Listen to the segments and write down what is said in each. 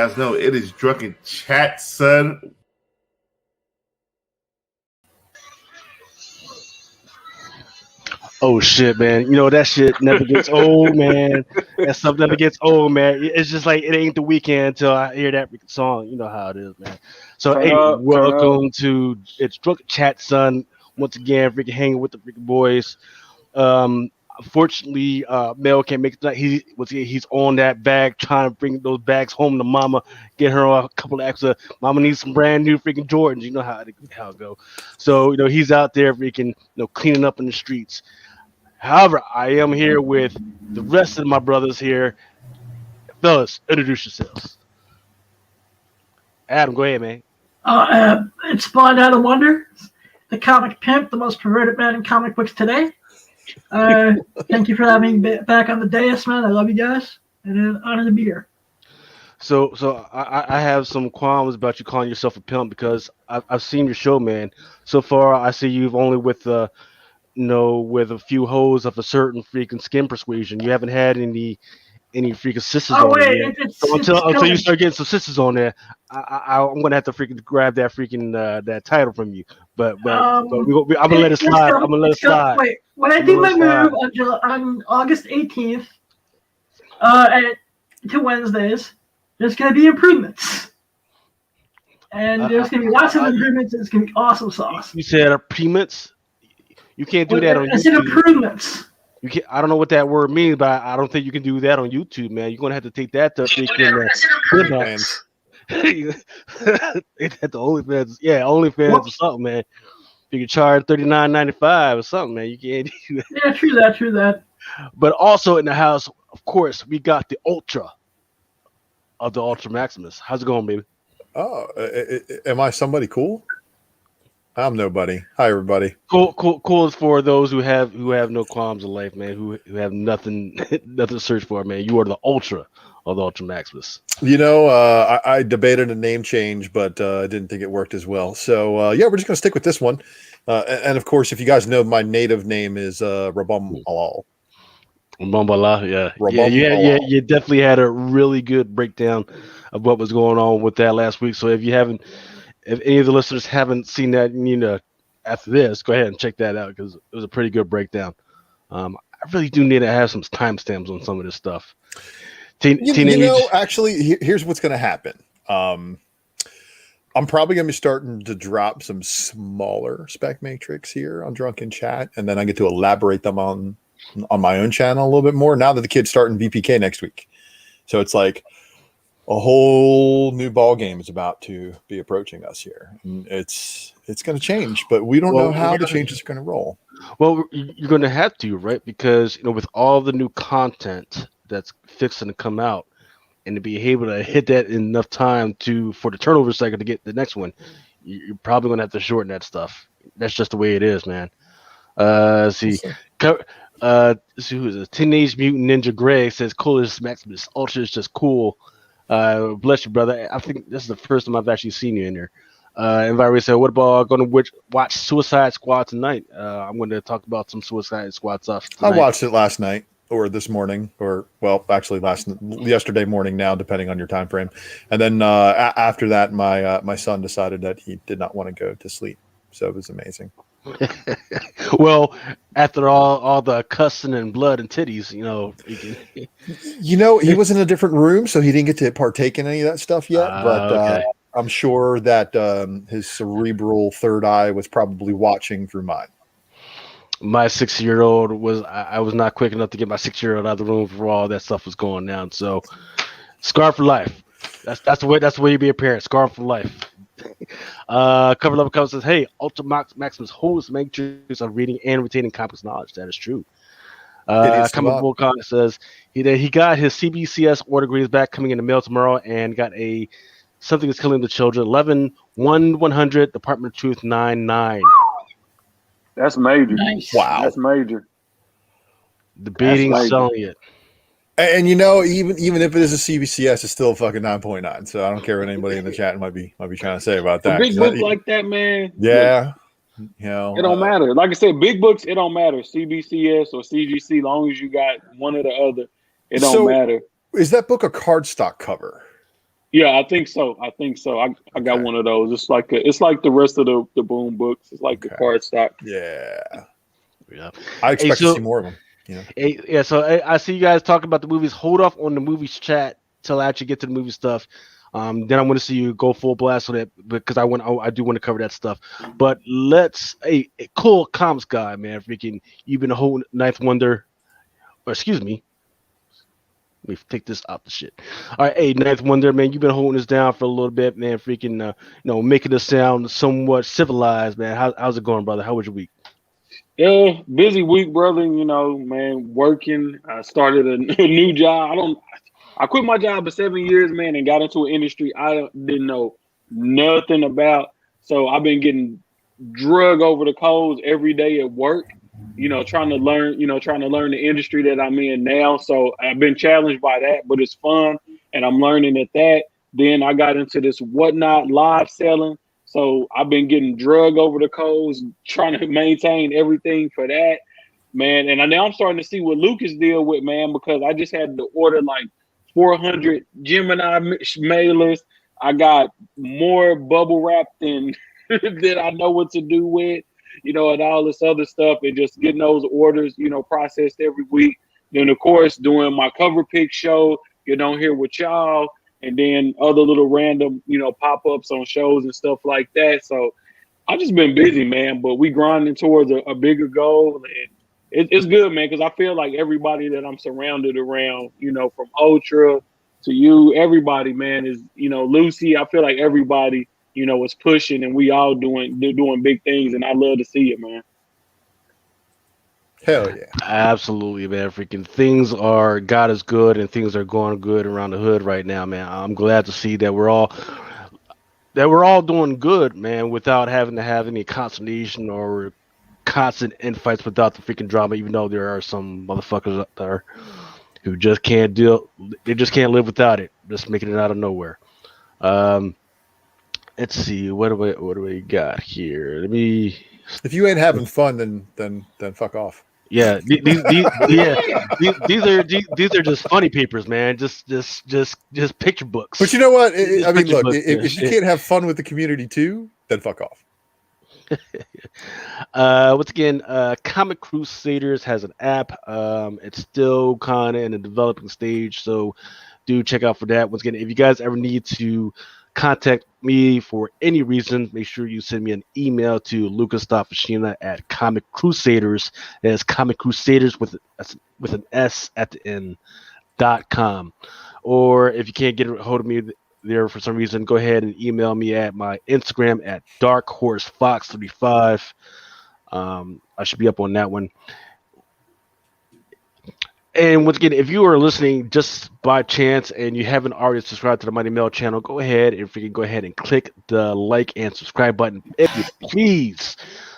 guys know it is Drunken Chat, son. Oh shit, man! You know that shit never gets old, man. That stuff never gets old, man. It's just like it ain't the weekend until I hear that song. You know how it is, man. So Turn hey, up. welcome to it's Drunken Chat, son. Once again, freaking hanging with the freaking boys. Unfortunately, Mel can't make it tonight. He's on that bag trying to bring those bags home to mama, get her a couple of extra. Mama needs some brand new freaking Jordans. You know how it go. So he's out there freaking cleaning up in the streets. However, I am here with the rest of my brothers here. Fellas, introduce yourselves. Adam, go ahead, man. It's Spawned Out of Wonder, the comic pimp, the most perverted man in comic books today. Thank you for having me back on the dais, man. I love you guys, and an honor to be here. So I have some qualms about you calling yourself a pimp because I've seen your show, man. So far, I see you've only with with a few hoes of a certain freaking skin persuasion. You haven't had any freaking sisters on there. So until you start getting some sisters on there, I'm gonna have to freaking grab that freaking that title from you. But I'm gonna let it slide. I'm gonna let it slide. Wait, when I do my move on August 18th, to Wednesdays, there's gonna be improvements, and there's gonna be lots of improvements. It's gonna be awesome sauce. You said improvements. You can't do that on YouTube. I said improvements. You can't. I don't know what that word means, but I don't think you can do that on YouTube, man. You're gonna have to take that to freaking OnlyFans. Ain't that the OnlyFans? Yeah, OnlyFans or something, man. You can charge $39.95 or something, man. You can't do that. Yeah, true that. But also in the house, of course, we got the Ultra of the Ultra Maximus. How's it going, baby? Oh, am I somebody cool? I'm nobody. Hi, everybody. Cool is for those who have no qualms in life, man. Who have nothing to search for, man. You are the Ultra of the Ultra Maximus. I debated a name change, but I didn't think it worked as well. So yeah, we're just gonna stick with this one. And of course, if you guys know, my native name is Rabam Halal. Yeah. You definitely had a really good breakdown of what was going on with that last week. So if any of the listeners haven't seen that, after this, go ahead and check that out because it was a pretty good breakdown. I really do need to have some timestamps on some of this stuff. Actually, here's what's going to happen. I'm probably going to be starting to drop some smaller Spec Matrix here on Drunken Chat, and then I get to elaborate them on my own channel a little bit more now that the kid's starting VPK next week. So it's like a whole new ball game is about to be approaching us here. And it's going to change, but we don't know how the changes are going to roll. Well, you're going to have to, right? Because with all the new content that's fixing to come out, and to be able to hit that in enough time for the turnover cycle to get the next one, you're probably going to have to shorten that stuff. That's just the way it is, man. See who is it? Teenage Mutant Ninja Greg says, "Cool as Maximus. Ultra is just cool." Bless you, brother. I think this is the first time I've actually seen you in here. And Valerie said, "What about going to watch Suicide Squad tonight?" I'm going to talk about some Suicide Squad stuff tonight. I watched it last night or this morning, or actually yesterday morning now, depending on your time frame. And then after that, my son decided that he did not want to go to sleep, so it was amazing. Well, after all the cussing and blood and titties, he was in a different room, so he didn't get to partake in any of that stuff yet. But okay. I'm sure that his cerebral third eye was probably watching through mine. My 6-year-old I was not quick enough to get my 6-year-old out of the room for all that stuff was going down. So, scar for life. That's the way you be a parent. Scar for life. Cover Level Cover says, "Hey, Ultra Maximus holds matrix of reading and retaining comics knowledge." That is true. Comic Book Con says he got his CBCS order greens back coming in the mail tomorrow, and got something that's killing the children 11-100 Department of Truth 99. That's major. Nice. Wow, that's major. Debating selling it. And even if it is a CBCS, it's still a fucking 9.9. So I don't care what anybody in the chat might be trying to say about that. A big book like that, man. Yeah. It don't matter. Like I said, big books, it don't matter. CBCS or CGC, long as you got one or the other, it don't matter. Is that book a cardstock cover? Yeah, I think so. I got Okay. one of those. It's like the rest of the boom books. It's like the Okay. card stock. Yeah. Yeah. I expect to so- see more of them. Yeah. Hey, yeah, so I see you guys talking about the movies. Hold off on the movies chat till I actually get to the movie stuff. Then I want to see you go full blast on it because I do want to cover that stuff. But let's, hey, cool comics guy, man, freaking, you've been a whole Ninth Wonder, or excuse me. Let me take this out the shit. All right, hey, Ninth Wonder, man, you've been holding us down for a little bit, man, freaking, making us sound somewhat civilized, man. How's it going, brother? How was your week? Yeah, busy week, brother. You know, man, working. I started a new job. I quit my job for 7 years, man, and got into an industry I didn't know nothing about. So I've been getting drug over the coals every day at work. Trying to learn the industry that I'm in now. So I've been challenged by that, but it's fun, and I'm learning at that. Then I got into this whatnot live selling. So I've been getting drug over the coals, trying to maintain everything for that, man. And now I'm starting to see what Lucas deal with, man, because I just had to order like 400 Gemini mailers. I got more bubble wrap than that I know what to do with, and all this other stuff, and just getting those orders, processed every week. Then of course doing my cover pick show, here with y'all, and then other little random, pop-ups on shows and stuff like that. So I just been busy, man, but we grinding towards a bigger goal, and it's good, man, because I feel like everybody that I'm surrounded around, from Ultra to you, everybody, man, is, Lucy, I feel like everybody, is pushing, and we all doing big things, and I love to see it, man. Hell yeah. Absolutely, man. Freaking God is good, and things are going good around the hood right now, man. I'm glad to see that we're all doing good, man, without having to have any consternation or constant infights without the freaking drama. Even though there are some motherfuckers out there who just can't they just can't live without it, just making it out of nowhere. Let's see, what do we got here? Let me. If you ain't having fun, then fuck off. Yeah, these are just funny papers, man. Just picture books. But you know what? Just I mean, picture look, books, if you can't have fun with the community too, then fuck off. Once again, Comic Crusaders has an app. It's still kind of in the developing stage, so do check out for that. Once again, if you guys ever need to contact me for any reason, make sure you send me an email to lucas.fashina at Comic Crusaders. That's Comic Crusaders with an S at the end .com. Or if you can't get a hold of me there for some reason, go ahead and email me at my Instagram at darkhorsefox35. I should be up on that one. And once again, if you are listening just by chance and you haven't already subscribed to the Mighty Mel channel, go ahead and click the like and subscribe button if you please.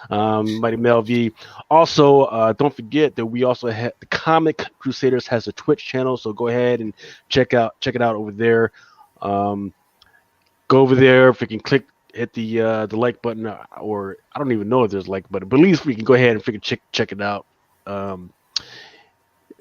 Mighty Mel V. Also, don't forget that we also have the Comic Crusaders has a Twitch channel, so go ahead and check it out over there. Go over there, freaking hit the like button, or I don't even know if there's a like button, but at least we can go ahead and freaking check it out.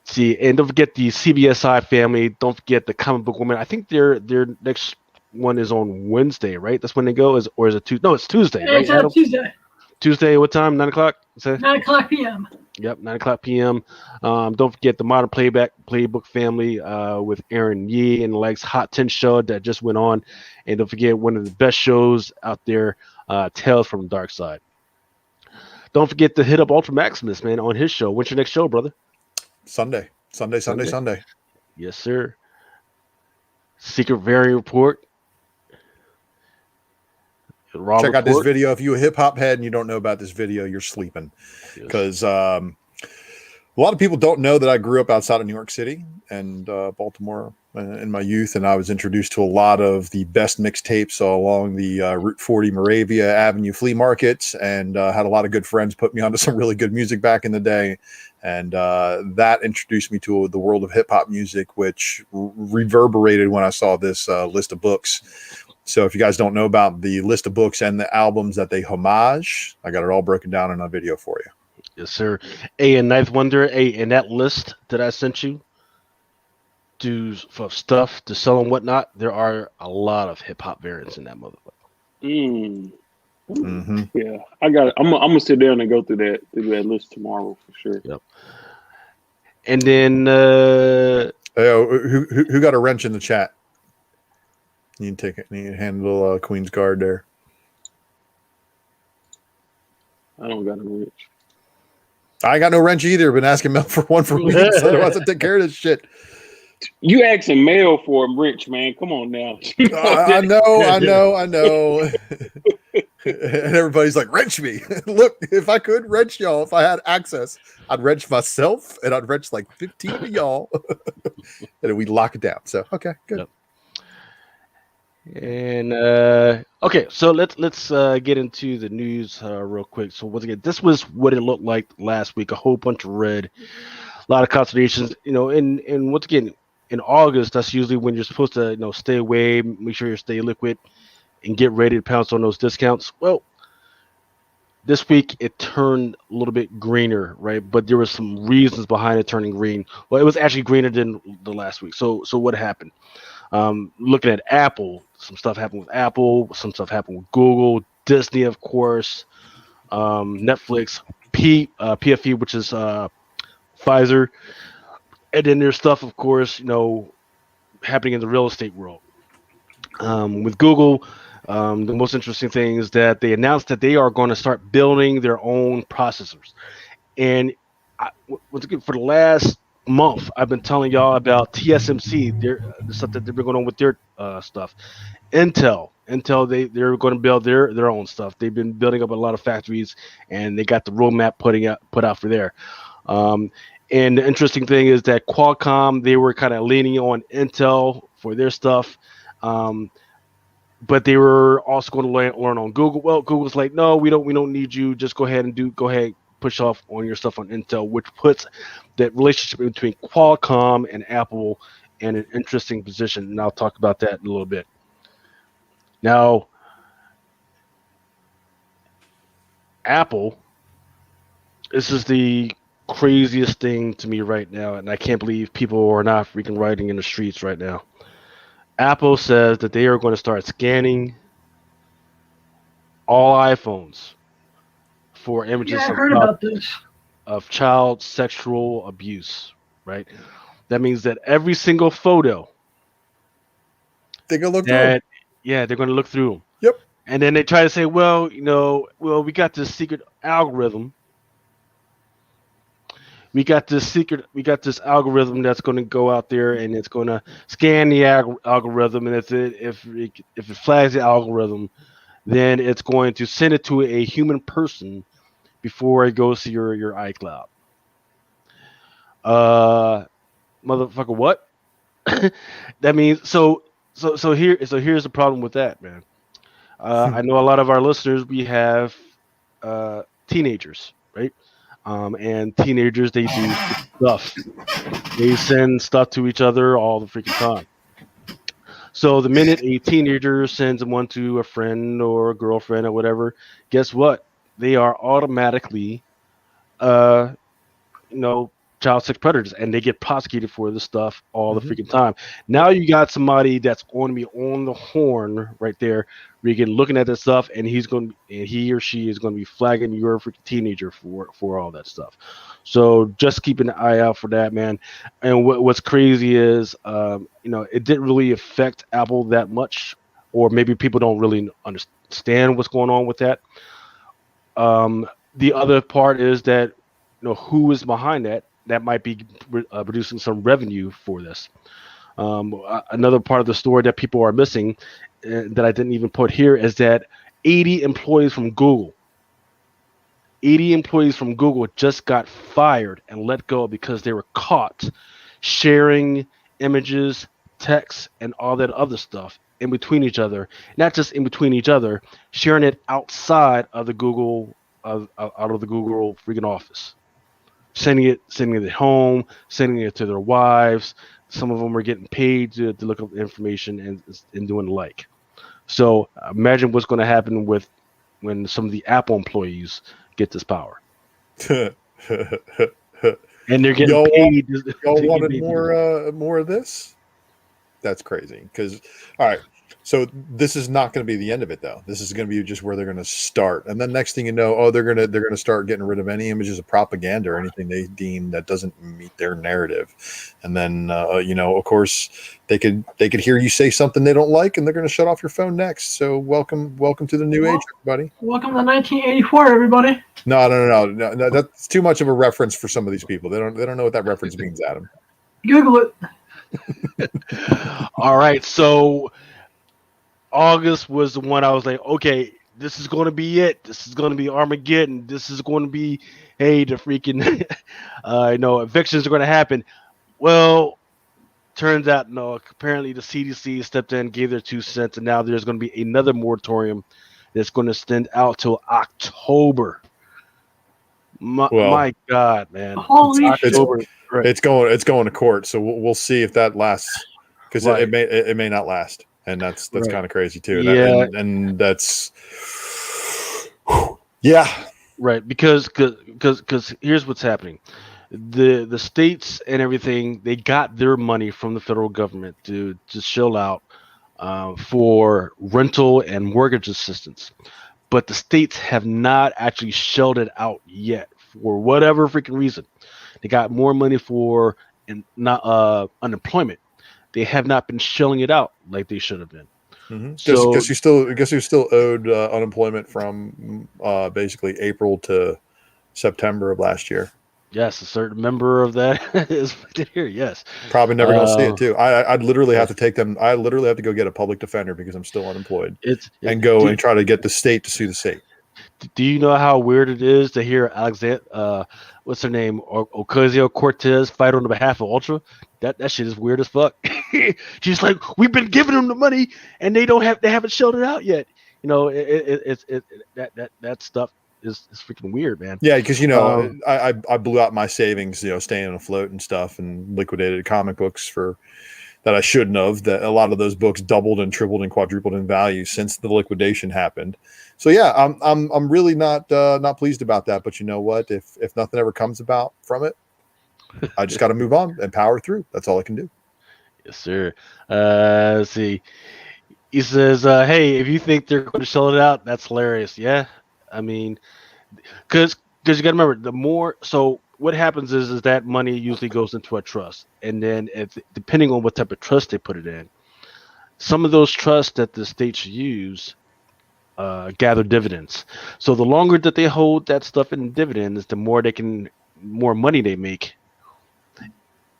See, and don't forget the CBSI family. Don't forget the Comic Book Woman. I think their next one is on Wednesday, right? That's when they go. Is it Tuesday? No, it's Tuesday, right? It's Tuesday. Tuesday, what time? 9 o'clock? 9:00 p.m. Yep, 9:00 p.m. Don't forget the Modern Playbook family with Aaron Yee and Legs Hot 10 show that just went on. And don't forget one of the best shows out there, Tales from the Dark Side. Don't forget to hit up Ultra Maximus, man, on his show. When's your next show, brother? Sunday. Yes, sir. Secret Variant Report. Check out this video. If you're a hip hop head and you don't know about this video, you're sleeping. Because a lot of people don't know that I grew up outside of New York City and Baltimore in my youth, and I was introduced to a lot of the best mixtapes along the Route 40 Moravia Avenue flea markets, and had a lot of good friends put me onto some really good music back in the day. And that introduced me to the world of hip hop music, which reverberated when I saw this list of books. So if you guys don't know about the list of books and the albums that they homage, I got it all broken down in a video for you. Yes, sir. And Ninth Wonder, and that list that I sent you, for stuff to sell and whatnot, there are a lot of hip hop variants in that motherfucker. Yeah, I got it. I'm gonna sit down and go through that list tomorrow for sure. Yep. And then who got a wrench in the chat? You can take it. You can handle Queen's Guard there. I don't got a wrench. I got no wrench either. Been asking Mel for one for weeks. Otherwise, I take care of this shit. You asking Mel for a wrench, man? Come on now. I know. And everybody's like, wrench me. Look, if I could wrench y'all, if I had access, I'd wrench myself and I'd wrench like 15 of y'all. And then we'd lock it down. So, okay, good. Yep. And okay, so let's get into the news real quick. So once again, this was what it looked like last week. A whole bunch of red, a lot of concentrations. And once again, in August, that's usually when you're supposed to stay away, make sure you stay liquid, and get ready to pounce on those discounts. Well, this week it turned a little bit greener, right? But there were some reasons behind it turning green. Well, it was actually greener than the last week. So what happened? Looking at Apple, some stuff happened with Apple, some stuff happened with Google, Disney, of course, Netflix, PFE, which is Pfizer, and then there's stuff, of course, happening in the real estate world. With Google, the most interesting thing is that they announced that they are going to start building their own processors, and once again, for the last month, I've been telling y'all about TSMC, the stuff that they've been going on with their stuff. Intel, they're going to build their own stuff. They've been building up a lot of factories, and they got the roadmap put out for there. And the interesting thing is that Qualcomm, they were kind of leaning on Intel for their stuff, but they were also going to learn on Google. Well, Google's like, no, we don't need you. Just go ahead, push off on your stuff on Intel, which puts that relationship between Qualcomm and Apple in an interesting position. And I'll talk about that in a little bit. Now, Apple, this is the craziest thing to me right now, and I can't believe people are not freaking rioting in the streets right now. Apple says that they are going to start scanning all iPhones for images of child sexual abuse, right? That means that every single photo they can look through. Yeah, they're going to look through them. Yep. And then they try to say, well, we got this secret algorithm. We got this algorithm that's going to go out there and it's going to scan the algorithm, and if it flags the algorithm, then it's going to send it to a human person before it goes to your iCloud. Motherfucker, what? That means here's the problem with that, man. I know a lot of our listeners, we have teenagers, right? And teenagers, they do stuff. They send stuff to each other all the freaking time. So the minute a teenager sends one to a friend or a girlfriend or whatever, guess what? They are automatically, child sex predators, and they get prosecuted for this stuff all the freaking time. Now you got somebody that's going to be on the horn right there, looking at this stuff, and he or she is going to be flagging your freaking teenager for all that stuff. So just keep an eye out for that, man. And what's crazy is, it didn't really affect Apple that much, or maybe people don't really understand what's going on with that. The other part is that, who is behind that? That might be producing some revenue for this. Another part of the story that people are missing that I didn't even put here is that 80 employees from Google just got fired and let go because they were caught sharing images, texts, and all that other stuff in between each other. Not just in between each other, sharing it outside of the Google out of the Google freaking office. Sending it at home, sending it to their wives. Some of them are getting paid to look up information and doing the like. So imagine what's going to happen when some of the Apple employees get this power. And they're getting Y'all paid. y'all wanted more of this? That's crazy. Because all right, so this is not going to be the end of it, though. This is going to be just where they're going to start, and then next thing you know, they're going to start getting rid of any images of propaganda or anything they deem that doesn't meet their narrative, and then of course, they could hear you say something they don't like, and they're going to shut off your phone next. So welcome to the new age, everybody. Welcome to 1984, everybody. No. That's too much of a reference for some of these people. They don't know what that reference means, Adam. Google it. All right, so August was the one I was like, okay, this is going to be it. This is going to be Armageddon. This is going to be, hey, the freaking, evictions are going to happen. Well, turns out no. Apparently, the CDC stepped in, gave their 2 cents, and now there's going to be another moratorium that's going to extend out till October. My God, man! Holy October. Right. It's going to court, so we'll see if that lasts, because it may not last, and that's kind of crazy too. Yeah, and that's yeah, right. Because here's what's happening: the states and everything, they got their money from the federal government to shell out for rental and mortgage assistance, but the states have not actually shelled it out yet for whatever freaking reason. They got more money for unemployment. They have not been shelling it out like they should have been. Mm-hmm. So, guess you still owed unemployment from basically April to September of last year. Yes, a certain member of that is here. Yes, probably never gonna see it too. I'd literally have to take them. I literally have to go get a public defender because I'm still unemployed. And try to get the state to sue the state. Do you know how weird it is to hear Alexander, what's her name, Ocasio-Cortez fight on the behalf of Ultra? That shit is weird as fuck. She's like, we've been giving them the money, and they haven't shelled it out yet. That stuff is freaking weird, man. Yeah, because I blew out my savings, staying afloat and stuff, and liquidated comic books for that I shouldn't have. That a lot of those books doubled and tripled and quadrupled in value since the liquidation happened. So yeah, I'm really not pleased about that. But you know what? If nothing ever comes about from it, I just got to move on and power through. That's all I can do. Yes, sir. Let's see. He says, "Hey, if you think they're going to shell it out, that's hilarious." Yeah, I mean, because you got to remember, the more so. What happens is that money usually goes into a trust, and then depending on what type of trust they put it in, some of those trusts that the states use gather dividends. So the longer that they hold that stuff in dividends, the more money they make,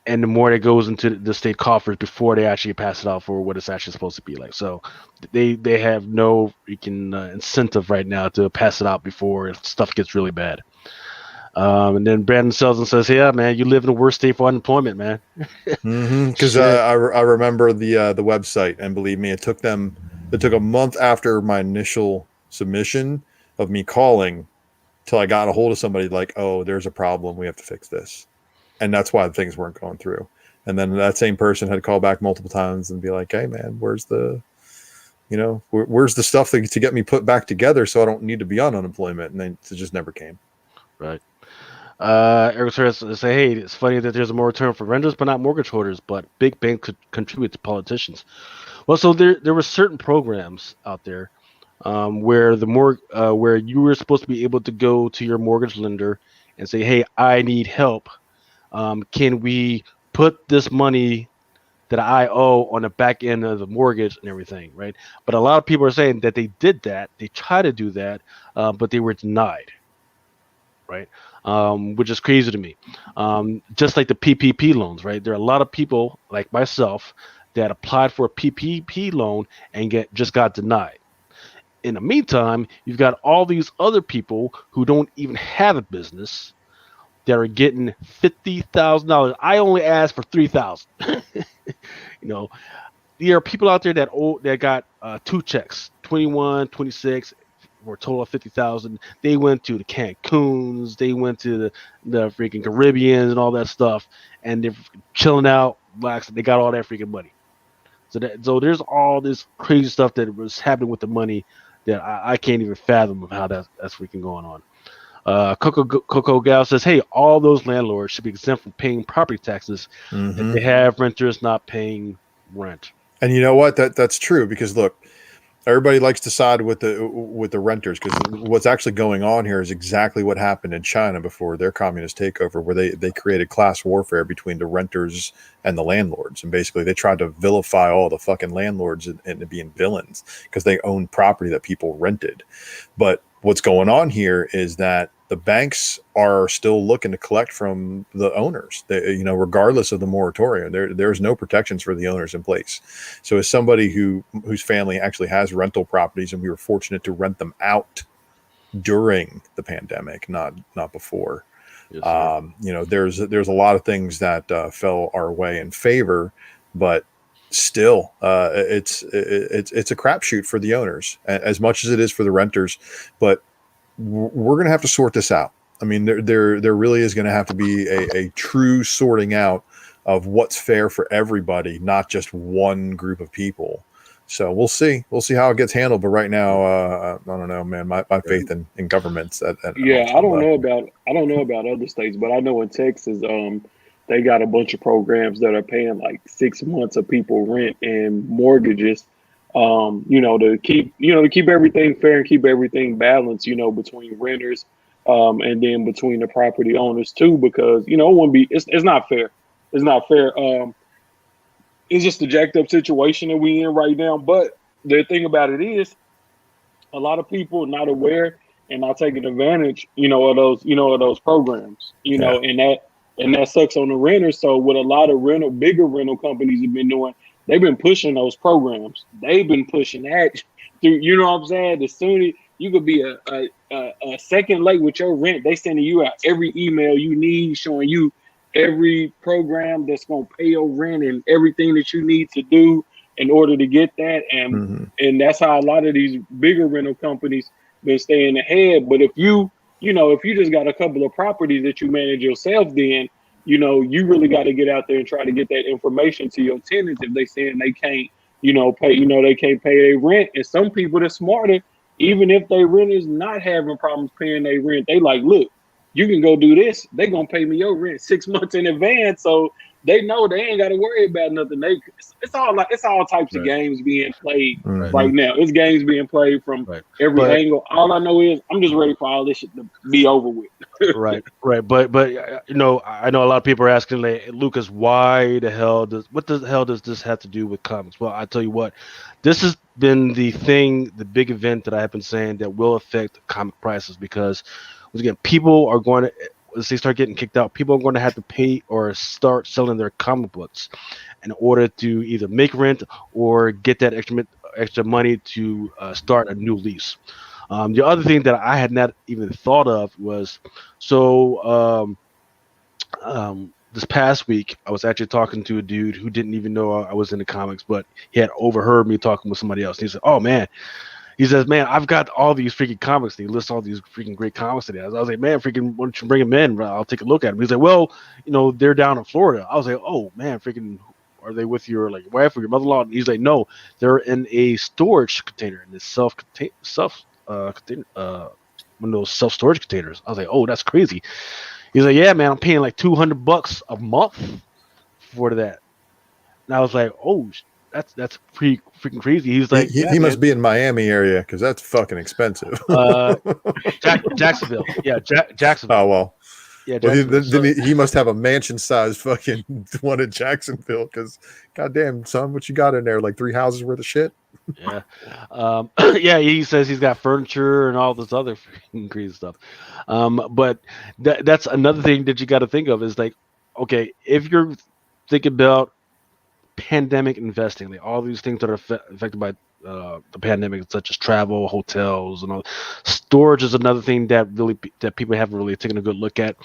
and the more that goes into the state coffers before they actually pass it out for what it's actually supposed to be like. So they have no freaking incentive right now to pass it out before stuff gets really bad. And then Brandon Selden says, "Yeah, man, you live in the worst state for unemployment, man." Because I remember the website, and believe me, it took a month after my initial submission of me calling till I got a hold of somebody like, "Oh, there's a problem. We have to fix this," and that's why things weren't going through. And then that same person had to call back multiple times and be like, "Hey, man, where's the stuff to get me put back together so I don't need to be on unemployment?" And then it just never came. Right. Eric says, "Hey, it's funny that there's a moratorium for renters, but not mortgage holders. But big banks could contribute to politicians." Well, so there were certain programs out there where where you were supposed to be able to go to your mortgage lender and say, "Hey, I need help. Can we put this money that I owe on the back end of the mortgage and everything?" Right. But a lot of people are saying that they did that. They tried to do that, but they were denied. Right. Which is crazy to me. Just like the PPP loans, right? There are a lot of people like myself that applied for a PPP loan and just got denied. In the meantime, you've got all these other people who don't even have a business that are getting $50,000. I only asked for $3,000. There are people out there that got 2 checks, 21, 26. For a total of 50,000. They went to the Cancuns, they went to the freaking Caribbean and all that stuff, and they're chilling out, relaxing. They got all that freaking money. So there's all this crazy stuff that was happening with the money that I can't even fathom of how that's freaking going Coco Gal says, hey, all those landlords should be exempt from paying property taxes if they have renters not paying rent. And you know what? That's true, because look, everybody likes to side with the renters, because what's actually going on here is exactly what happened in China before their communist takeover, where they created class warfare between the renters and the landlords, and basically they tried to vilify all the fucking landlords into being villains because they owned property that people rented. But what's going on here is that the banks are still looking to collect from the owners. They, regardless of the moratorium, there's no protections for the owners in place. So as somebody whose family actually has rental properties, and we were fortunate to rent them out during the pandemic, not before. Yes, There's a lot of things that fell our way in favor, but still, it's a crapshoot for the owners as much as it is for the renters. But we're going to have to sort this out. I mean, there really is going to have to be a true sorting out of what's fair for everybody, not just one group of people. So we'll see how it gets handled. But right now, I don't know, man. My faith in governments. I don't know about other states, but I know in Texas, they got a bunch of programs that are paying like 6 months of people rent and mortgages. To keep everything fair and keep everything balanced, between renters, and then between the property owners too, because, it wouldn't be, it's not fair. It's not fair. It's just a jacked up situation that we in right now. But the thing about it is a lot of people not aware and not taking advantage, of those programs, and that sucks on the renters. So what a lot of bigger rental companies have been doing, they've been pushing those programs. They've been pushing that through, you know what I'm saying? As soon as you could be a second late with your rent, they sending you out every email you need, showing you every program that's going to pay your rent and everything that you need to do in order to get that. And that's how a lot of these bigger rental companies been staying ahead. But if you just got a couple of properties that you manage yourself, then you really got to get out there and try to get that information to your tenants if they saying they can't, they can't pay their rent. And some people that's smarter, even if their renters not having problems paying their rent, they like, look, you can go do this. They gonna pay me your rent 6 months in advance, so they know they ain't got to worry about nothing. It's all types of games being played right now. It's games being played from every angle. All I know is I'm just ready for all this shit to be over with. Right. But I know a lot of people are asking, like, Lucas, what the hell does this have to do with comics? Well, I tell you what, this has been the big event that I have been saying that will affect comic prices, because once again, people are going to, as they start getting kicked out, people are going to have to pay or start selling their comic books in order to either make rent or get that extra money to start a new lease. The other thing that I had not even thought of was, this past week, I was actually talking to a dude who didn't even know I was into comics, but he had overheard me talking with somebody else. And he said, oh, man. He says, man, I've got all these freaking comics. And he lists all these freaking great comics today. I was like, man, freaking, why don't you bring them in? I'll take a look at them. He's like, well, they're down in Florida. I was like, oh, man, freaking, are they with your wife or your mother-in-law? And he's like, no, they're in a storage container, in this one of those self-storage containers. I was like, oh, that's crazy. He's like, yeah, man, I'm paying like $200 a month for that. And I was like, oh, that's pretty freaking crazy. He's like, he must be in Miami area, because that's fucking expensive. Jacksonville, yeah, Jacksonville. Oh well, yeah. Then he must have a mansion-sized fucking one in Jacksonville, because goddamn, son, what you got in there? Like 3 houses worth of shit. Yeah, yeah. He says he's got furniture and all this other freaking crazy stuff. But that's another thing that you got to think of is like, okay, if you're thinking about pandemic investing, like all these things that are affected by the pandemic, such as travel, hotels, and all. Storage is another thing that people haven't really taken a good look at.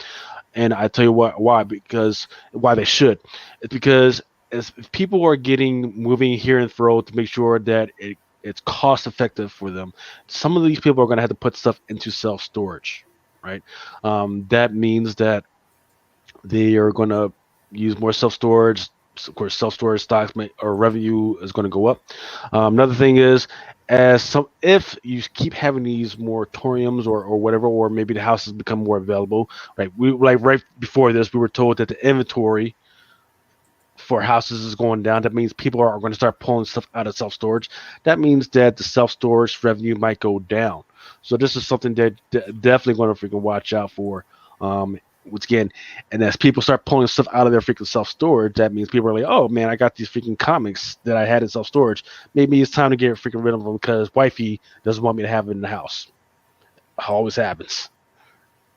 And I tell you why they should. It's because if people are moving here and fro to make sure that it's cost effective for them, some of these people are going to have to put stuff into self-storage, right? That means that they are going to use more self-storage. Of course, self-storage stocks or revenue is going to go up. Another thing is, if you keep having these moratoriums or whatever, or maybe the houses become more available, right? We like right before this, we were told that the inventory for houses is going down. That means people are going to start pulling stuff out of self storage. That means that the self storage revenue might go down. So this is something that definitely going to freaking watch out for. Once again, and as people start pulling stuff out of their freaking self storage, that means people are like, "Oh man, I got these freaking comics that I had in self storage. Maybe it's time to get freaking rid of them because wifey doesn't want me to have it in the house." Always happens,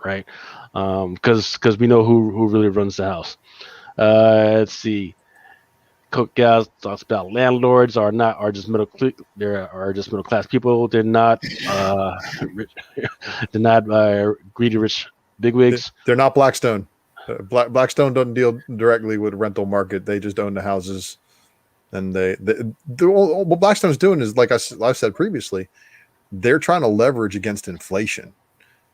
right? Because we know who really runs the house. Let's see. Cook Gals talks about landlords are just middle class people. They're not they're not greedy rich bigwigs. They're not Blackstone. Blackstone doesn't deal directly with rental market. They just own the houses, and what Blackstone's doing is, like I've said previously, they're trying to leverage against inflation,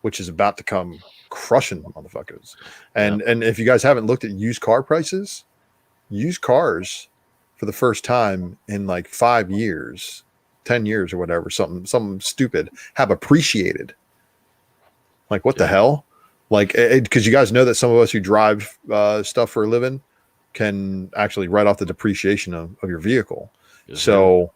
which is about to come crushing the motherfuckers. And if you guys haven't looked at used car prices, used cars for the first time in like 5 years, 10 years or whatever, something stupid, have appreciated. Like, what the hell? Like, because you guys know that some of us who drive stuff for a living can actually write off the depreciation of your vehicle. Yes, so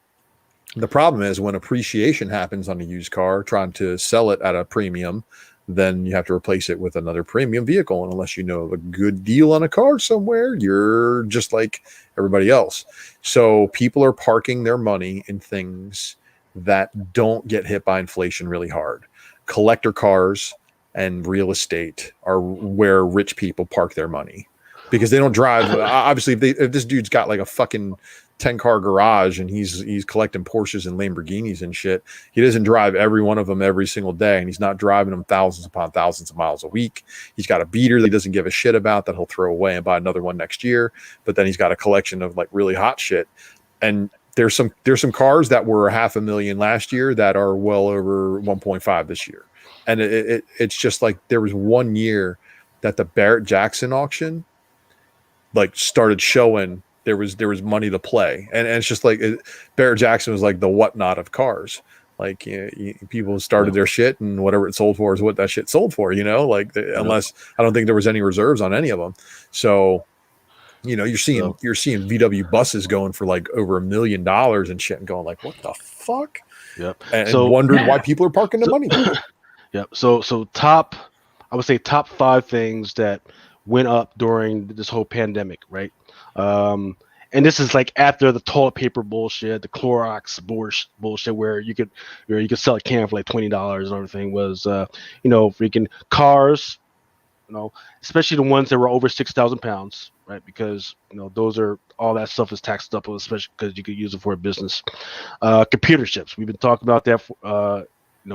the problem is when appreciation happens on a used car, trying to sell it at a premium, then you have to replace it with another premium vehicle. And unless you know of a good deal on a car somewhere, you're just like everybody else. So people are parking their money in things that don't get hit by inflation really hard. Collector cars and real estate are where rich people park their money because they don't drive. Obviously, if this dude's got like a fucking 10-car garage and he's collecting Porsches and Lamborghinis and shit, he doesn't drive every one of them every single day, and he's not driving them thousands upon thousands of miles a week. He's got a beater that he doesn't give a shit about that he'll throw away and buy another one next year, but then he's got a collection of like really hot shit. And there's some cars that were $500,000 last year that are well over 1.5 this year. And it's just like there was 1 year that the Barrett-Jackson auction like started showing there was money to play, and it's just like Barrett-Jackson was like the whatnot of cars. Like, people started their shit, and whatever it sold for is what that shit sold for. Unless I don't think there was any reserves on any of them. So, you're seeing VW buses going for like over $1 million and shit, and going like, what the fuck? Yep. And wondering why people are parking their money there. Yep. So I would say top 5 things that went up during this whole pandemic, right? And this is like after the toilet paper bullshit, the Clorox bullshit, where you could sell a can for like $20 and everything, was freaking cars, especially the ones that were over 6,000 pounds, right? Because those are, all that stuff is taxed up, especially because you could use it for a business. Computer chips, we've been talking about that.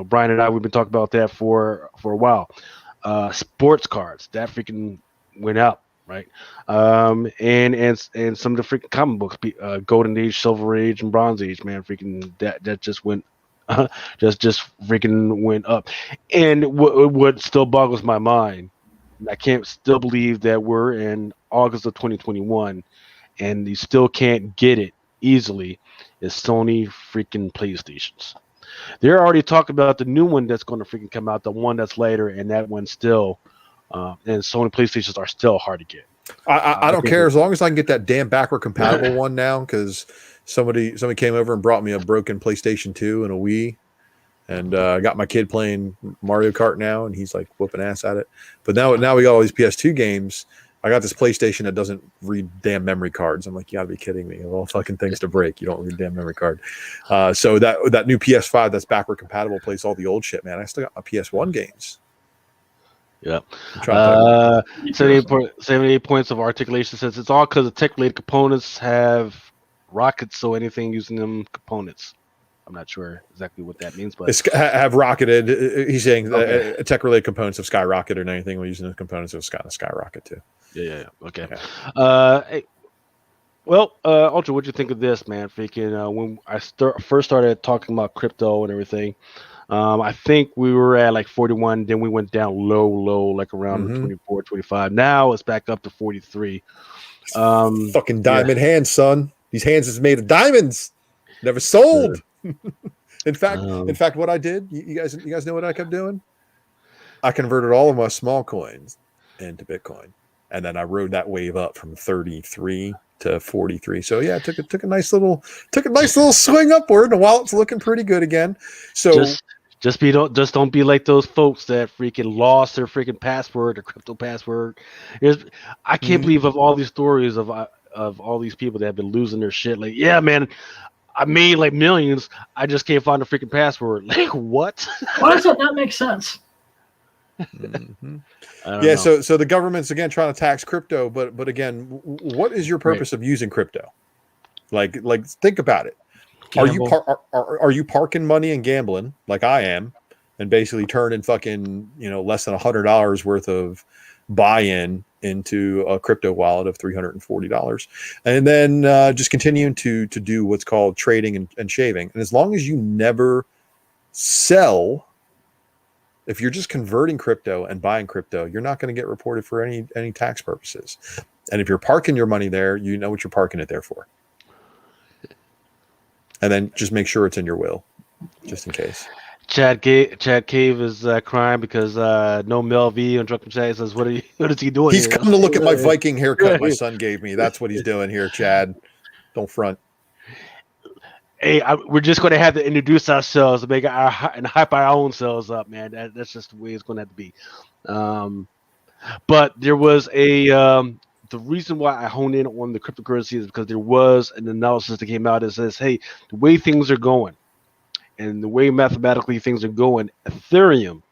Brian and I, we've been talking about that for a while. Sports cards, that freaking went up. Right, and some of the freaking comic books, Golden Age, Silver Age, and Bronze Age, man, freaking that just went, just freaking went up. And what still boggles my mind, I can't still believe that we're in August of 2021, and you still can't get it easily, is Sony freaking PlayStations. They're already talking about the new one that's going to freaking come out, the one that's later, and that one still. And Sony PlayStations are still hard to get. I don't care as long as I can get that damn backward compatible one now, because somebody came over and brought me a broken PlayStation 2 and a Wii, and I got my kid playing Mario Kart now, and he's like whooping ass at it. But now we got all these PS2 games. I got this PlayStation that doesn't read damn memory cards. I'm like, you gotta be kidding me. Of all fucking things to break, you don't read damn memory card. So that new PS5 that's backward compatible plays all the old shit, man. I still got my PS1 games. Yeah. 78 points of articulation says it's all because the tech-related components have rockets, so anything using them components. I'm not sure exactly what that means, but have rocketed. He's saying tech-related components have skyrocketed, and anything we're using the components of skyrocket too. Yeah. Okay. Hey, well, Ultra, what'd you think of this, man? Freaking when I first started talking about crypto and everything. I think we were at like 41, then we went down low, like around 24, 25. Now it's back up to 43. Fucking diamond hands, son. These hands is made of diamonds. Never sold. In fact, what I did, you guys know what I kept doing? I converted all of my small coins into Bitcoin, and then I rode that wave up from 33 to 43. So yeah, it took a nice little swing upward. The wallet's looking pretty good again. So just don't be like those folks that freaking lost their freaking password or crypto password. I can't believe of all these stories of all these people that have been losing their shit. Like, yeah, man, I made like millions. I just can't find the freaking password. Like, what? Why does that not make sense? Yeah, so the government's again trying to tax crypto, but again, what is your purpose of using crypto? Like think about it. Gamble. Are you parking money and gambling like I am, and basically turning fucking less than $100 worth of buy-in into a crypto wallet of $340, and then just continuing to do what's called trading and shaving? And as long as you never sell, if you're just converting crypto and buying crypto, you're not going to get reported for any tax purposes. And if you're parking your money there, you know what you're parking it there for. And then just make sure it's in your will, just in case. Chad Cave is crying because no Mel V on Drunken Chat says, what is he doing? He's come to look at my Viking haircut my son gave me. That's what he's doing here, Chad. Don't front. Hey, we're just going to have to introduce ourselves and and hype our own selves up, man. That's just the way it's going to have to be. But there was the reason why I honed in on the cryptocurrency is because there was an analysis that came out that says, hey, the way things are going and the way mathematically things are going, Ethereum,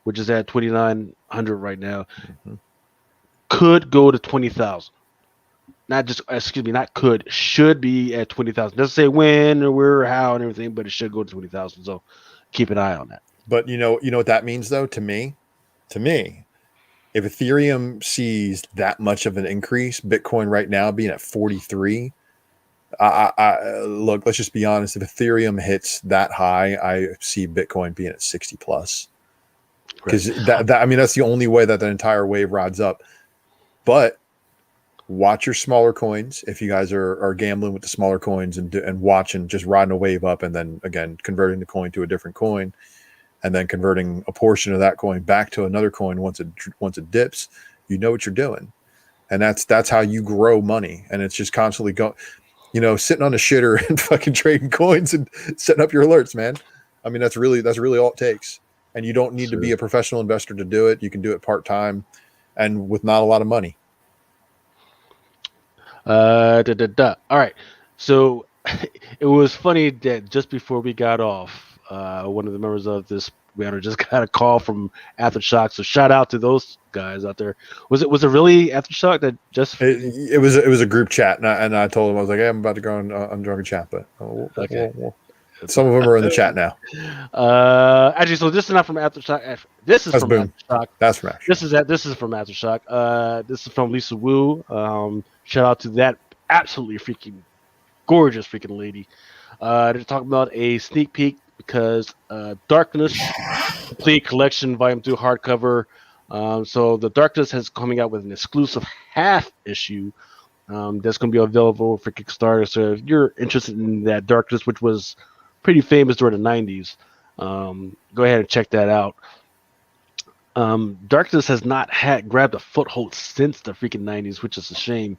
which is at 2,900 right now, could go to 20,000. Should be at 20,000. Doesn't say when or where or how and everything, but it should go to 20,000. So keep an eye on that. But you know what that means though, to me, if Ethereum sees that much of an increase, Bitcoin right now being at 43, I look, let's just be honest. If Ethereum hits that high, I see Bitcoin being at 60 plus. Because that's the only way that the entire wave rides up. But watch your smaller coins. If you guys are gambling with the smaller coins and watching, just riding a wave up, and then again converting the coin to a different coin, and then converting a portion of that coin back to another coin once it dips, you know what you're doing, and that's how you grow money. And it's just constantly sitting on a shitter and fucking trading coins and setting up your alerts, man. I mean, that's really all it takes. And you don't need to be a professional investor to do it. You can do it part-time and with not a lot of money. All right. So it was funny that just before we got off, one of the members of this banner just got a call from Aftershock. So shout out to those guys out there. Was it really Aftershock that just? It was a group chat, and I told him, I was like, hey, I'm about to go on Drunken Chat, but some of them are in the chat now. Actually, so this is not from Aftershock. This is from Aftershock. That's from Aftershock. This is from Aftershock. This is from Lisa Wu. Shout out to that absolutely freaking gorgeous freaking lady. They're talking about a sneak peek because Darkness Complete Collection Volume 2 hardcover. So the Darkness is coming out with an exclusive half issue that's going to be available for Kickstarter. So if you're interested in that Darkness, which was pretty famous during the 90s, go ahead and check that out. Darkness has not grabbed a foothold since the freaking 90s, which is a shame.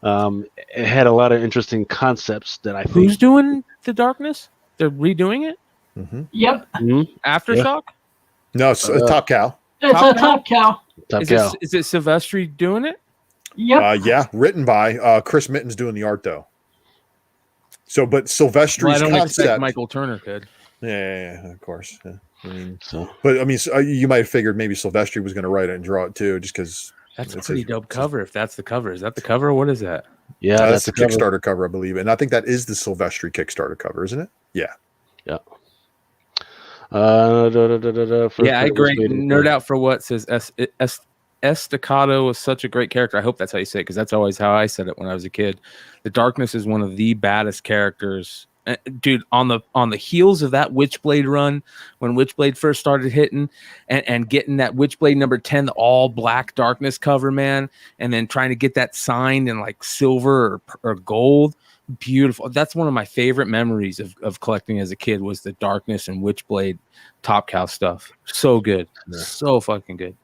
It had a lot of interesting concepts that I think. Who's doing the Darkness? They're redoing it? Mm-hmm. Yep. Mm-hmm. Aftershock? No, it's Top Cow. It's a Top Cow. Is it Silvestri doing it? Yep. Yeah, written by Chris Mitten's doing the art though. So, but Silvestri's I don't concept. expect Michael Turner could. Yeah, of course. Yeah. You might have figured maybe Silvestri was going to write it and draw it too, just because. That's a pretty dope cover. If that's the cover, is that the cover? What is that? Yeah, that's the Kickstarter cover, I believe, and I think that is the Silvestri Kickstarter cover, isn't it? Yeah. Yeah. Yeah, I agree. Nerd out for what says Estacado was such a great character. I hope that's how you say it, because that's always how I said it when I was a kid. The Darkness is one of the baddest characters. Dude, on the heels of that Witchblade run, when Witchblade first started hitting and getting that Witchblade number 10, the all black Darkness cover, man, and then trying to get that signed in like silver or gold, beautiful. That's one of my favorite memories of collecting as a kid was the Darkness and Witchblade Top Cow stuff. So good. So fucking good.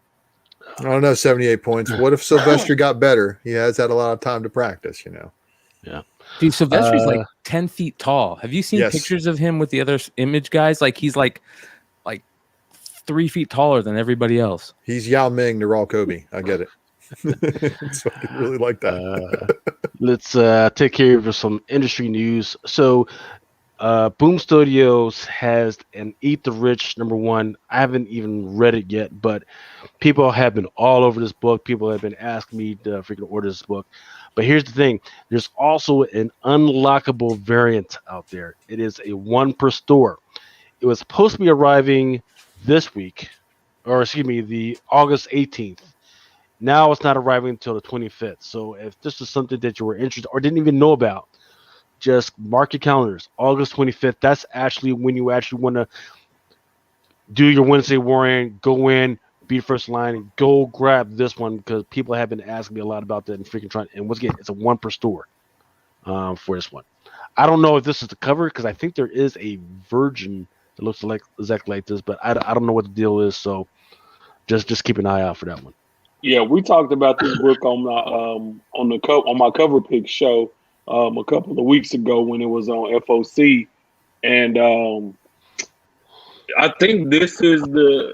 I don't know, 78 points. What if Sylvester got better? He has had a lot of time to practice, you know. Yeah. Dude, Sylvester's like 10 feet tall. Have you seen Yes. pictures of him with the other image guys? Like he's like 3 feet taller than everybody else. He's Yao Ming to Raw Kobe. I get it. It's fucking really like that. Let's take care of some industry news. So Boom Studios has an Eat the Rich #1. I haven't even read it yet, but people have been all over this book. People have been asking me to freaking order this book. But here's the thing. There's also an unlockable variant out there. It is a 1 per store. It was supposed to be arriving this week, or excuse me, the August 18th. Now it's not arriving until the 25th. So if this is something that you were interested or didn't even know about, just mark your calendars. August 25th. That's actually when you actually want to do your Wednesday Warrior, go in, be first line, and go grab this one because people have been asking me a lot about that and freaking trying. And once again, it's a 1 per store for this one. I don't know if this is the cover because I think there is a version that looks like exactly like this, but I don't know what the deal is. So just keep an eye out for that one. Yeah, we talked about this book on my cover pick show a couple of weeks ago when it was on FOC, and I think this is the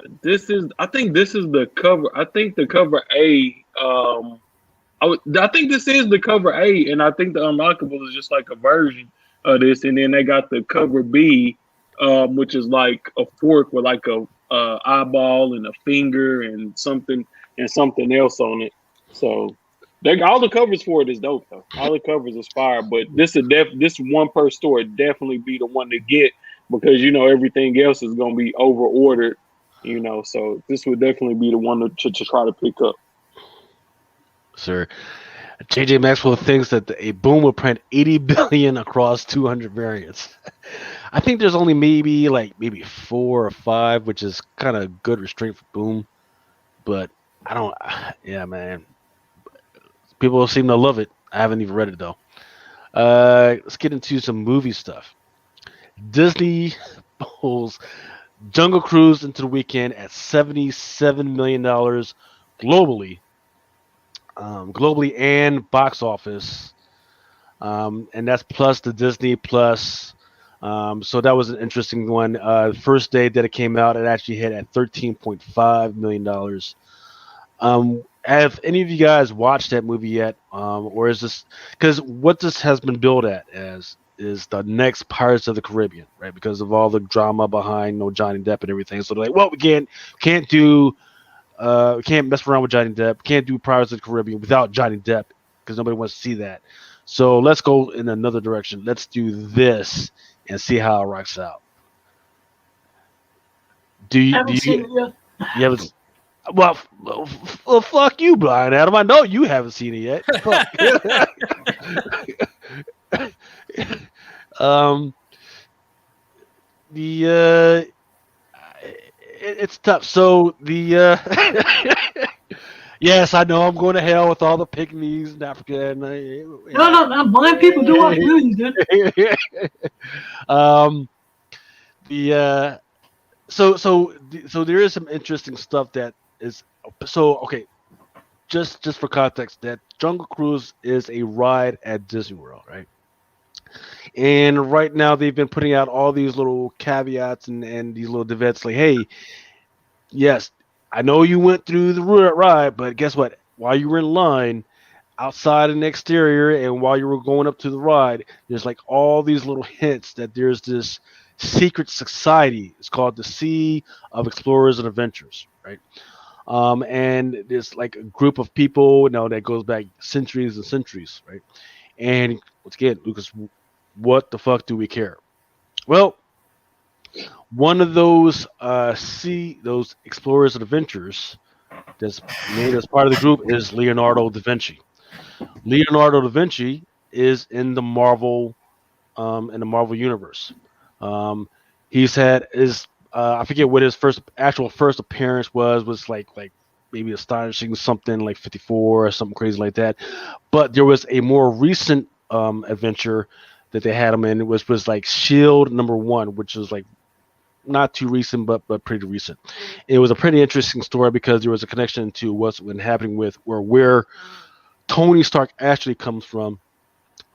cover. I think the cover A. I think this is the cover A, and I think the unlockable is just like a version of this, and then they got the cover B, which is like a fork with like a eyeball and a finger and something else on it. So all the covers for it is dope though. All the covers is fire, but this 1 per store definitely be the one to get because everything else is gonna be over ordered. So this would definitely be the one to try to pick up. Sir, JJ Maxwell thinks that a Boom will print 80 billion across 200 variants. I think there's only maybe 4 or 5, which is kind of good restraint for Boom. But I don't. Yeah, man. People seem to love it. I haven't even read it though. Let's get into some movie stuff. Disney pulls Jungle Cruise into the weekend at $77 million globally. Globally and box office, and that's plus the Disney Plus. So that was an interesting one. First day that it came out, it actually hit at $13.5 million. Have any of you guys watched that movie yet? Or is this because what this has been billed at as is the next Pirates of the Caribbean, right? Because of all the drama behind Johnny Depp and everything. So they're like, well, we can't mess around with Johnny Depp. Can't do Pirates of the Caribbean without Johnny Depp because nobody wants to see that. So let's go in another direction. Let's do this and see how it rocks out. You haven't? Well, fuck you, Brian Adam. I know you haven't seen it yet. It's tough. So yes, I know I'm going to hell with all the pygmies in Africa. And No, blind people do watch movies, dude. So there is some interesting stuff that is okay. Just for context, that Jungle Cruise is a ride at Disney World, right? And right now they've been putting out all these little caveats and these little devets like, hey, yes, I know you went through the ride, but guess what? While you were in line outside in the exterior and while you were going up to the ride, there's like all these little hints that there's this secret society. It's called the Sea of Explorers and Adventurers, right? And there's like a group of people, that goes back centuries and centuries, right? And once again, Lucas, what the fuck do we care? Well, one of those those explorers and adventurers that's made as part of the group is Leonardo da Vinci. Leonardo da Vinci is in the Marvel universe. He's had I forget what his first appearance was like maybe Astonishing something like 54 or something crazy like that. But there was a more recent adventure that they had him in. It was like Shield #1, which was like not too recent, but pretty recent. It was a pretty interesting story because there was a connection to what's been happening with where Tony Stark actually comes from.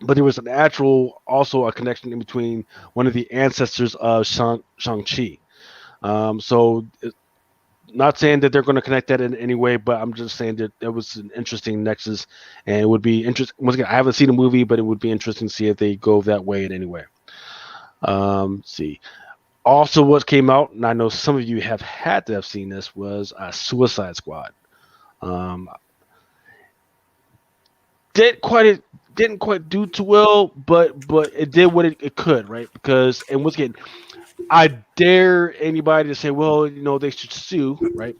But there was also a connection in between one of the ancestors of Shang-Chi. So not saying that they're going to connect that in any way, but I'm just saying that there was an interesting nexus, and it would be interesting. Once again, I haven't seen the movie, but it would be interesting to see if they go that way in any way. Let's see. Also, what came out, and I know some of you have had to have seen this, was Suicide Squad. Didn't quite do too well, but it did what it could, right? Because, and once again, I dare anybody to say, well, they should sue, right?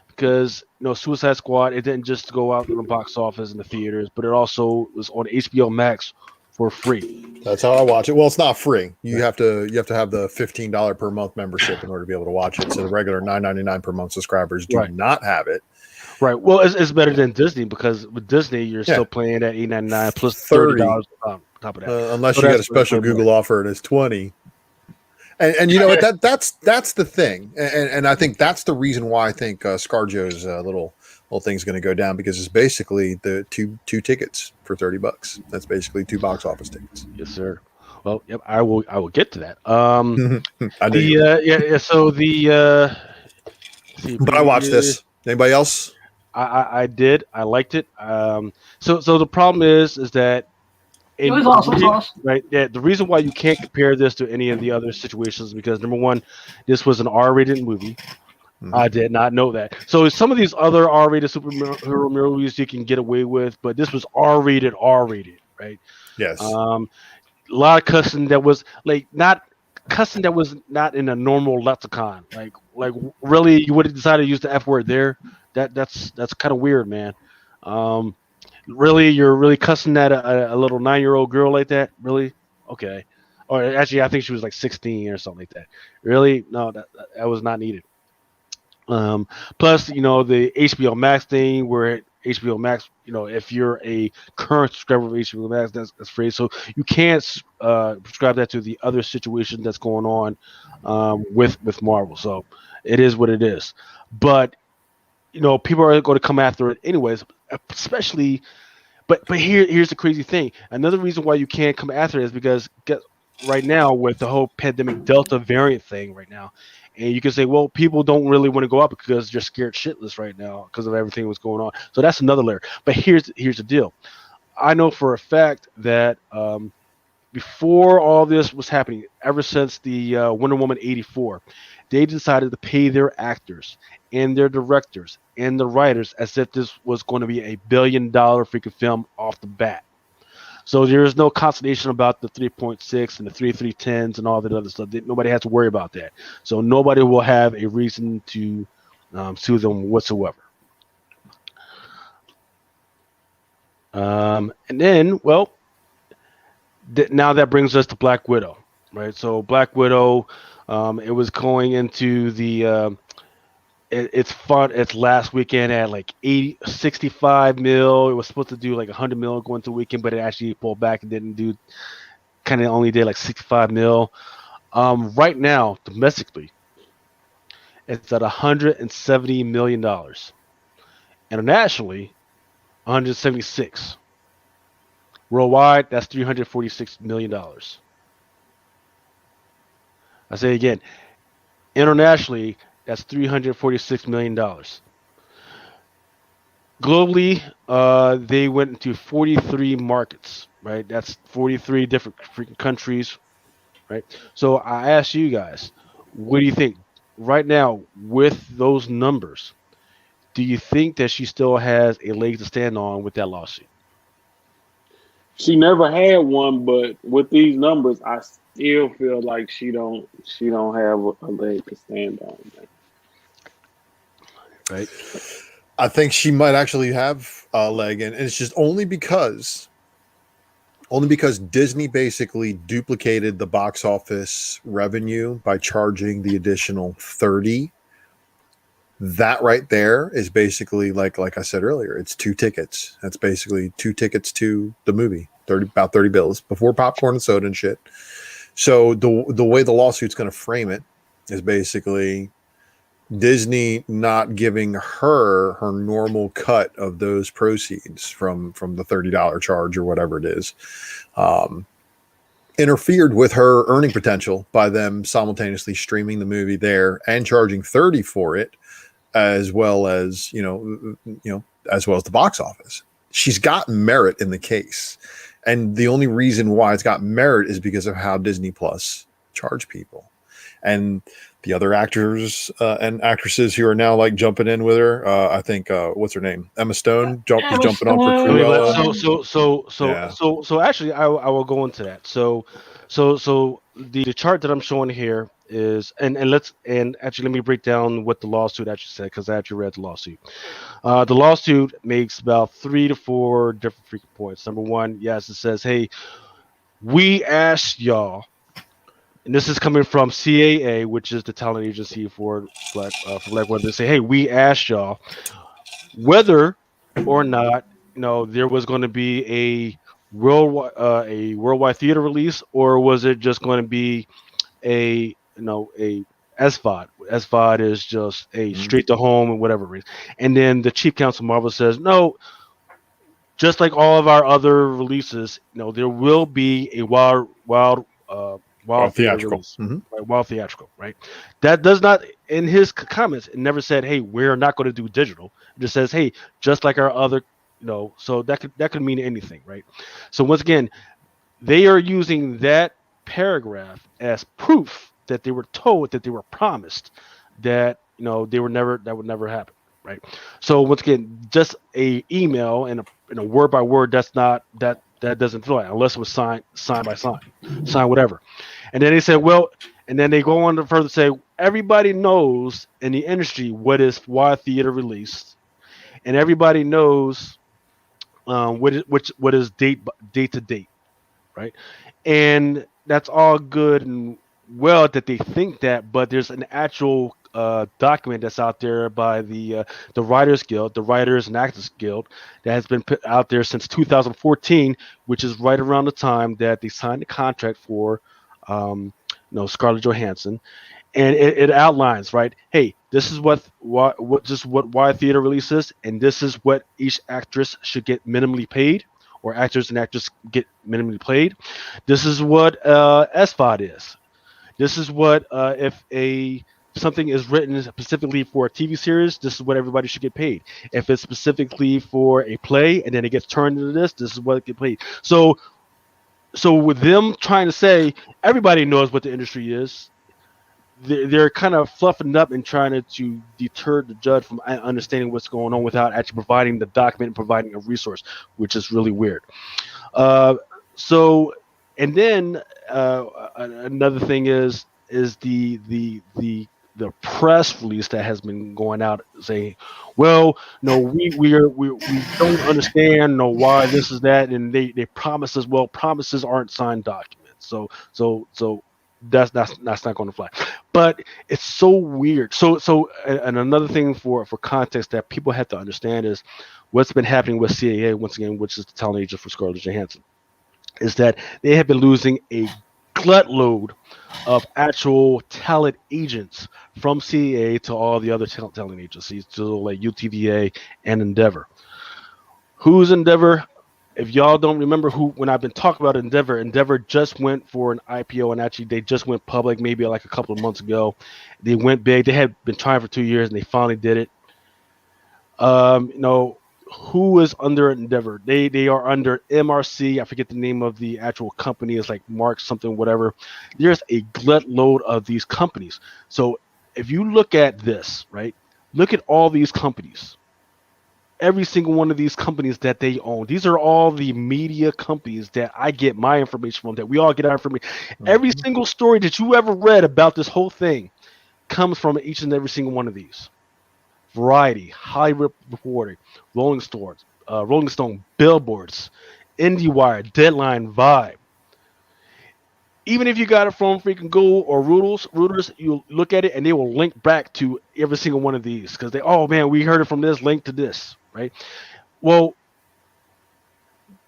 Because Suicide Squad, it didn't just go out in the box office in the theaters, but it also was on HBO Max for free. That's how I watch it. Well, it's not free. You have to have the $15 per month membership in order to be able to watch it. So the regular $9.99 per month subscribers do not have it. Right. Well, it's better than Disney, because with Disney you're still playing at $8.99 plus $30 on top of that. Unless you get a special Google offer and it's $20. And you know what? That's the thing, and I think that's the reason why I think ScarJo's little thing's going to go down, because it's basically the two tickets for $30. That's basically 2 box office tickets. Yes, sir. Well, yep, I will get to that. But I watched this. Anybody else? I did. I liked it. So the problem is that it was awesome, right? Yeah. The reason why you can't compare this to any of the other situations is because, number one, this was an R-rated movie. Mm-hmm. I did not know that. So some of these other R-rated superhero movies you can get away with, but this was R-rated, right? Yes. A lot of cussing that was not in a normal lexicon. Like really, you would have decided to use the F word there. That's kind of weird, man. Really, you're really cussing at a little 9-year-old girl like that? Really? Okay. Or actually, I think she was like 16 or something like that. Really? No, that was not needed. Plus, the HBO Max thing, where HBO Max, if you're a current subscriber of HBO Max, that's free. So you can't subscribe that to the other situation that's going on with Marvel. So it is what it is. But people are going to come after it anyways, especially. But here's the crazy thing. Another reason why you can't come after it is because right now with the whole pandemic Delta variant thing right now, and you can say, well, people don't really want to go out because they're scared shitless right now because of everything that's going on. So that's another layer. But here's the deal. I know for a fact that before all this was happening, ever since the Wonder Woman 84, they decided to pay their actors and their directors and the writers as if this was going to be a $1 billion freaking film off the bat. So there is no consternation about the 3.6 and the 3.310s and all that other stuff. Nobody has to worry about that. So nobody will have a reason to sue them whatsoever. And then, now that brings us to Black Widow, right? So Black Widow, it was going into the its last weekend at like 65 mil. It was supposed to do like 100 mil going to the weekend, but it actually pulled back and didn't do. Kind of only did like 65 mil. Right now, domestically, it's at $170 million. Internationally, 176. Worldwide, that's $346 million. I say again, internationally, that's $346 million. Globally, they went into 43 markets, right? That's 43 different freaking countries, right? So I ask you guys, what do you think right now with those numbers? Do you think that she still has a leg to stand on with that lawsuit? She never had one, but with these numbers, I still feel like she don't have a leg to stand on. Right. I think she might actually have a leg, and it's just only because Disney basically duplicated the box office revenue by charging the additional 30. That right there is basically like I said earlier, it's 2 tickets. That's basically 2 tickets to the movie. about 30 bills before popcorn and soda and shit. So the way the lawsuit's going to frame it is basically Disney not giving her normal cut of those proceeds from the $30 charge or whatever it is, interfered with her earning potential by them simultaneously streaming the movie there and charging $30 for it, as well as as well as the box office. She's got merit in the case, and the only reason why it's got merit is because of how Disney Plus charge people. And the other actors and actresses who are now like jumping in with her, I think what's her name, Emma Stone, is jumping on for Cruella. So actually, I will go into that. So the chart that I'm showing here is, and actually let me break down what the lawsuit actually said, because I actually read the lawsuit. The lawsuit makes about 3 to 4 different freaking points. Number one, yes, it says, hey, we asked y'all. And this is coming from CAA, which is the talent agency for Black women. They say, "Hey, we asked y'all whether or not there was going to be a worldwide theater release, or was it just going to be a SVOD. SVOD is just a straight to home and whatever it is." And then the chief counsel Marvel says, "No, just like all of our other releases, there will be a wild theatrical, right? Wild theatrical, right? That does not, in his comments, it never said, hey, we're not going to do digital. It just says, hey, just like our other, so that could mean anything, right? So once again, they are using that paragraph as proof that they were told, that they were promised that, that would never happen, right? So once again, just a email and a word by word, that doesn't fly unless it was sign by sign whatever. And then they said, well, and then they go on to further say, everybody knows in the industry what is wide theater release, and everybody knows what is date to date, right? And that's all good and well that they think that, but there's an actual document that's out there by the Writers Guild, the Writers and Actors Guild, that has been put out there since 2014, which is right around the time that they signed the contract for Scarlett Johansson, and it outlines, right? Hey, this is what wide theater releases, and this is what each actress should get minimally paid, or actors and actresses get minimally paid. This is what SVOD is. This is what if something is written specifically for a TV series, this is what everybody should get paid. If it's specifically for a play and then it gets turned into this is what it gets paid. So with them trying to say everybody knows what the industry is, they're kind of fluffing up and trying to deter the judge from understanding what's going on without actually providing the document and providing a resource, which is really weird. And then another thing is the press release that has been going out saying, well, no, we don't understand why this is that, and they promise us. Well, promises aren't signed documents, so that's not going to fly. But it's so weird. So and another thing for context that people have to understand is what's been happening with CAA once again, which is the talent agent for Scarlett Johansson, is that they have been losing a glut load of actual talent agents from CAA to all the other talent agencies, to like UTVA and Endeavor. Who's Endeavor? If y'all don't remember when I've been talking about Endeavor just went for an IPO, and actually they just went public maybe like a couple of months ago. They went big. They had been trying for 2 years and they finally did it. Who is under Endeavor? They are under MRC. I forget the name of the actual company. It's like Mark something, whatever. There's a glut load of these companies. So if you look at this, right, look at all these companies. Every single one of these companies that they own. These are all the media companies that I get my information from, that we all get our information. Mm-hmm. Every single story that you ever read about this whole thing comes from each and every single one of these. Variety, Hollywood Reporter, Rolling Stone, Billboards, IndieWire, Deadline, Vibe. Even if you got it from freaking Google or Reuters, you look at it and they will link back to every single one of these because we heard it from this, link to this, right? Well,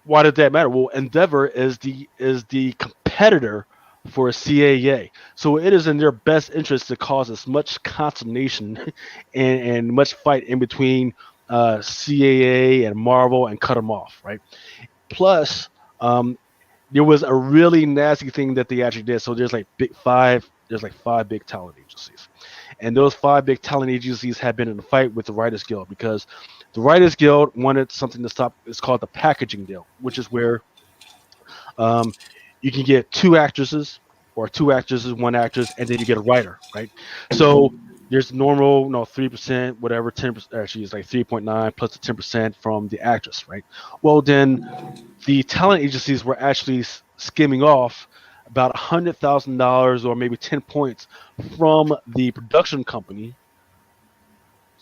why did that matter? Well, Endeavor is the competitor for CAA, so it is in their best interest to cause as much consternation and much fight in between CAA and Marvel and cut them off, right? Plus, there was a really nasty thing that they actually did. So there's like five big talent agencies, and those five big talent agencies have been in a fight with the Writers Guild because the Writers Guild wanted something to stop. It's called the packaging deal, which is where you can get two actresses, one actress, and then you get a writer, right? So there's normal, 3%, whatever, 10%. Actually, it's like 3.9 plus the 10% from the actress, right? Well, then the talent agencies were actually skimming off about $100,000 or maybe 10 points from the production company.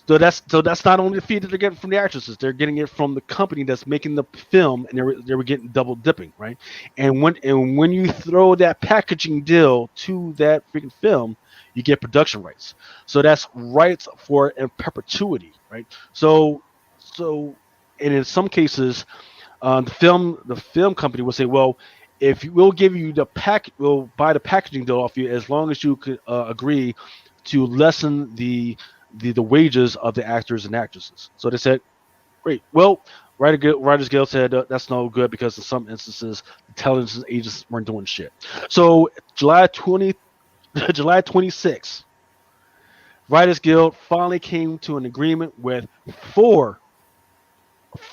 So that's not only the fee that they're getting from the actresses; they're getting it from the company that's making the film, and they were getting double dipping, right? And when you throw that packaging deal to that freaking film, you get production rights. So that's rights for in perpetuity, right? So, and in some cases, the film company will say, well, if we'll give you we'll buy the packaging deal off you as long as you could agree to lessen the wages of the actors and actresses. So they said, great. Well, Writers Guild said that's no good because in some instances the television agents weren't doing shit. So July 26th, Writers Guild finally came to an agreement with four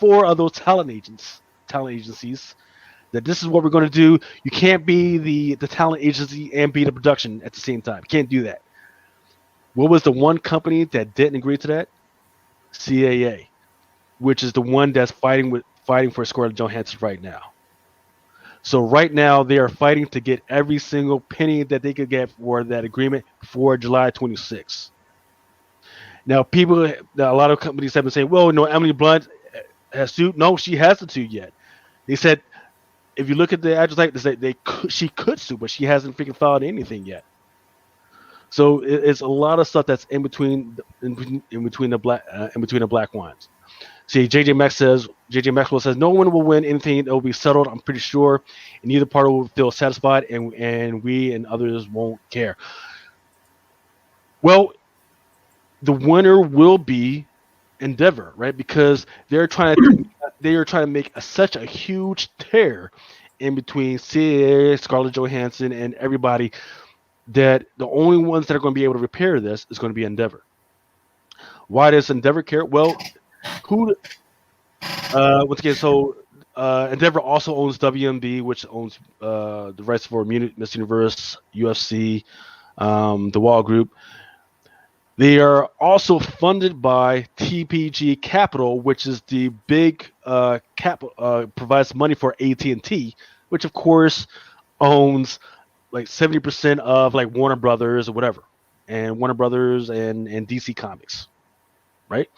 of those talent agencies that this is what we're going to do. You can't be the talent agency and be the production at the same time. You can't do that. What was the one company that didn't agree to that? CAA, which is the one that's fighting for Scarlett Johansson right now. So right now they are fighting to get every single penny that they could get for that agreement for July 26th. Now, a lot of companies have been saying, well, no, Emily Blunt has sued. No, she hasn't sued yet. They said, if you look at the address, they say she could sue, but she hasn't freaking filed anything yet. So it's a lot of stuff that's in between the black wines. See, JJ Maxwell says no one will win anything that will be settled. I'm pretty sure, and neither party will feel satisfied, and we and others won't care. Well, the winner will be Endeavor, right? Because they're trying to make such a huge tear in between CAA, Scarlett Johansson, and everybody, that the only ones that are going to be able to repair this is going to be Endeavor. Why does Endeavor care? Well, once again, so Endeavor also owns WMB, which owns the rights for Miss Universe, UFC, the Wall Group. They are also funded by TPG Capital, which is the big provides money for AT&T, which of course owns like 70% of like Warner Brothers or whatever, and Warner Brothers and DC Comics, right?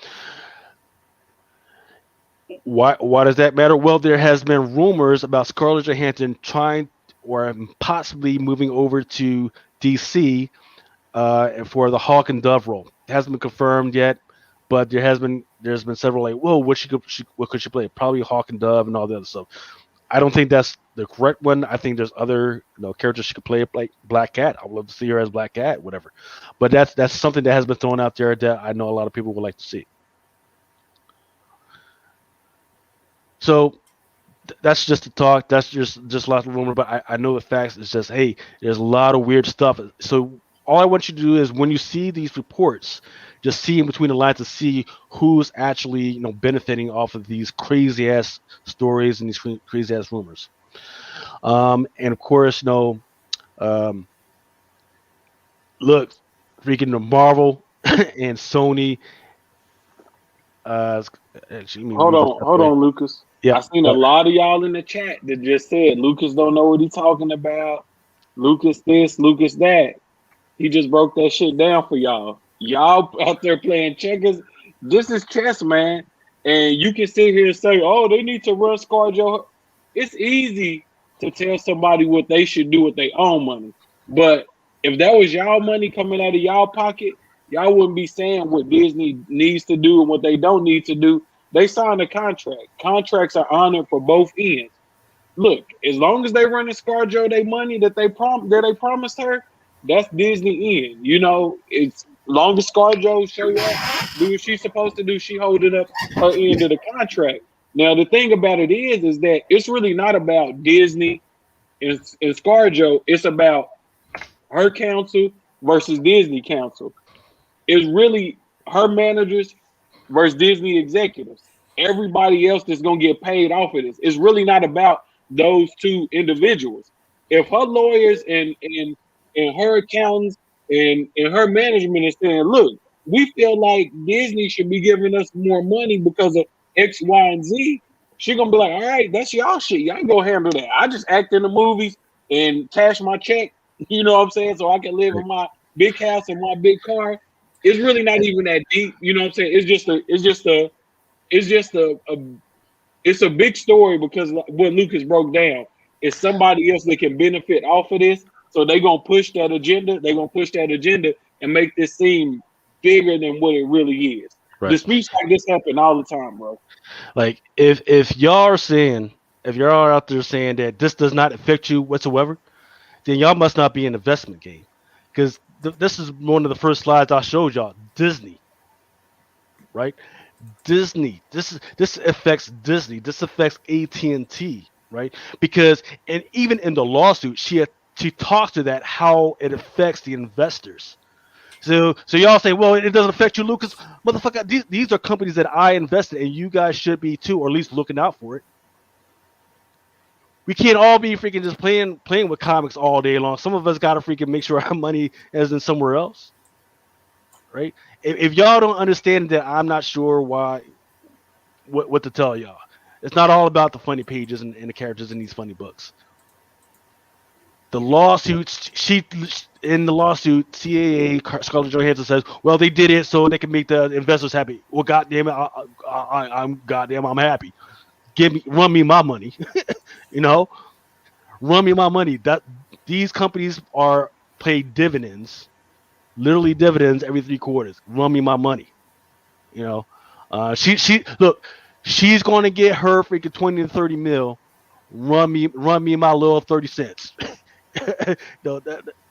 Why does that matter? Well, there has been rumors about Scarlett Johansson trying or possibly moving over to DC for the Hawk and Dove role. It hasn't been confirmed yet, but there's been several like, whoa, what could she play? Probably Hawk and Dove and all the other stuff. I don't think that's the correct one. I think there's other characters she could play, like Black Cat. I would love to see her as Black Cat, whatever. But that's something that has been thrown out there that I know a lot of people would like to see. So that's just the talk. That's just lots of rumor. But I know the facts. It's just, hey, there's a lot of weird stuff. So all I want you to do is when you see these reports, just see in between the lines to see who's actually benefiting off of these crazy ass stories and these crazy ass rumors. And of course, look, freaking the Marvel and Sony. Hold on, Lucas. Yeah, I seen a lot of y'all in the chat that just said Lucas don't know what he's talking about. Lucas this, Lucas that. He just broke that shit down for y'all. Y'all out there playing checkers. This is chess, man. And you can sit here and say, oh, they need to run ScarJo. It's easy to tell somebody what they should do with their own money. But if that was y'all money coming out of y'all pocket, y'all wouldn't be saying what Disney needs to do and what they don't need to do. They signed a contract. Contracts are honored for both ends. Look, as long as they running ScarJo their money that they promised her, that's Disney in. You know, it's long as ScarJo show up, do what she's supposed to do, she holding up her end of the contract. Now the thing about it is that it's really not about Disney and ScarJo. It's about her council versus Disney council. It's really her managers versus Disney executives. Everybody else that's gonna get paid off of this. It's really not about those two individuals. If her lawyers and her accountants and her management is saying, look, we feel like Disney should be giving us more money because of X, Y, and Z, she gonna be like, all right, that's y'all shit. Y'all go handle that. I just act in the movies and cash my check, you know what I'm saying? So I can live in my big house and my big car. It's really not even that deep, you know what I'm saying? It's a big story because what Lucas broke down is somebody else that can benefit off of this. So they're gonna push that agenda. They're gonna push that agenda and make this seem bigger than what it really is. Right. Disputes like this happen all the time, bro. Like if y'all are out there saying that this does not affect you whatsoever, then y'all must not be in the investment game. Because this is one of the first slides I showed y'all. Disney, right? Disney. This affects Disney. This affects AT&T, right? Because and even in the lawsuit, she talks to that how it affects the investors. So y'all say, well, it doesn't affect you, Lucas. Motherfucker, these are companies that I invested in. You guys should be too, or at least looking out for it. We can't all be freaking just playing with comics all day long. Some of us got to freaking make sure our money is in somewhere else, right? If y'all don't understand that, I'm not sure what to tell y'all. It's not all about the funny pages and the characters in these funny books. The lawsuits, in the lawsuit, CAA, Scarlett Johansson says, well, they did it so they can make the investors happy. Well, goddamn it, I'm happy. Run me my money, you know, run me my money. That these companies are paid dividends, literally dividends every 3 quarters. Run me my money, you know. She's going to get her freaking 20 to 30 mil. Run me my little 30 cents. No,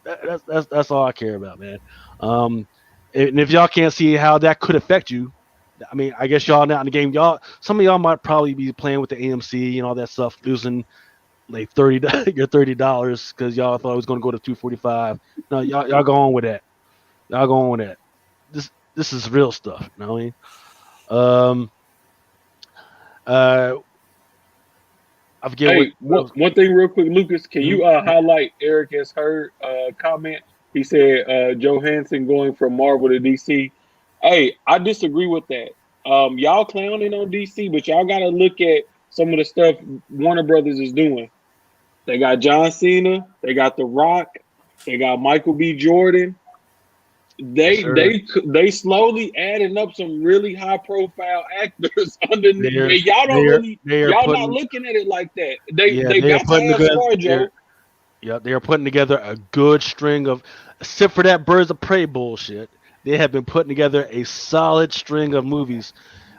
that's all I care about, man. And if y'all can't see how that could affect you, I mean, I guess y'all not in the game. Some of y'all might probably be playing with the AMC and all that stuff, losing like $30 because y'all thought it was going to go to 245. No, y'all go on with that. Y'all go on with that. This is real stuff. You know what I mean? I forget one thing real quick, Lucas. Can you highlight Eric has heard comment? He said Johansson going from Marvel to DC. Hey, I disagree with that. Y'all clowning on DC, but y'all got to look at some of the stuff Warner Brothers is doing. They got John Cena, they got The Rock, they got Michael B. Jordan. They slowly adding up some really high profile actors underneath. Y'all not looking at it like that. They got to have ScarJo. Yeah, they are putting together a good string of, except for that Birds of Prey bullshit. They have been putting together a solid string of movies.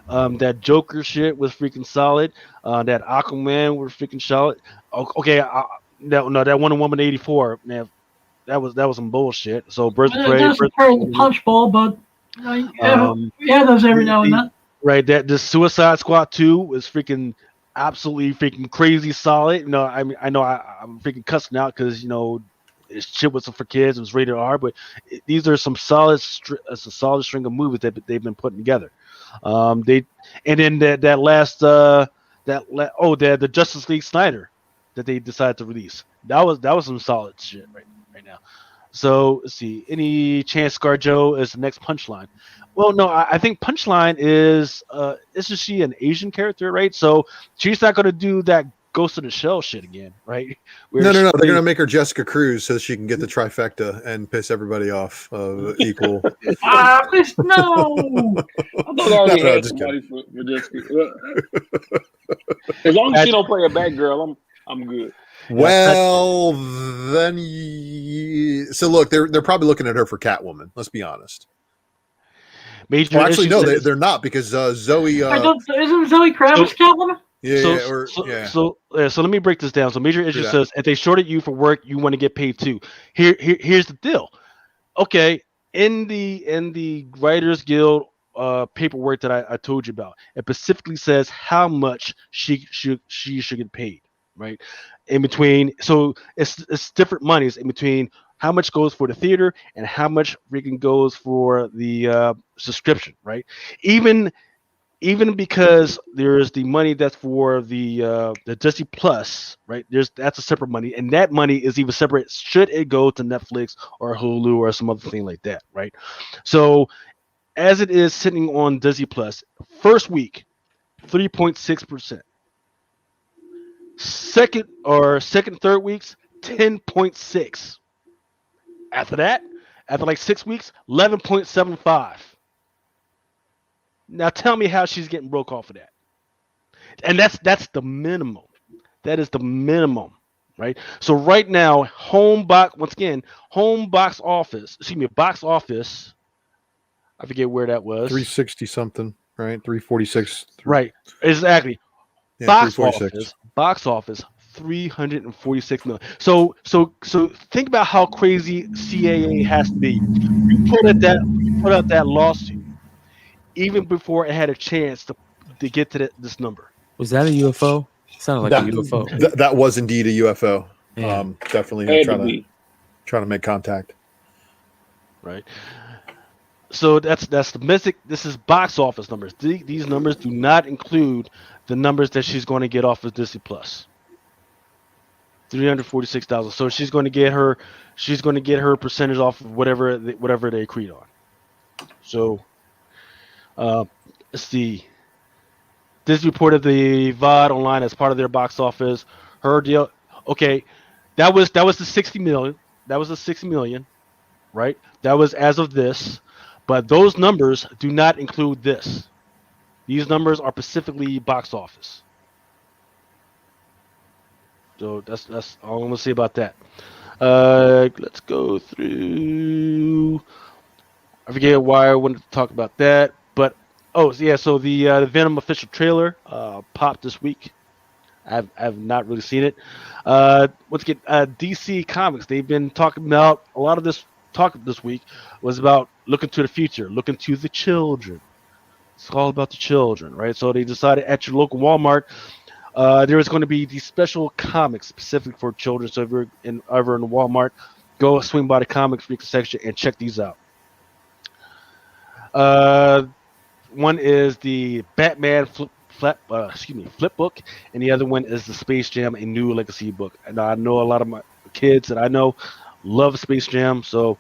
That Joker shit was freaking solid. That Aquaman was freaking solid. Okay, that Wonder Woman 84, man, that was some bullshit. So Birds of Prey, there's a punch bowl, but yeah, those every now and then. Right, the Suicide Squad 2 was freaking absolutely freaking crazy solid. You know, I mean, I know I'm freaking cussing out because you know. Shit was for kids. It was rated R, but these are some solid string of movies that they've been putting together. The Justice League Snyder that they decided to release. That was some solid shit right now. So let's see. Any chance ScarJo is the next Punchline? Well, no, I think Punchline isn't she an Asian character, right? So she's not going to do that Ghost in the Shell shit again, right? No. They're going to make her Jessica Cruz so she can get the trifecta and piss everybody off equal. Please, no. I thought I already had somebody for Jessica. As long as she don't play a bad girl, I'm good. Well, then, so look, they're probably looking at her for Catwoman. Let's be honest. Major Well, actually, issue no, says, they're not because Zoe. Isn't Zoe Kravitz Catwoman? So let me break this down. So major issue says if they shorted you for work, you want to get paid too. Here's the deal. Okay, in the Writers Guild paperwork that I told you about, it specifically says how much she should get paid, right? In between, so it's different monies in between how much goes for the theater and how much freaking goes for the subscription, right? Even because there's the money that's for the Disney Plus, right? That's a separate money, and that money is even separate should it go to Netflix or Hulu or some other thing like that, right? So as it is sitting on Disney Plus, first week, 3.6%. Second, third weeks, 10.6. After that, after like 6 weeks, 11.75. Now tell me how she's getting broke off of that. And that's the minimum. That is the minimum, right? So right now, box office, I forget where that was. 360 something, right? 346. Right, exactly. Yeah, box office, 346 million. So think about how crazy CAA has to be. You put out that lawsuit even before it had a chance to get to this number. Was that a UFO? Sounded like a UFO. That was indeed a UFO. Yeah. Definitely trying to make contact. Right. So that's domestic. This is box office numbers. These numbers do not include the numbers that she's going to get off of Disney Plus. 346,000. So she's going to get her percentage off of whatever they agreed on. So let's see. Disney reported the VOD online as part of their box office. Her deal. Okay, that was the 60 million. That was the 60 million, right? That was as of this, but those numbers do not include this. These numbers are specifically box office. So that's all I'm gonna say about that. Let's go through. I forget why I wanted to talk about that, but so the Venom official trailer popped this week. I've not really seen it. Once again, DC Comics, they've been talking about a lot of this talk this week was about looking to the future, looking to the children. It's all about the children, right? So they decided at your local Walmart, there is going to be these special comics specific for children. So if you're ever in Walmart, go swing by the comics section and check these out. One is the Batman flip book, and the other one is the Space Jam: A New Legacy book. And I know a lot of my kids that I know love Space Jam, so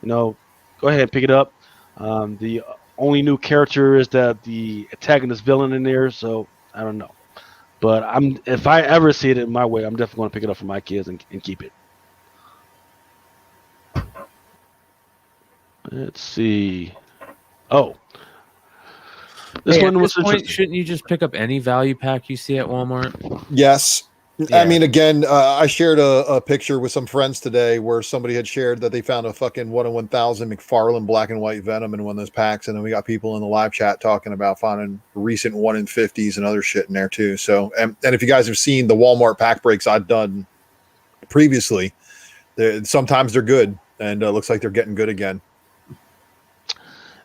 go ahead and pick it up. The only new character is that the antagonist villain in there, so I don't know. But if I ever see it in my way, I'm definitely going to pick it up for my kids and keep it. Let's see. Oh. This one was interesting. Shouldn't you just pick up any value pack you see at Walmart? Yes. Yeah. I mean, again, I shared a picture with some friends today where somebody had shared that they found a fucking 1 in 1,000 McFarlane black and white Venom in one of those packs. And then we got people in the live chat talking about finding recent 1 in 50s and other shit in there too. So, and if you guys have seen the Walmart pack breaks I've done previously, sometimes they're good, and it looks like they're getting good again.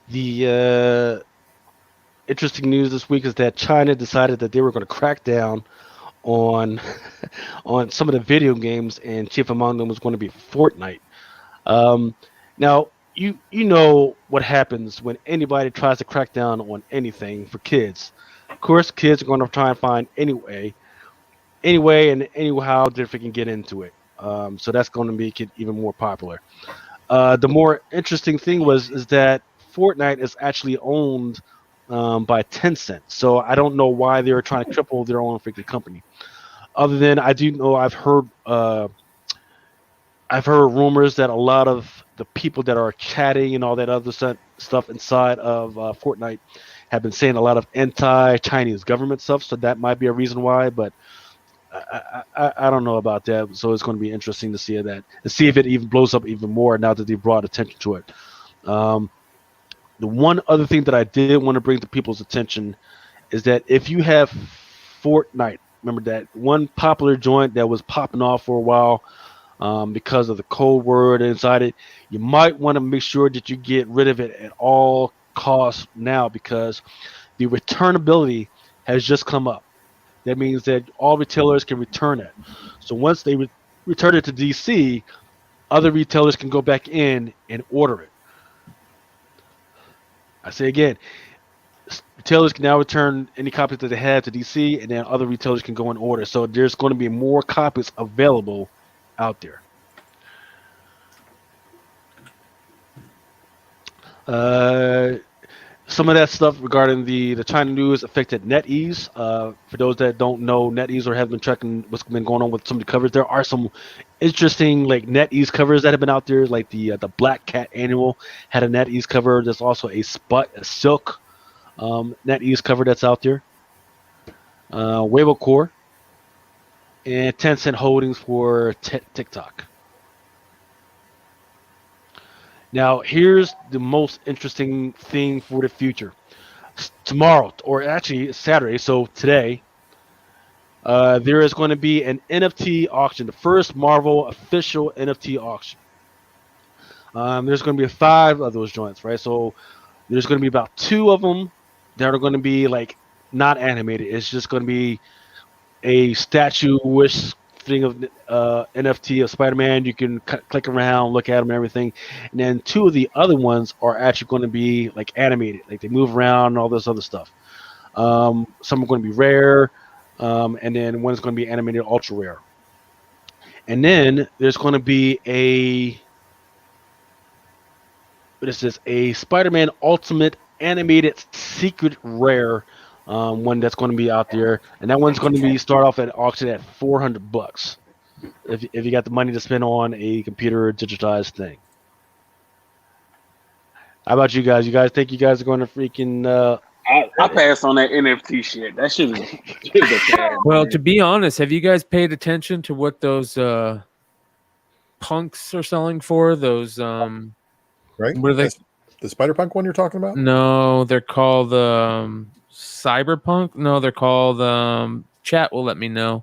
The interesting news this week is that China decided that they were going to crack down on some of the video games, and chief among them was going to be Fortnite. Now you know what happens when anybody tries to crack down on anything for kids. Of course, kids are going to try and find anyway and anyhow they can get into it. So that's going to make it even more popular. The more interesting thing is that Fortnite is actually owned by Tencent. So I don't know why they were trying to triple their own freaking company. Other than I do know I've heard rumors that a lot of the people that are chatting and all that other stuff inside of Fortnite have been saying a lot of anti-Chinese government stuff. So that might be a reason why, but I don't know about that. So it's going to be interesting to see that and see if it even blows up even more now that they brought attention to it. the one other thing that I did want to bring to people's attention is that if you have Fortnite, remember that one popular joint that was popping off for a while because of the code word inside it, you might want to make sure that you get rid of it at all costs now, because the returnability has just come up. That means that all retailers can return it. So once they return it to DC, other retailers can go back in and order it. I say again, retailers can now return any copies that they have to DC, and then other retailers can go and order. So there's going to be more copies available out there. Some of that stuff regarding the China news affected NetEase. For those that don't know NetEase or have been checking what's been going on with some of the covers, there are some interesting like NetEase covers that have been out there. Like the Black Cat Annual had a NetEase cover. There's also a Silk NetEase cover that's out there. Weibo Core and Tencent Holdings for TikTok. Now, here's the most interesting thing for the future. Tomorrow, or actually Saturday, so today, there is going to be an NFT auction, the first Marvel official NFT auction. There's going to be 5 of those joints, right? So there's going to be about 2 of them that are going to be like not animated. It's just going to be a statue-ish thing of NFT of Spider-Man. You can click around, look at them and everything. And then 2 of the other ones are actually going to be like animated, like they move around and all this other stuff. Some are going to be rare, and then one is going to be animated ultra rare. And then there's going to be a Spider-Man Ultimate animated secret rare one that's going to be out there, and that one's going to be start off at auction at $400 if you got the money to spend on a computer digitized thing. How about you guys? You guys think you guys are going to freaking? I pass on that NFT shit. That shit is a bad. Well, to be honest, have you guys paid attention to what those punks are selling for? Those right? What are they? The Spider-Punk one you're talking about? No, they're called Cyberpunk. No, they're called chat will let me know.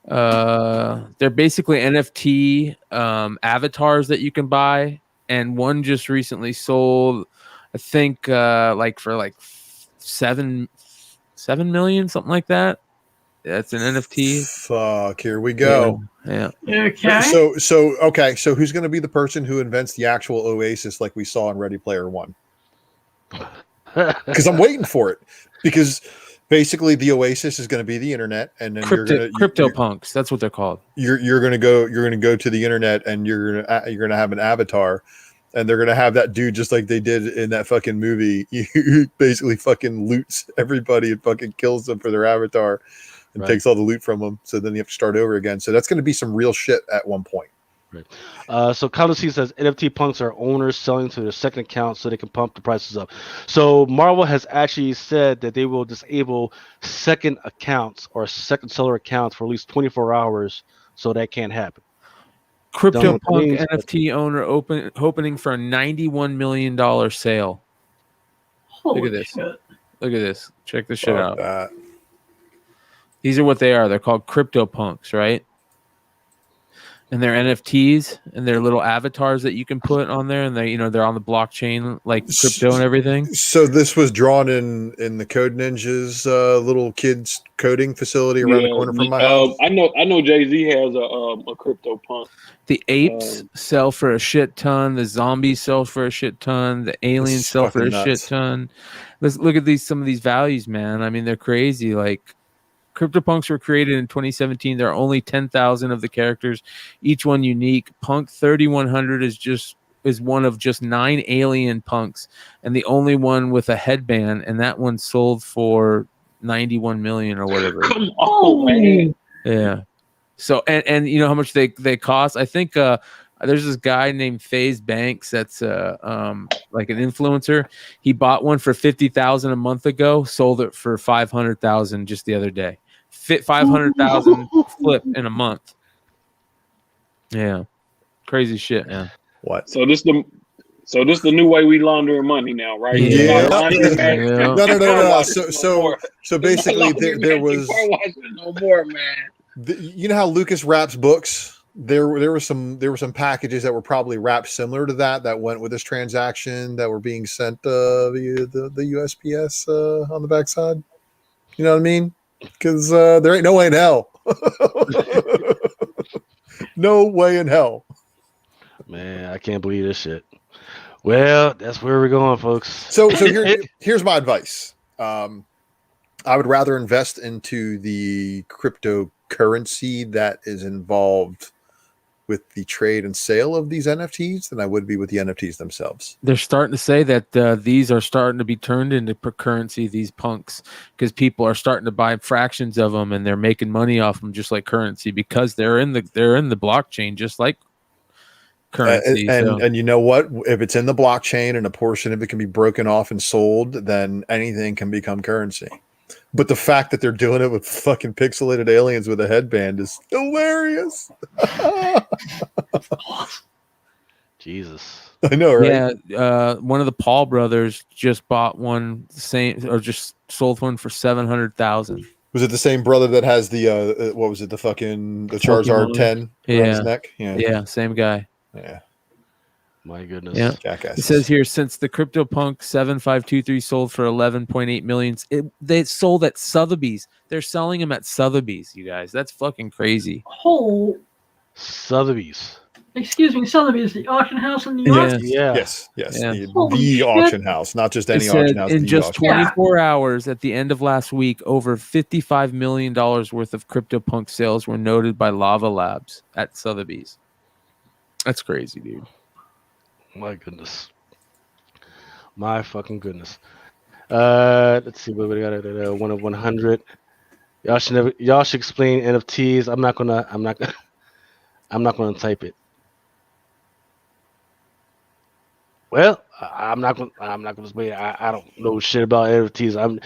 They're basically NFT avatars that you can buy, and one just recently sold, I think like for like 7 million, something like that. That's an NFT. Fuck, here we go. Yeah. Okay. So who's going to be the person who invents the actual Oasis like we saw in Ready Player One? Because I'm waiting for it. Because basically the Oasis is going to be the internet, and then crypto punks. That's what they're called. You're going to go to the internet, and you're going to have an avatar, and they're going to have that dude just like they did in that fucking movie. He basically fucking loots everybody and fucking kills them for their avatar. And takes all the loot from them, so then you have to start over again. So that's going to be some real shit at one point. Right. So Callus says NFT punks are owners selling to their second account so they can pump the prices up. So Marvel has actually said that they will disable second accounts or second seller accounts for at least 24 hours, so that can't happen. CryptoPunk NFT owner opening for a $91 million sale. Holy Look at this. shit. Look at this. Check this shit out. That. These are what they are. They're called CryptoPunks, right? And they're NFTs, and they're little avatars that you can put on there, and they're on the blockchain like crypto and everything. So this was drawn in the Code Ninjas little kids coding facility around the corner from my house. I know Jay-Z has a CryptoPunk. The apes sell for a shit ton. The zombies sell for a shit ton. The aliens sell for a shit ton. Let's look at some of these values, man. I mean, they're crazy. Like, CryptoPunks were created in 2017. There are only 10,000 of the characters, each one unique. Punk 3100 is one of just 9 alien punks, and the only one with a headband, and that one sold for 91 million or whatever. Come on, man. Yeah. So and you know how much they cost? I think there's this guy named FaZe Banks that's like an influencer. He bought one for 50,000 a month ago, sold it for 500,000 just the other day. 500,000 flip in a month. Yeah, crazy shit, man. What? So this So this is the new way we laundering money now, right? Yeah. It's not laundry magic. Yeah. No. More. So basically, there was. Car washing no more, man. You know how Lucas wraps books? There were some packages that were probably wrapped similar to that went with this transaction that were being sent via the USPS on the backside. You know what I mean? Because there ain't no way in hell. No way in hell. Man, I can't believe this shit. Well, that's where we're going, folks. So here's my advice. I would rather invest into the cryptocurrency that is involved with the trade and sale of these NFTs than I would be with the NFTs themselves. They're starting to say that these are starting to be turned into currency, these punks, because people are starting to buy fractions of them and they're making money off them just like currency because they're in the blockchain just like currency. And you know what? If it's in the blockchain and a portion of it can be broken off and sold, then anything can become currency. But the fact that they're doing it with fucking pixelated aliens with a headband is hilarious. Jesus. I know, right? Yeah, one of the Paul brothers just bought one just sold one for 700,000. Was it the same brother that has the what was it? The Charizard 10 around his neck? Yeah, same guy. Yeah. My goodness. Yeah. Jackass. It says here, since the CryptoPunk 7523 sold for 11.8 million, they sold at Sotheby's. They're selling them at Sotheby's, you guys. That's fucking crazy. Oh, Sotheby's. excuse me, Sotheby's, the auction house in New York. Yeah. Yes. Yeah. The auction house, not just any auction house. In just auction 24 hours at the end of last week, over $55 million worth of CryptoPunk sales were noted by Lava Labs at Sotheby's. That's crazy, dude. My goodness. My fucking goodness. Let's see what we got. 1 of 100. Y'all should explain NFTs. I'm not gonna type it. Well, I'm not gonna explain. I don't know shit about NFTs. I'm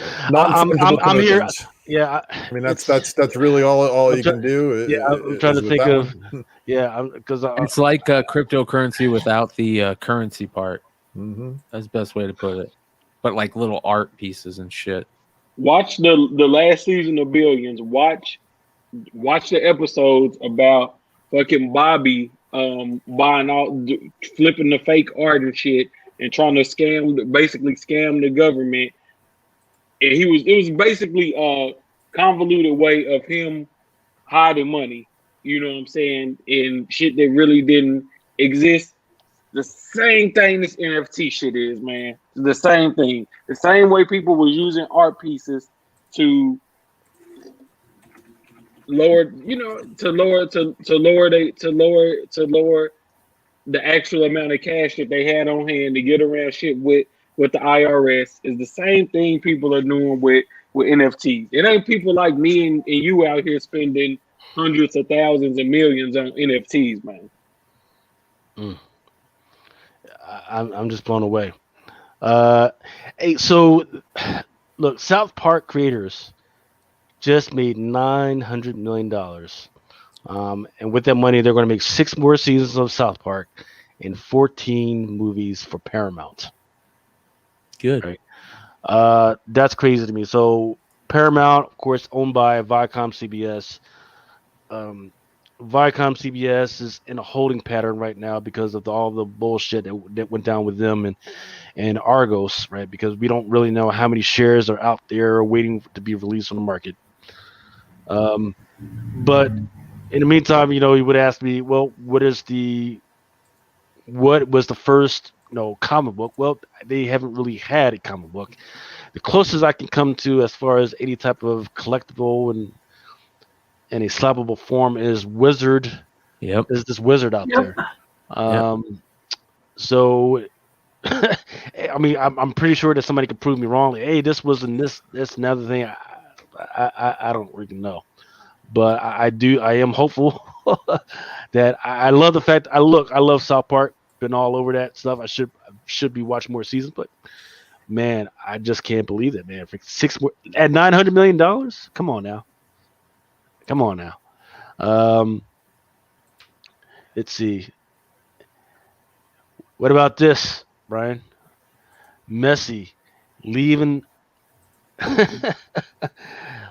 here. Yeah, I mean that's really all you can do. Yeah, I'm trying to think of. Yeah, because it's like cryptocurrency without the currency part. Mm-hmm. That's the best way to put it. But like little art pieces and shit. Watch the last season of Billions. Watch the episodes about fucking Bobby buying all, flipping the fake art and shit, and trying to basically scam the government. And it was basically a convoluted way of him hiding money. You know what I'm saying? And shit that really didn't exist. The same thing this NFT shit is, man. The same thing. The same way people were using art pieces to lower the actual amount of cash that they had on hand to get around shit with the IRS is the same thing people are doing with NFTs. It ain't people like me and you out here spending hundreds of thousands and millions on NFTs, man. I'm just blown away. Hey, so look, South Park creators just made $900 million. And with that money, they're going to make 6 more seasons of South Park and 14 movies for Paramount. Good. Right? That's crazy to me. So Paramount, of course, owned by Viacom CBS. Viacom CBS is in a holding pattern right now because of all the bullshit that went down with them and Argos, right? Because we don't really know how many shares are out there waiting to be released on the market. But in the meantime, you would ask me, well, what was the first, comic book? Well, they haven't really had a comic book. The closest I can come to as far as any type of collectible and a slappable form is Wizard. Yep. There's this Wizard out there. So, I mean, I'm pretty sure that somebody could prove me wrong. Like, hey, this wasn't this another thing. I don't really know, but I am hopeful that I love the fact. I love South Park. Been all over that stuff. I should be watching more seasons, but man, I just can't believe it, man. For 6 more at $900 million. Come on now. Let's see. What about this? Brian, Messi leaving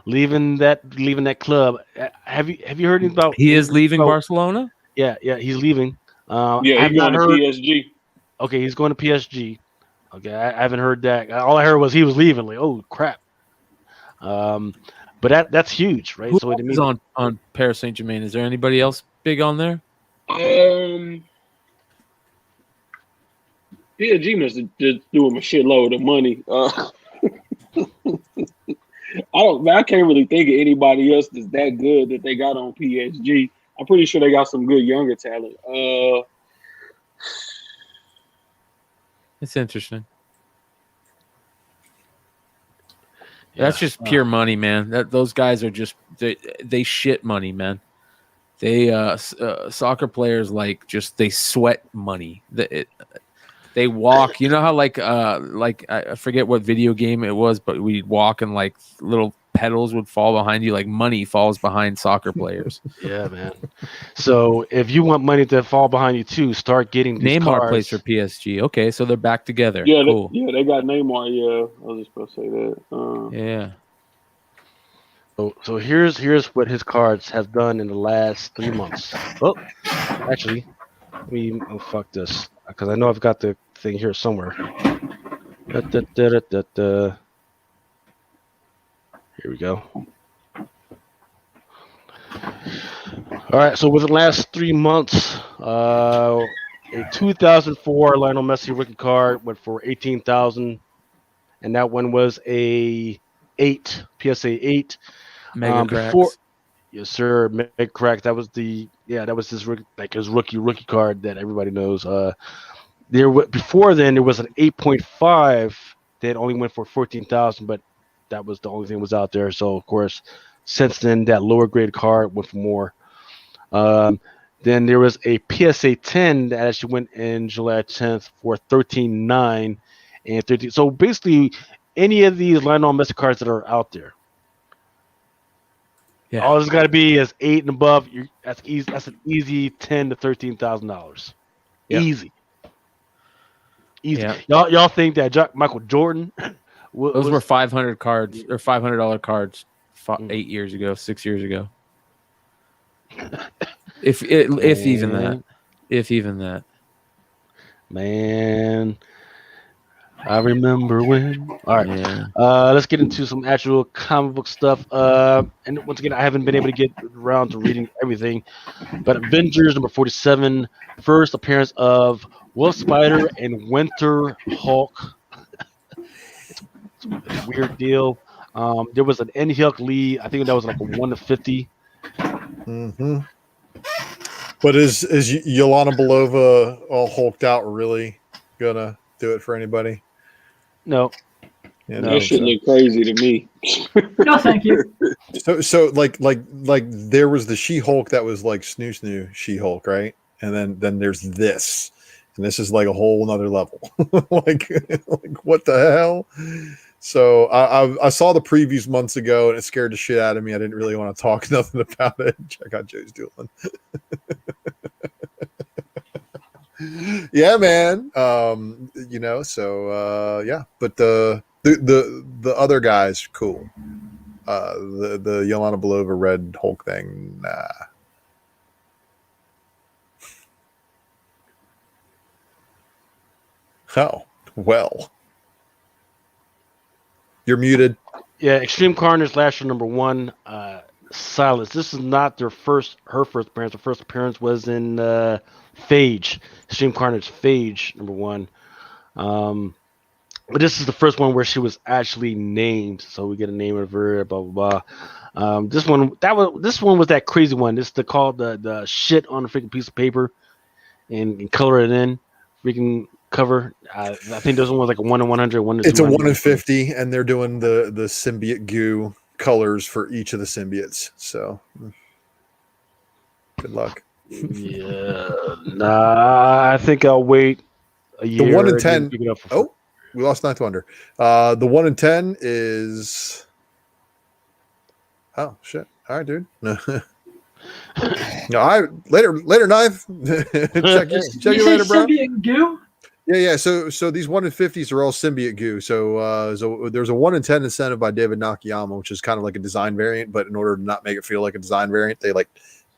leaving that club. Have you heard anything about? He is leaving about- Barcelona. Yeah, he's leaving. I Yeah, have he's not going to heard. PSG. Okay, he's going to PSG. Okay, I haven't heard that. All I heard was he was leaving. Like, oh crap. But that's huge, right? Who So else is on Paris Saint-Germain? Is there anybody else big on there? PSG must have just threw him a shitload of money. I can't really think of anybody else that's that good that they got on PSG. I'm pretty sure they got some good younger talent. It's interesting. That's just pure money, man. Those guys are just they shit money, man. They soccer players they sweat money. They walk. You know how like I forget what video game it was, but we'd walk and like little pedals would fall behind you, like money falls behind soccer players. Yeah, man. So if you want money to fall behind you too, start getting these Neymar cards. plays for PSG. Okay, so they're back together. Yeah, cool. They got Neymar. Yeah, I was just supposed to say that. Yeah. So here's what his cards have done in the last 3 months. Oh, actually, fuck this, because I know I've got the thing here somewhere. Here we go. All right, so within the last 3 months, a 2004 Lionel Messi rookie card went for $18,000, and that one was a PSA 8. Mega cracks. Before, yes, sir, Mega Crack. That was his rookie card that everybody knows. Before then there was an 8.5 that only went for $14,000, but that was the only thing that was out there. So of course, since then that lower grade card went for more. Then there was a PSA 10 that actually went in July 10th for $13,900 and $13. So basically, any of these Lionel Messi cards that are out there. Yeah. All it's got to be is 8 and above. That's easy. That's an easy $10,000 to $13,000. Yep. Easy. Yep. Y'all think that Michael Jordan? Those were 500 cards or $500 cards 8 years ago, 6 years ago. if even that. Man, I remember when. All right, yeah. Let's get into some actual comic book stuff. And once again, I haven't been able to get around to reading everything, but Avengers number 47, first appearance of Wolf Spider and Winter Hulk. It's a weird deal. There was an N-Hulk lead. I think that was like a 1/50. Mm-hmm. But is Yelena Belova all hulked out really gonna do it for anybody? No. Yeah, that shit look crazy to me. No, thank you. So like there was the She-Hulk that was like Snoo She-Hulk, right? And then there's this, and this is like a whole nother level. like what the hell? So I saw the previews months ago, and it scared the shit out of me. I didn't really want to talk nothing about it. Check out Joe's doing. Yeah, man. Yeah. But the other guys, cool. The Yelena Belova Red Hulk thing, nah. Oh, well. You're muted. Yeah, Extreme Carnage Lasher number 1. Silence. This is not her first appearance. Her first appearance was in Phage. Extreme Carnage Phage number 1. But this is the first one where she was actually named, so we get a name of her. Blah blah blah. This one was that crazy one. This is called the shit on a freaking piece of paper, and color it in. Freaking cover. I think this one was like a 1 in 100, 1 in It's a 1 200. in 50, and they're doing the symbiote goo colors for each of the symbiotes. So, good luck. Yeah, nah. I think I'll wait a year. The 1 in and then 10. pick it up for Oh, we lost Ninth Wonder. The 1 in 10 is. Oh shit! All right, dude. No, later, Ninth. check you later, bro. Symbiote goo? Yeah. So these 1 in 50s are all symbiote goo. So there's a 1 in 10 incentive by David Nakayama, which is kind of like a design variant, but in order to not make it feel like a design variant, they like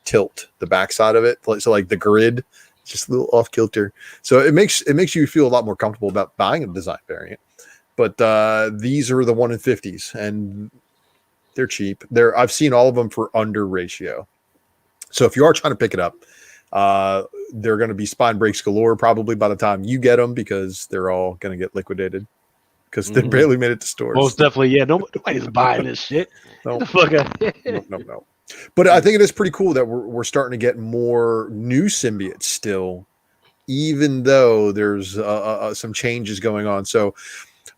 tilt the backside of it. So like the grid, just a little off kilter. So it makes you feel a lot more comfortable about buying a design variant. But these are the 1 in 50s, and they're cheap. I've seen all of them for under ratio. So if you are trying to pick it up, they're going to be spine breaks galore probably by the time you get them, because they're all going to get liquidated because they barely made it to stores. Most definitely, yeah. Nobody's buying this shit. No. Get the fuck out. No. But I think it is pretty cool that we're starting to get more new symbiotes still, even though there's some changes going on. So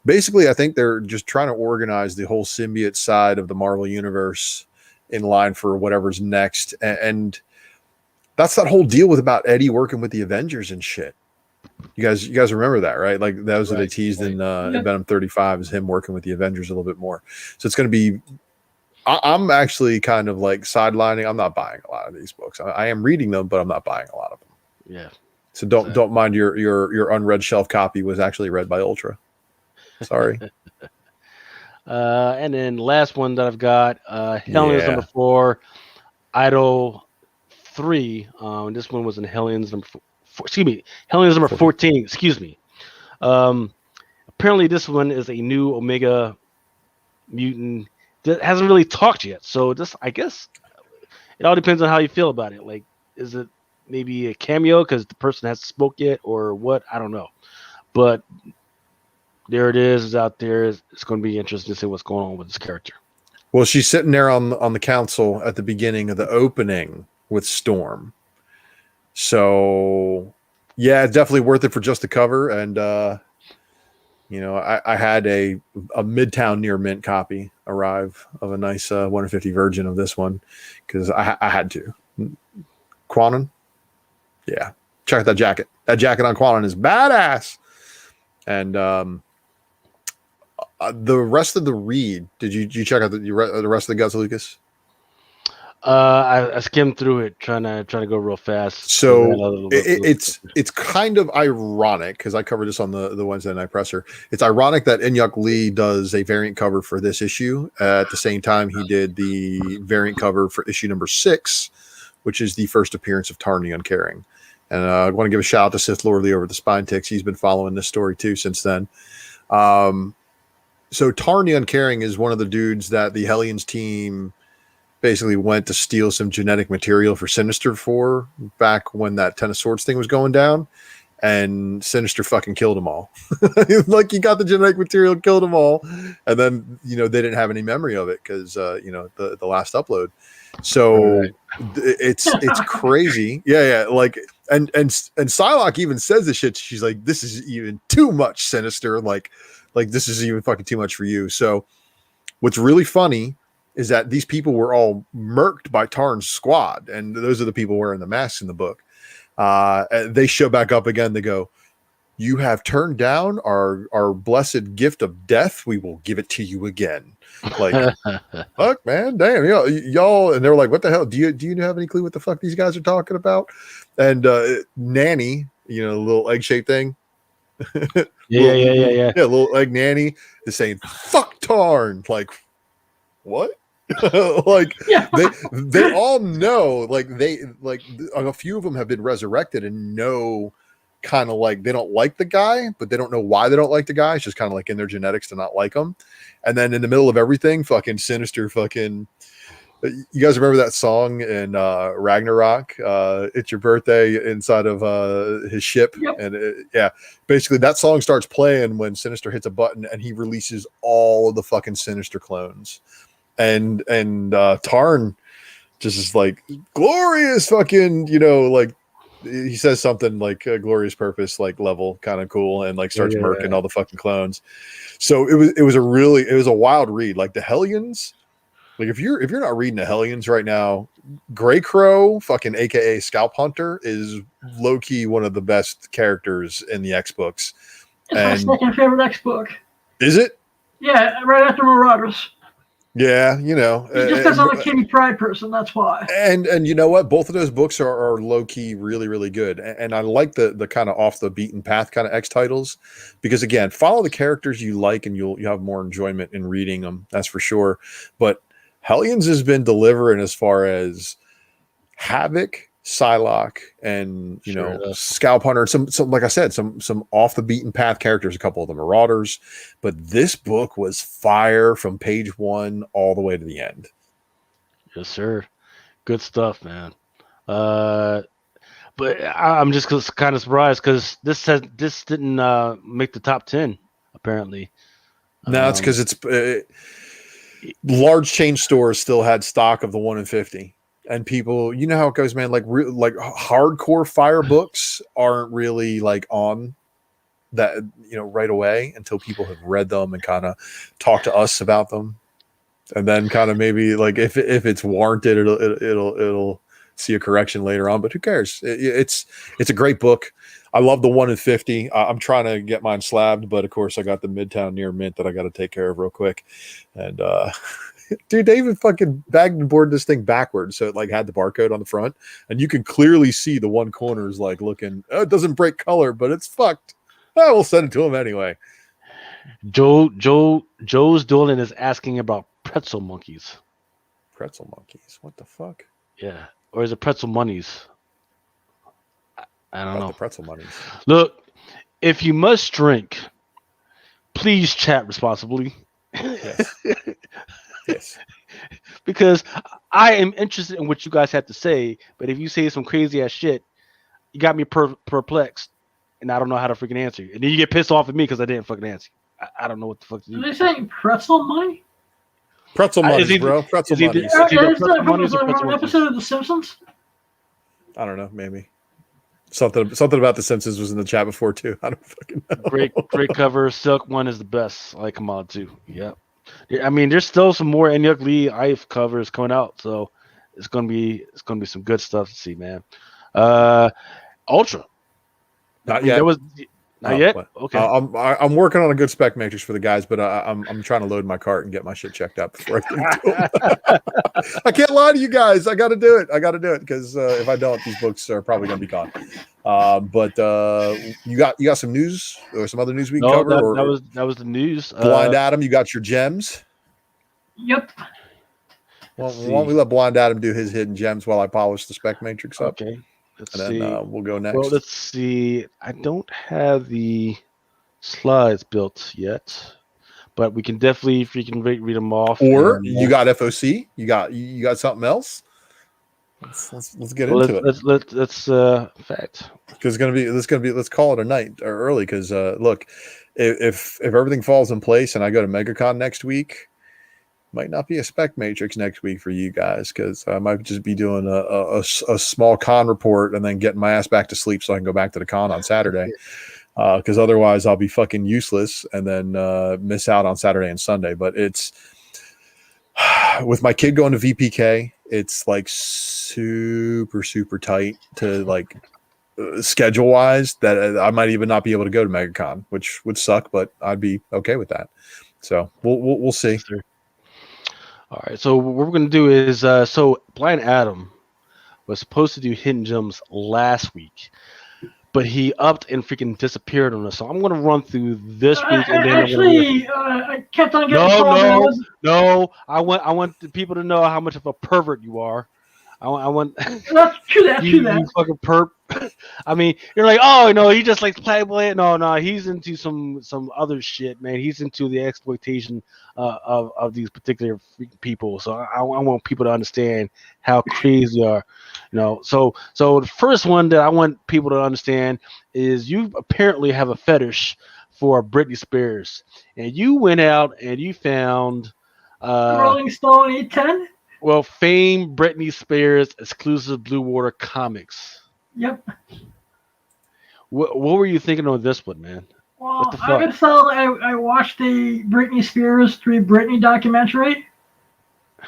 basically, I think they're just trying to organize the whole symbiote side of the Marvel universe in line for whatever's next. And that's that whole deal with about Eddie working with the Avengers and shit. You guys remember that, right? Like that was what they teased in Venom 35 is him working with the Avengers a little bit more. So it's going to be. I'm actually kind of like sidelining. I'm not buying a lot of these books. I am reading them, but I'm not buying a lot of them. Yeah. So don't mind your unread shelf copy was actually read by Ultra. Sorry. And then last one that I've got, Hellions number 4, Idol 3. This one was in Hellions number 4. Excuse me, Hellions number 14. Excuse me. Apparently, this one is a new Omega mutant that hasn't really talked yet. So I guess it all depends on how you feel about it. Like, is it maybe a cameo because the person hasn't spoke yet, or what? I don't know. But there it is. It's out there. It's going to be interesting to see what's going on with this character. Well, she's sitting there on the council at the beginning of the opening with Storm. So, yeah, definitely worth it for just the cover. And, I had a Midtown Near Mint copy arrive of a nice 150 version of this one because I had to. Quanon? Yeah. Check out that jacket. That jacket on Quanon is badass. And the rest of the read, did you check out the rest of the guts, Lucas? I skimmed through it, trying to go real fast. So it's kind of ironic because I covered this on the Wednesday night presser. It's ironic that Inyuk Lee does a variant cover for this issue at the same time he did the variant cover for issue number 6, which is the first appearance of Tarn the Uncaring. And I want to give a shout out to Sith Lord Lee over the Spine Ticks. He's been following this story too since then. So Tarn the Uncaring is one of the dudes that the Hellions team basically went to steal some genetic material for Sinister for back when that Ten of Swords thing was going down, and Sinister fucking killed them all. Like he got the genetic material, killed them all, and then they didn't have any memory of it because the last upload. So it's crazy. Yeah. Like and Psylocke even says this shit. She's like, this is even too much, Sinister. Like this is even fucking too much for you. So what's really funny is that these people were all murked by Tarn's squad, and those are the people wearing the masks in the book. They show back up again. They go, "You have turned down our blessed gift of death. We will give it to you again." Like, fuck, man, damn, y'all. And they're like, "What the hell? Do you have any clue what the fuck these guys are talking about?" And Nanny, the little egg-shaped thing. Yeah. Little egg Nanny is saying, "Fuck Tarn." Like, what? Like they all know, like a few of them have been resurrected and know kind of like they don't like the guy, but they don't know why they don't like the guy. It's just kind of like in their genetics to not like him. And then in the middle of everything, fucking Sinister fucking, you guys remember that song in Ragnarok, It's Your Birthday, inside of his ship? Yep. And basically that song starts playing when Sinister hits a button and he releases all of the fucking Sinister clones. And Tarn just is like, glorious fucking, like he says something like a glorious purpose, like level kind of cool, and like starts murking all the fucking clones. So it was a wild read. Like the Hellions, like if you're not reading the Hellions right now, Grey Crow, fucking AKA Scalp Hunter, is low key one of the best characters in the X books. It's my second favorite X book. Is it? Yeah, right after Marauders. Yeah, you know, Just because I'm a Kitty Pryde person, that's why. and you know what? Both of those books are low key, really, really good. And I like the kind of off the beaten path kind of X titles, because again, follow the characters you like, and you'll have more enjoyment in reading them. That's for sure. But Hellions has been delivering as far as Havoc, Psylocke, and Scalp Hunter. Some like I said, some off the beaten path characters. A couple of the Marauders, but this book was fire from page 1 all the way to the end. Yes, sir. Good stuff, man. But I'm just kind of surprised because this didn't make the top 10 apparently. No, it's because it's large chain stores still had stock of the 1 in 50. And people, you know how it goes, man. Like hardcore fire books aren't really like on that, right away until people have read them and kind of talk to us about them, and then kind of maybe like if it's warranted, it'll see a correction later on. But who cares? It's a great book. I love the 1 in 50. I'm trying to get mine slabbed, but of course I got the Midtown Near Mint that I got to take care of real quick, and dude, they even fucking bagged and boarded this thing backwards, so it like had the barcode on the front, and you can clearly see the one corner is like looking. Oh, it doesn't break color, but it's fucked. I will send it to him anyway. Joe's Dolan is asking about pretzel monkeys. Pretzel monkeys? What the fuck? Yeah, or is it pretzel monies? I don't know. The pretzel monies. Look, if you must drink, please chat responsibly. Yes. Yes. Because I am interested in what you guys have to say, but if you say some crazy ass shit, you got me perplexed, and I don't know how to freaking answer you. And then you get pissed off at me because I didn't fucking answer you. I don't know what the fuck to do. Are they saying pretzel money? Pretzel money, bro. Pretzel money. Is that an episode of The Simpsons? I don't know. Maybe something about The Simpsons was in the chat before too. I don't fucking know. Great cover. Silk one is the best. I like them all too. Yep. I mean, there's still some more Enyuk Lee IF covers coming out, so it's gonna be some good stuff to see, man. Ultra. Not yet. Not yet. What? Okay. I'm working on a good spec matrix for the guys, but I'm trying to load my cart and get my shit checked out before I can do it. I can't lie to you guys. I got to do it because if I don't, these books are probably gonna be gone. But you got some news or some other news we can cover? That was the news. Blind Adam, you got your gems. Yep. Well, why don't we let Blind Adam do his hidden gems while I polish the spec matrix up? Okay. Let's and see. Then we'll go next. Well, let's see. I don't have the slides built yet, but we can definitely freaking read them off. Or you got FOC? You got something else? Let's get into it. Let's fact. Because this is gonna be. Let's call it a night or early. Because look, if everything falls in place and I go to MegaCon next week, might not be a spec matrix next week for you guys, because I might just be doing a small con report and then getting my ass back to sleep so I can go back to the con on Saturday. Because otherwise I'll be fucking useless and then miss out on Saturday and Sunday. But it's with my kid going to VPK, it's like super tight to like schedule wise that I might even not be able to go to MegaCon, which would suck, but I'd be okay with that. So we'll see. All right, so what we're gonna do is so Blind Adam was supposed to do hidden gems last week, but he upped and freaking disappeared on us. So I'm gonna run through this week and then I kept on getting No. I want the people to know how much of a pervert you are. I want That's true that. you fucking perp. I mean, you're like, oh no, he just likes Playboy. No, he's into some other shit, man. He's into the exploitation of these particular people. So I want people to understand how crazy they are. So the first one that I want people to understand is you apparently have a fetish for Britney Spears, and you went out and you found Rolling Stone 810. Well, famed Britney Spears exclusive Blue Water comics. Yep. What were you thinking of this one, man? Well, I watched the Britney Spears Free Britney documentary,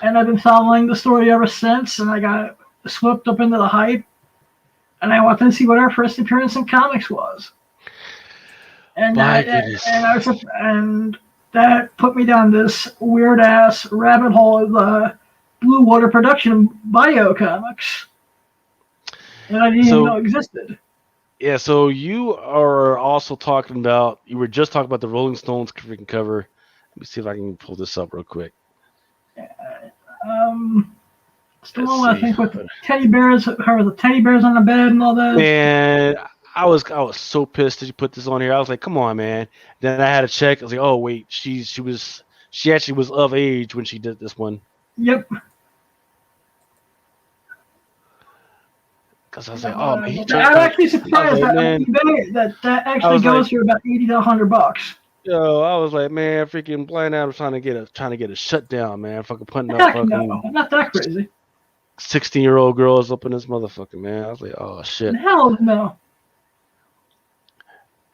and I've been following the story ever since, and I got swept up into the hype, and I wanted to see what her first appearance in comics was. And that put me down this weird ass rabbit hole of Blue Water Production bio comics that I didn't even know existed. Yeah, so you are also talking about. You were just talking about the Rolling Stones freaking cover. Let me see if I can pull this up real quick. It's the one I think with the teddy bears, the teddy bears on the bed and all that. Man, I was so pissed that you put this on here. I was like, come on, man. Then I had to check. I was like, oh wait, she actually was of age when she did this one. Yep. Because I was like, oh man, I'm actually surprised that on eBay that actually goes for about $80 to $100. Yo, I was like, man, freaking Blind Adam trying to get a shutdown, man. Fucking putting up fucking no, not that crazy. 16-year-old girls up in this motherfucker, man. I was like, oh shit. Hell no.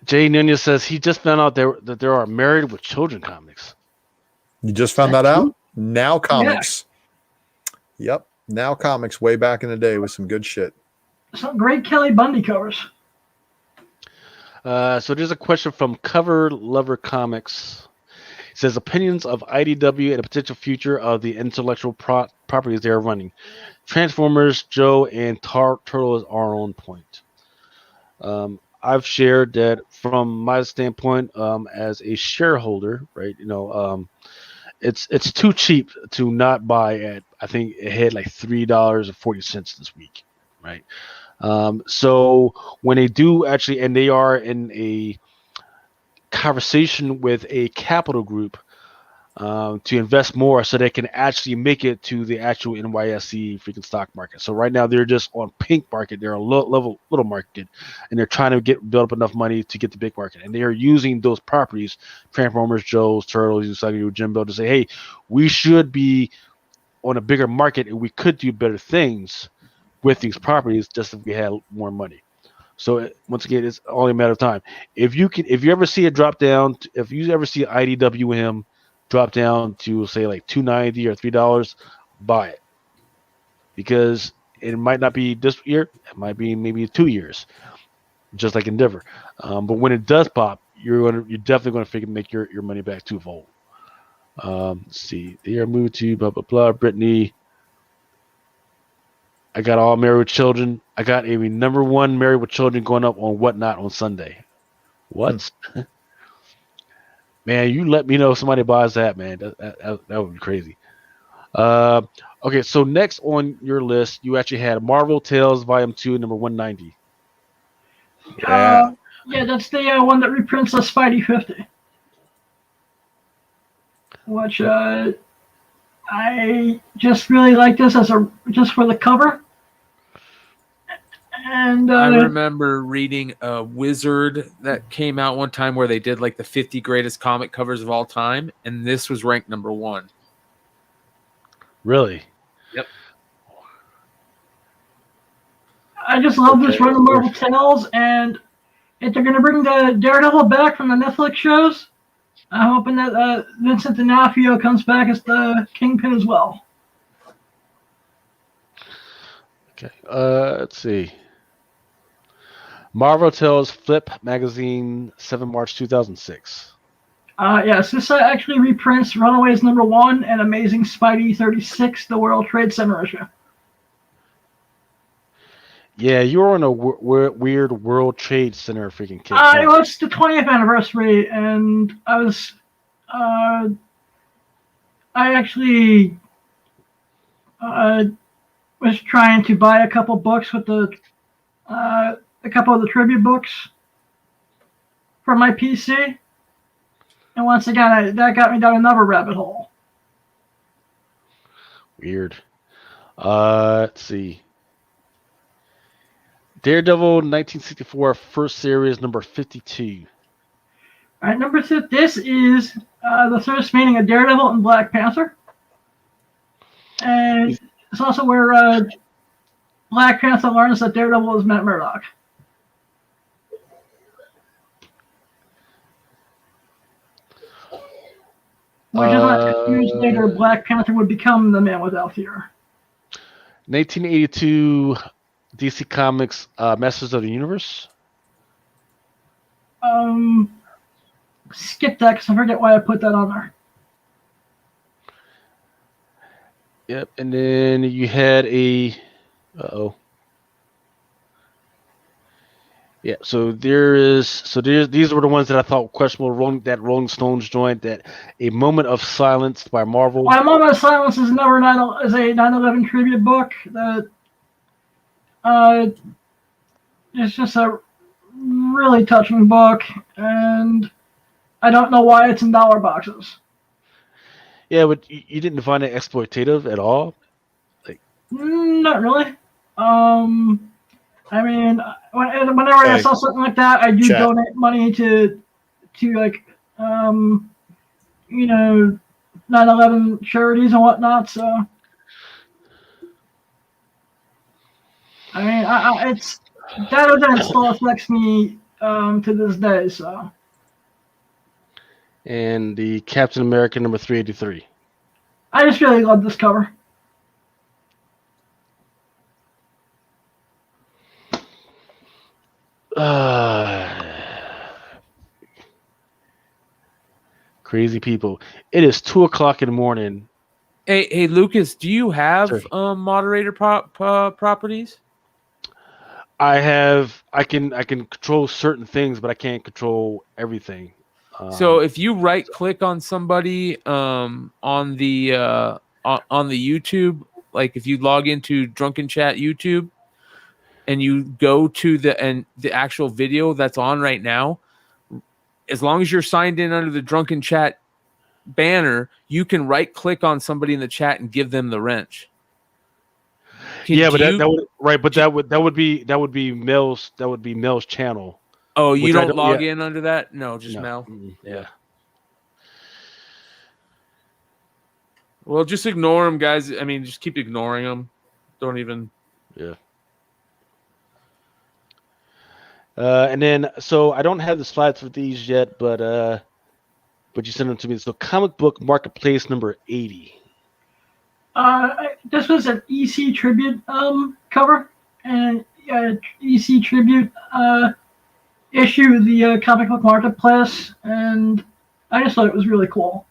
Jay Nunez says he just found out that there are Married with Children comics. You just found that out? Now Comics. Yeah. Yep. Now Comics way back in the day with some good shit. Some great Kelly Bundy covers. So there's a question from Cover Lover Comics. It says opinions of IDW and the potential future of the intellectual properties they are running. Transformers, Joe, and Turtle are on point. I've shared that from my standpoint as a shareholder, right? It's too cheap to not buy at. I think it had like $3.40 this week, right? So when they do actually, and they are in a conversation with a capital group to invest more so they can actually make it to the actual NYSE freaking stock market. So right now they're just on pink market. They're a little market, and they're trying to build up enough money to get the big market. And they are using those properties, Transformers, Joe's, Turtles, Usagi, Jimbo, to say, hey, we should be on a bigger market and we could do better things with these properties just if we had more money. So once again, it's only a matter of time. If you ever see it drop down, if you ever see IDWM drop down to say like $2.90 or $3, buy it, because it might not be this year, it might be maybe 2 years, just like Endeavor. But when it does pop, you're definitely going to make your money back twofold. Let's see, they are moved to blah blah blah. Brittany. I got all Married with Children. I got a number one Married with Children going up on Whatnot on Sunday. What? Man, you let me know if somebody buys that, man. That would be crazy. Okay, so next on your list, you actually had Marvel Tales Volume 2, number 190. Yeah, that's the one that reprints the Spidey 50. Which I just really like this just for the cover. And I remember reading a Wizard that came out one time where they did like the 50 greatest comic covers of all time, and this was ranked number 1. Really? Yep. I just love this run of Marvel Tales, and if they're going to bring the Daredevil back from the Netflix shows, I'm hoping that Vincent D'Onofrio comes back as the Kingpin as well. Okay. Let's see. Marvel Tales Flip Magazine, 7 March 2006. Yes, this actually reprints Runaways number 1 and Amazing Spidey 36, the World Trade Center issue. Yeah, you were on a weird World Trade Center freaking kick. It was the 20th anniversary, and I was, I actually was trying to buy a couple books with a couple of the tribute books from my PC, and once again, that got me down another rabbit hole. Weird. Let's see. Daredevil 1964 first series number 52. All right, number 2. This is the first meeting of Daredevil and Black Panther, and it's also where Black Panther learns that Daredevil is Matt Murdock. Which is not years later, Black Panther would become the Man Without Fear. 1982 DC Comics Masters of the Universe. skip that because I forget why I put that on there. Yep, and then you had a. Yeah, so these were the ones that I thought questionable. Rolling Stones joint, that A Moment of Silence by Marvel. My Moment of Silence is a 9/11 tribute book that it's just a really touching book, and I don't know why it's in dollar boxes. Yeah, but you didn't find it exploitative at all? Not really. I mean, whenever I saw something like that, I do donate money to like, 9/11 charities and whatnot. So, I mean, it's that event still affects me to this day. So, And the Captain America number 383. I just really love this cover. Crazy people. It is 2:00 in the morning. Hey, Lucas, do you have moderator properties? I can control certain things, but I can't control everything. So if you right click on somebody on the YouTube, like if you log into Drunken Chat YouTube and you go to the actual video that's on right now, as long as you're signed in under the Drunken Chat banner, you can right click on somebody in the chat and give them the wrench. That would be Mel's channel. Oh, you don't log in under that? No, just Mel. Yeah. Well, just ignore them, guys. I mean, just keep ignoring them. Don't even. Yeah. And then, so I don't have the slides for these yet, but you sent them to me. So, Comic Book Marketplace number 80. This was an EC tribute cover, and EC tribute issue of the Comic Book Marketplace, and I just thought it was really cool.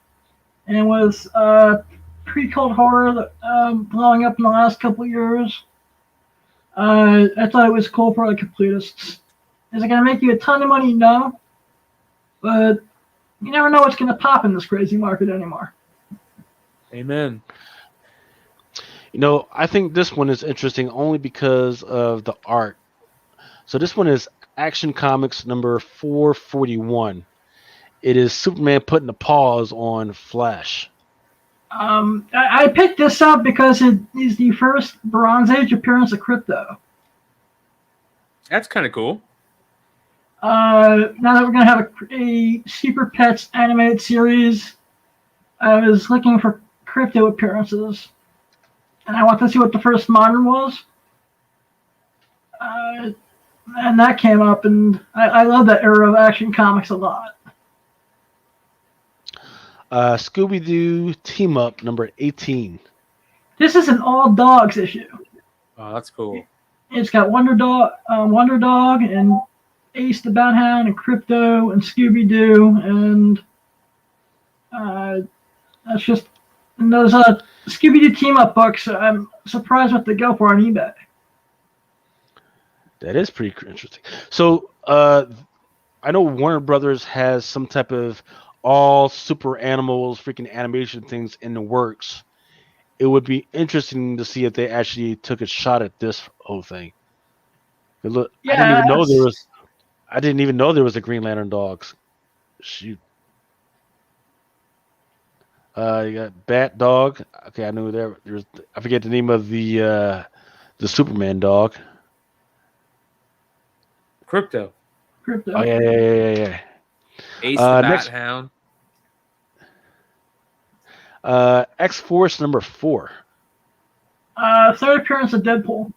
And it was pre-cult horror that blowing up in the last couple of years. I thought it was cool for the completists. Is it going to make you a ton of money? No. But you never know what's going to pop in this crazy market anymore. Amen. I think this one is interesting only because of the art. So this one is Action Comics number 441. It is Superman putting a pause on Flash. I picked this up because it is the first Bronze Age appearance of Crypto. That's kind of cool. Now that we're going to have a Super Pets animated series, I was looking for Crypto appearances, and I want to see what the first modern was. And that came up, and I love that era of Action Comics a lot. Scooby-Doo Team Up number 18. This is an all dogs issue. Oh, that's cool. It's got Wonder Dog, and Ace the Bat Hound, and Crypto, and Scooby-Doo, and that's just. And those Scooby-Doo Team Up books, I'm surprised what they go for on eBay. That is pretty interesting. So I know Warner Brothers has some type of all super animals, freaking animation things in the works. It would be interesting to see if they actually took a shot at this whole thing. Look, I didn't even know there was a Green Lantern dogs. Shoot. You got Bat Dog. Okay, I knew there's. I forget the name of the Superman dog. Crypto. Oh yeah. Ace the Bat Hound. X-Force number 4. Third appearance of Deadpool,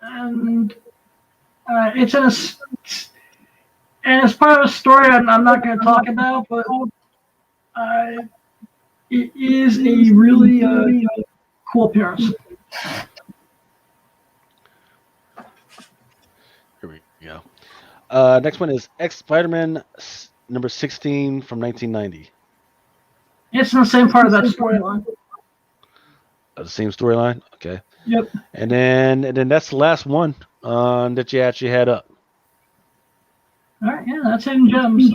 and it's in and it's part of a story I'm not going to talk about, but it is a really cool appearance. Here we go. Next one is X Spider-Man number 16 from 1990. It's in the same part of that storyline. The same storyline. Okay. Yep. And then that's the last one that you actually had up. All right, yeah, that's Hidden Gems.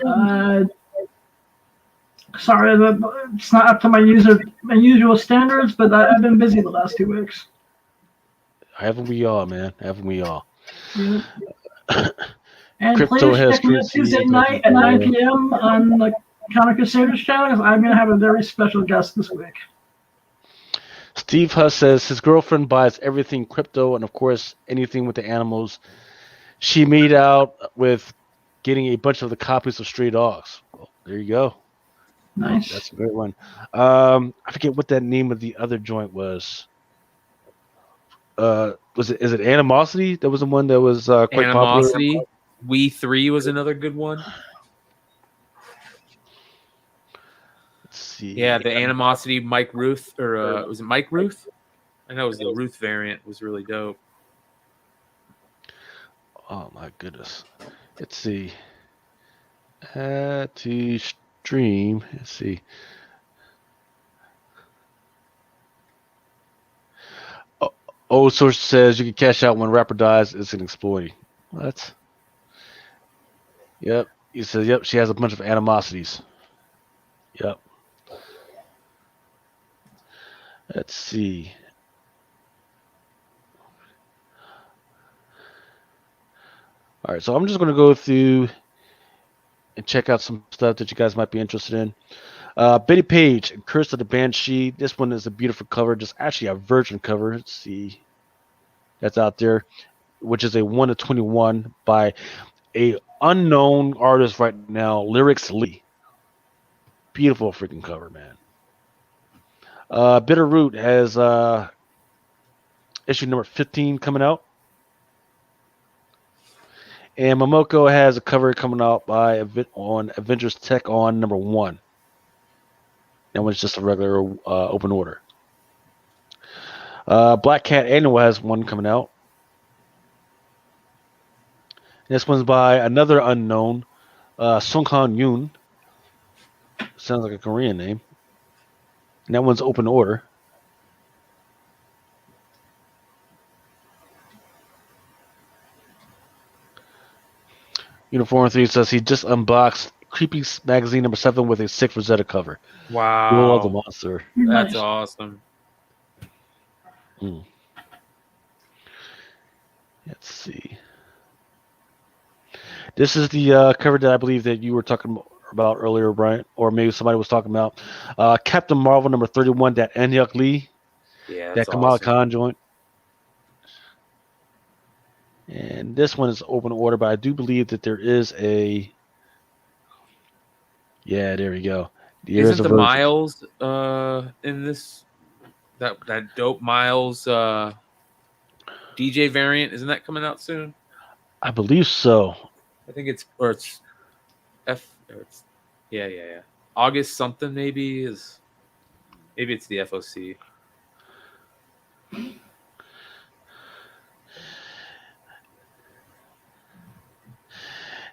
Sorry, it's not up to my usual standards, but I've been busy the last 2 weeks. Haven't we all, man? Haven't we all? Yep. And Crypto please has check me out Tuesday night at 9 p.m. on the Comic Crusaders channel, because I'm going to have a very special guest this week. Steve Huss says his girlfriend buys everything crypto and, of course, anything with the animals. She made out with getting a bunch of the copies of Stray Dogs. Well, there you go. Nice. That's a great one. I forget what that name of the other joint was. Is it Animosity? That was the one that was quite Animosity. popular. We 3 was another good one. Let's see. Yeah, the Animosity Mike Ruth, or was it Mike Ruth? I know it was the Ruth variant. Was really dope. Oh my goodness. Let's see. To stream. Let's see. Oh, source says you can cash out when rapper dies. It's an exploiting. What? Yep. He says, yep, she has a bunch of animosities. Yep. Let's see. All right, so I'm just going to go through and check out some stuff that you guys might be interested in. Betty Page, Curse of the Banshee. This one is a beautiful cover, just actually a virgin cover. Let's see. That's out there, which is a 1/21 by a unknown artist right now, Lyrics Lee. Beautiful freaking cover, man. Bitter Root has issue number 15 coming out. And Momoko has a cover coming out on Avengers Tech on number 1. That one's just a regular open order. Black Cat Annual has one coming out. This one's by another unknown, Sung Han Yoon. Sounds like a Korean name. And that one's open order. Uniform 3 says he just unboxed Creepy Magazine number 7 with a 6 Rosetta cover. Wow. Rule of the Monster. That's awesome. Let's see. This is the cover that I believe that you were talking about earlier, Brian, or maybe somebody was talking about. Captain Marvel number 31, that Anyuk Lee. Yeah, that Kamala Khan joint. And this one is open order, but I do believe that there is a. Yeah, there we go. Isn't the Miles in this? That dope Miles DJ variant, isn't that coming out soon? I believe so. I think it's yeah. August something maybe it's the FOC.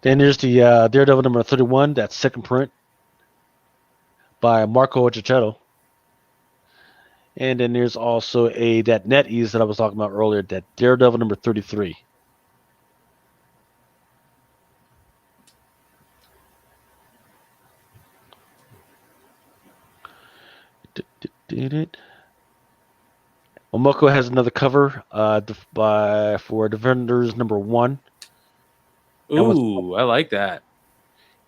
Then there's the Daredevil number 31, that second print by Marco Gicchetto. And then there's also that NetEase that I was talking about earlier, that Daredevil number 33. Momoko has another cover for Defenders number 1. Ooh, I like that.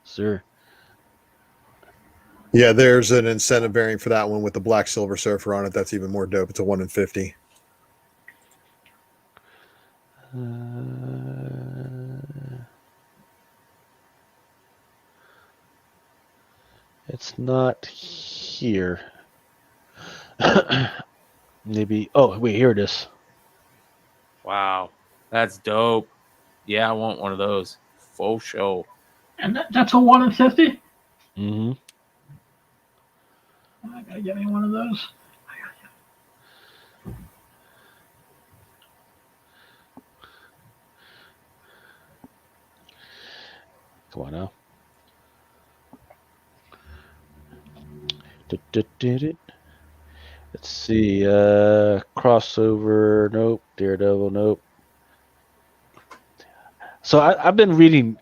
Sir. Yeah, there's an incentive variant for that one with the Black Silver Surfer on it. That's even more dope. It's a 1 in 50. It's not here. Maybe. Oh, wait, here it is. Wow, that's dope. Yeah, I want one of those. Full show. And that's a 1 in 50? Mm-hmm. I gotta get me one of those. Come on now. Let's see. Crossover. Nope. Daredevil. Nope. So I've been reading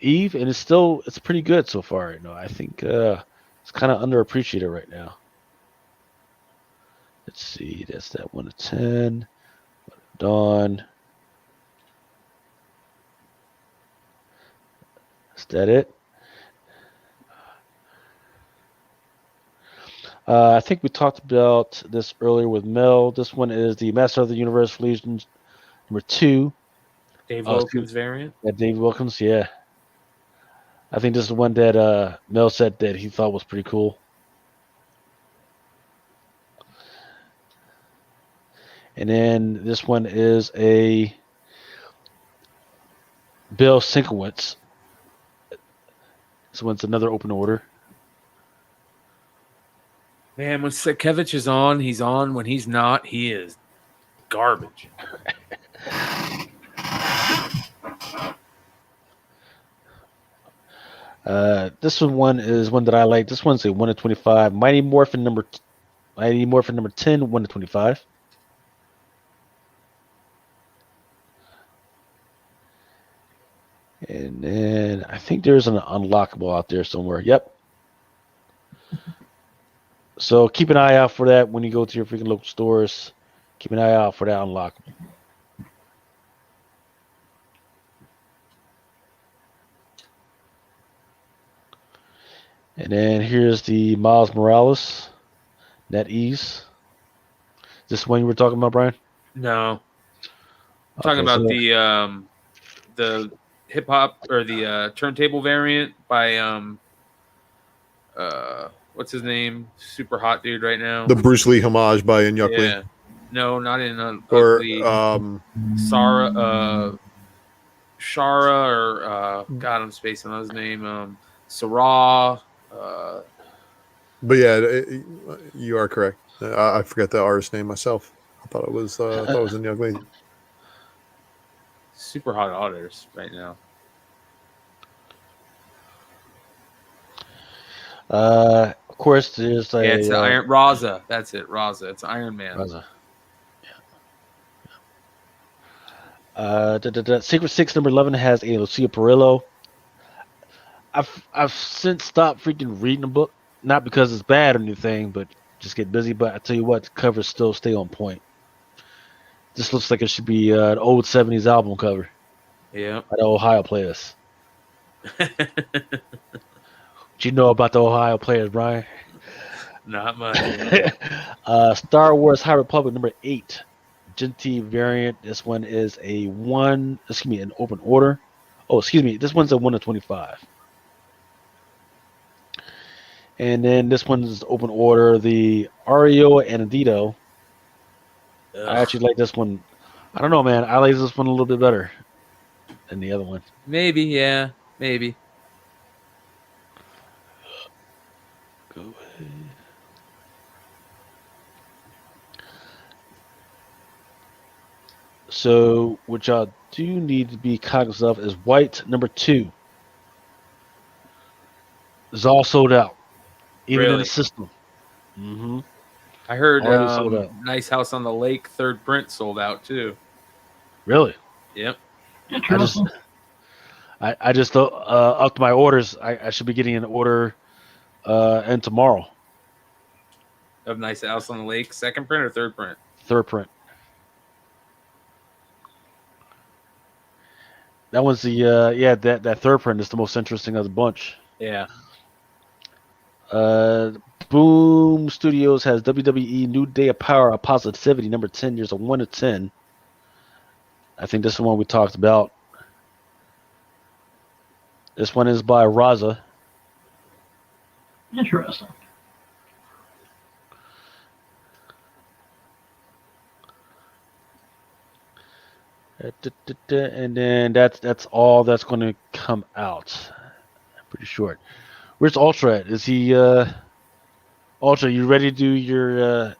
Eve, and it's pretty good so far. I think it's kind of underappreciated right now. Let's see. That's that 1 to 10. Dawn. Is that it? I think we talked about this earlier with Mel. This one is the Master of the Universe Legions number 2. Dave Wilkins variant. Yeah, Dave Wilkins. Yeah, I think this is one that Mel said that he thought was pretty cool. And then this one is a Bill Sienkiewicz. This one's another open order. Man, when Sienkiewicz is on, he's on. When he's not, he is garbage. This one is one that I like. This one's a 1 to 25. Mighty Morphin number 10, 1 to 25. And then I think there's an unlockable out there somewhere. Yep. So keep an eye out for that when you go to your freaking local stores. Keep an eye out for that unlockable. And then here's the Miles Morales NetEase. This one you were talking about, Brian? No, I'm talking about the hip hop or the turntable variant by what's his name? Super hot dude right now. The Bruce Lee homage by Inyuk Lee. Yeah. No, not in Or Shara or God, I'm spacing on his name. Sarah. But yeah, you are correct. I forgot the artist name myself. I thought it was Inyuk Lee. Super hot auditors right now. Of course, there's a it's Iron Raza. That's it, Raza. It's Iron Man. Raza. Secret Six number 11 has a Lucia Perillo. I've since stopped freaking reading the book, not because it's bad or anything, but just get busy. But I tell you what, the covers still stay on point. This looks like it should be an old 70s album cover. Yeah. By the Ohio Players. What you know about the Ohio Players, Brian? Not much. Star Wars High Republic number 8. Genty variant. This one is an open order. Oh, excuse me. This one's a 1 to 25. And then this one's open order. The Ario and Adito. I actually like this one. I don't know, man. I like this one a little bit better than the other one. Maybe, yeah. Maybe. Go ahead. So, what y'all do need to be cognizant of is white number 2 is all sold out, even in the system. Mm-hmm. I heard sold out. Nice House on the Lake third print sold out too. Really? Yep. I just upped my orders. I should be getting an order and tomorrow. Of Nice House on the Lake, second print or third print? Third print. That one's the that third print is the most interesting of the bunch. Yeah. Boom Studios has WWE New Day of Power of Positivity number 10. There's a 1 to 10. I think this is the one we talked about. This one is by Raza. Interesting. And then that's all that's going to come out. Pretty short. Where's Ultra at? Is he Ultra? You ready to do your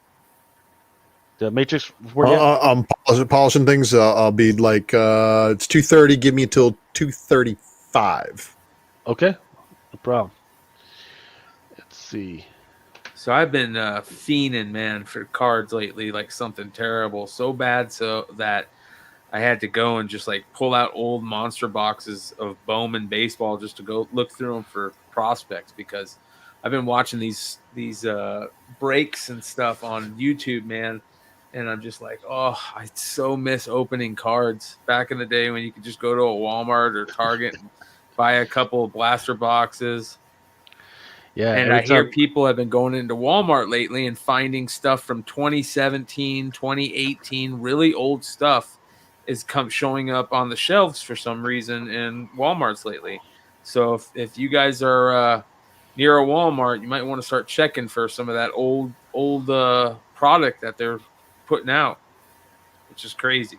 the Matrix report yet? I'm polishing things. I'll be like it's 2:30. Give me until 2:35. Okay, no problem. Let's see. So I've been fiending, man, for cards lately, like something terrible, so bad so that I had to go and just like pull out old monster boxes of Bowman baseball just to go look through them for prospects, because I've been watching these breaks and stuff on YouTube, man, and I'm just like, oh, I so miss opening cards back in the day when you could just go to a Walmart or Target and buy a couple of blaster boxes. Yeah, and I hear people have been going into Walmart lately and finding stuff from 2017, 2018, really old stuff is showing up on the shelves for some reason in Walmarts lately. So if you guys are near a Walmart, you might want to start checking for some of that old product that they're putting out, which is crazy.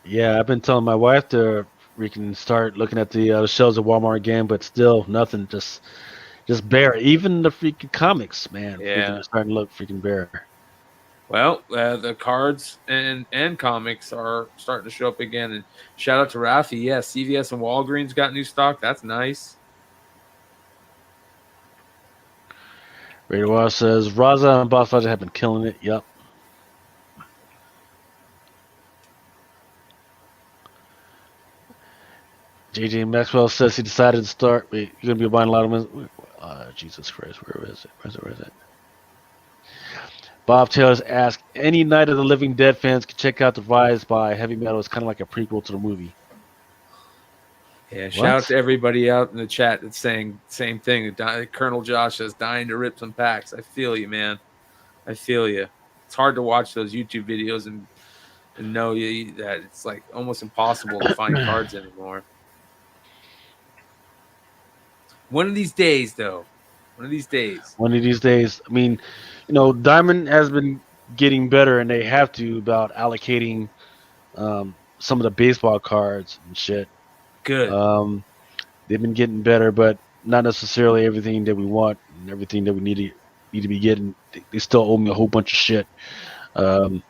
Yeah, I've been telling my wife we can start looking at the shelves of Walmart again, but still nothing. Just bare. Even the freaking comics, man. Yeah. Freaking starting to look freaking bare. Well, the cards and comics are starting to show up again. And shout out to Rafi. Yeah, CVS and Walgreens got new stock. That's nice. Raider Wild says, Raza and Boss Fighter have been killing it. Yep. JJ Maxwell says he decided to start. Wait, you're going to be buying a lot of Jesus Christ. Where is it? Bob Taylor's asked, any Night of the Living Dead fans can check out the Rise by Heavy Metal. It's kind of like a prequel to the movie. Yeah, shout out to everybody out in the chat that's saying the same thing. Colonel Josh says, dying to rip some packs. I feel you, man. I feel you. It's hard to watch those YouTube videos and know that it's like almost impossible to find cards anymore. One of these days, though. One of these days. I mean, Diamond has been getting better, and they have to about allocating some of the baseball cards and shit. Good. They've been getting better, but not necessarily everything that we want and everything that we need to be getting. They still owe me a whole bunch of shit. The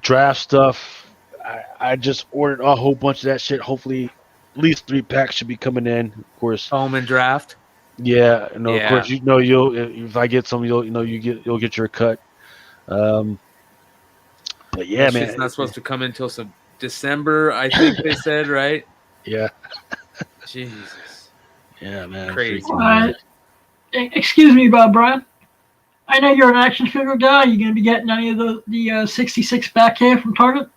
draft stuff, I just ordered a whole bunch of that shit. Hopefully, at least 3 packs should be coming in. Of course, Bowman draft. Yeah, of course, you'll if I get some, you'll get your cut. But yeah, that man, shit's not supposed to come until some December, I think they said, right? Yeah. Jesus. Yeah, man. Crazy. Excuse me, Bob Brian. I know you're an action figure guy. You gonna be getting any of the 66 back here from Target?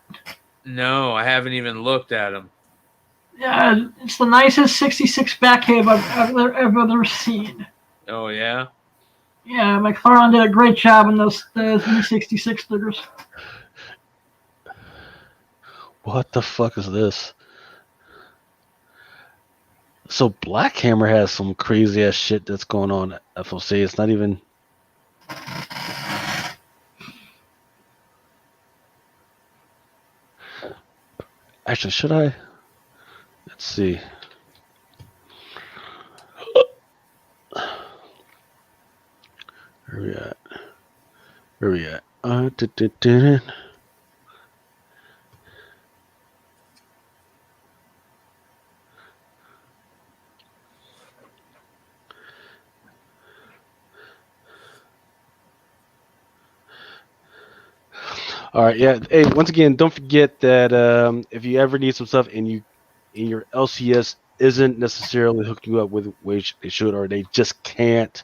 No, I haven't even looked at them. Yeah, it's the nicest 66 back cave I've ever seen. Oh, yeah? Yeah, McFarlane did a great job in those 66 figures. What the fuck is this? So Black Hammer has some crazy ass shit that's going on at FOC. It's not even... Actually, should I? Let's see. Where we at? All right, yeah. Hey, once again, don't forget that if you ever need some stuff and your LCS isn't necessarily hooking you up with which they should or they just can't,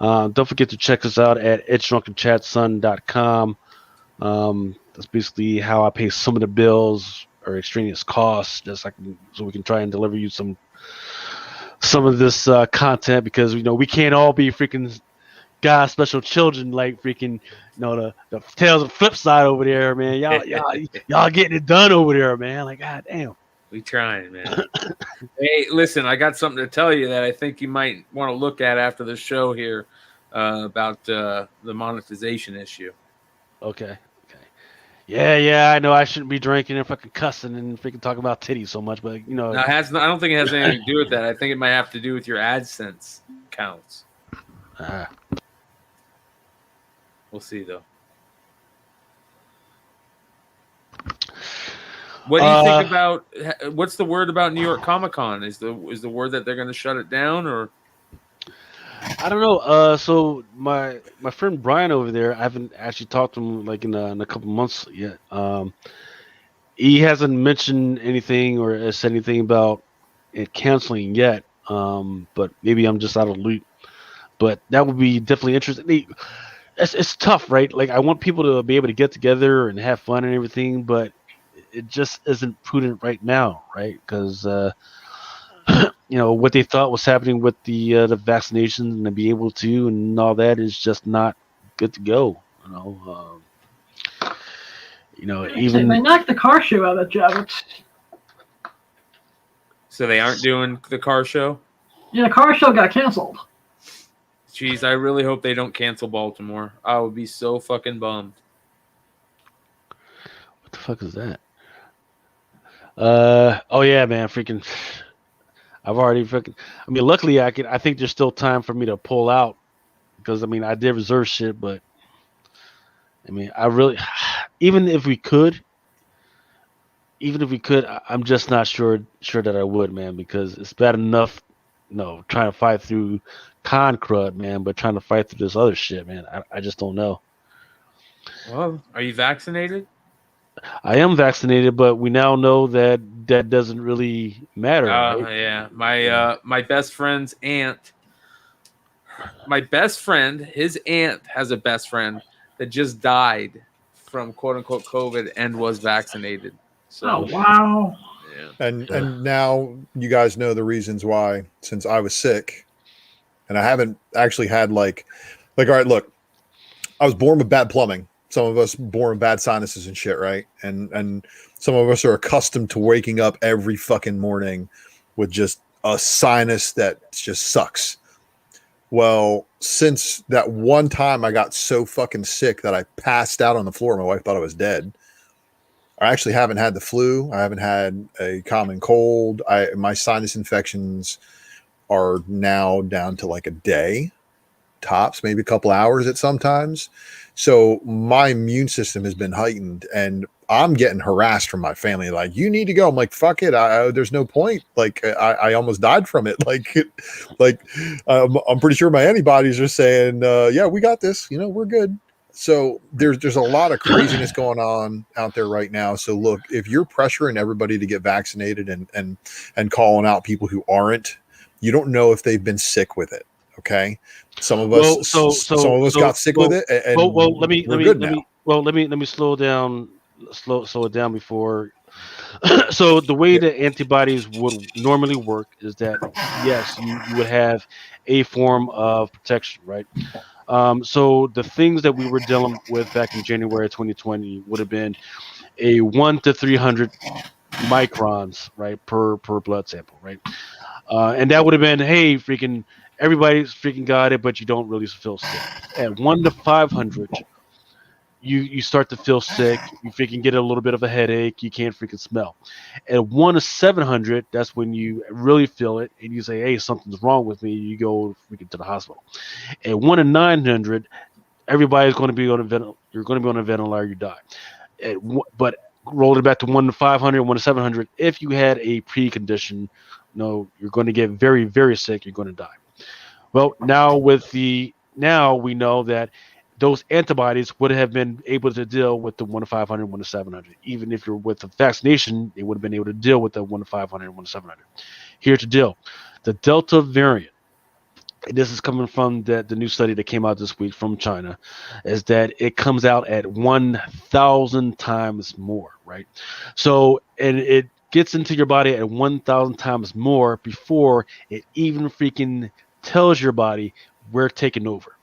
don't forget to check us out at itchdrunkenchatson.com. That's basically how I pay some of the bills or extraneous costs, so we can try and deliver you some of this content, because we can't all be freaking God's special children like freaking the Tales of the Flip Side over there, man. Y'all getting it done over there, man. Like, god damn. We trying, man. Hey, listen, I got something to tell you that I think you might want to look at after the show here about the monetization issue. Okay. Yeah, I know I shouldn't be drinking and fucking cussing and freaking talking about titties so much, but I don't think it has anything to do with that. I think it might have to do with your AdSense counts. We'll see, though. What do you think about? What's the word about New York Comic Con? Is the word that they're going to shut it down, or? I don't know. So my friend Brian over there, I haven't actually talked to him like in a couple months yet. He hasn't mentioned anything or said anything about it canceling yet. But maybe I'm just out of the loop. But that would be definitely interesting. It's tough, right? Like I want people to be able to get together and have fun and everything, but it just isn't prudent right now, right? Because what they thought was happening with the vaccinations and to be able to and all that is just not good to go. Even they knocked the car show out of job. So they aren't doing the car show? Yeah, the car show got canceled. Jeez, I really hope they don't cancel Baltimore. I would be so fucking bummed. What the fuck is that? Oh yeah, man, freaking. I've already freaking. I mean, luckily I think there's still time for me to pull out because I mean I did reserve shit, but I mean I really, even if we could, I'm just not sure that I would, man, because it's bad enough, trying to fight through con crud, man, but trying to fight through this other shit, man, I just don't know. Well, are you vaccinated? I am vaccinated, but we now know that doesn't really matter. Right? Yeah. My best friend's aunt. His aunt has a best friend that just died from quote unquote COVID and was vaccinated. So, oh wow. Yeah. And now you guys know the reasons why, since I was sick and I haven't actually had like all right, look, I was born with bad plumbing. Some of us born with bad sinuses and shit, right? And some of us are accustomed to waking up every fucking morning with just a sinus that just sucks. Well, since that one time I got so fucking sick that I passed out on the floor, my wife thought I was dead. I actually haven't had the flu. I haven't had a common cold. My sinus infections are now down to like a day, tops, maybe a couple hours at sometimes. So my immune system has been heightened and I'm getting harassed from my family. Like, you need to go. I'm like, fuck it. There's no point. Like I almost died from it. I'm pretty sure my antibodies are saying, yeah, we got this, we're good. So there's a lot of craziness going on out there right now. So look, if you're pressuring everybody to get vaccinated and calling out people who aren't, you don't know if they've been sick with it. Okay. Some of us, got sick with it. And let me slow it down before. So the way that antibodies would normally work is that yes, you would have a form of protection, right? So the things that we were dealing with back in January 2020 would have been a 1 to 300 microns, right, per blood sample, right? And that would have been, hey, freaking everybody's freaking got it, but you don't really feel sick. At 1 to 500, you start to feel sick. You freaking get a little bit of a headache. You can't freaking smell. At 1 to 700, that's when you really feel it, and you say, hey, something's wrong with me. You go freaking to the hospital. At 1 to 900, everybody's going to be on a ventilator. You're going to be on a ventilator. You die. But roll it back to 1 to 500, 1 to 700. If you had a precondition, you're going to get very, very sick. You're going to die. Well, now we know that those antibodies would have been able to deal with the 1 to 500, 1 to 700. Even if you're with a vaccination, they would have been able to deal with the 1 to 500, 1 to 700. Here to deal. The Delta variant, and this is coming from the new study that came out this week from China, is that it comes out at 1,000 times more, right? So, and it gets into your body at 1,000 times more before it even freaking tells your body we're taking over.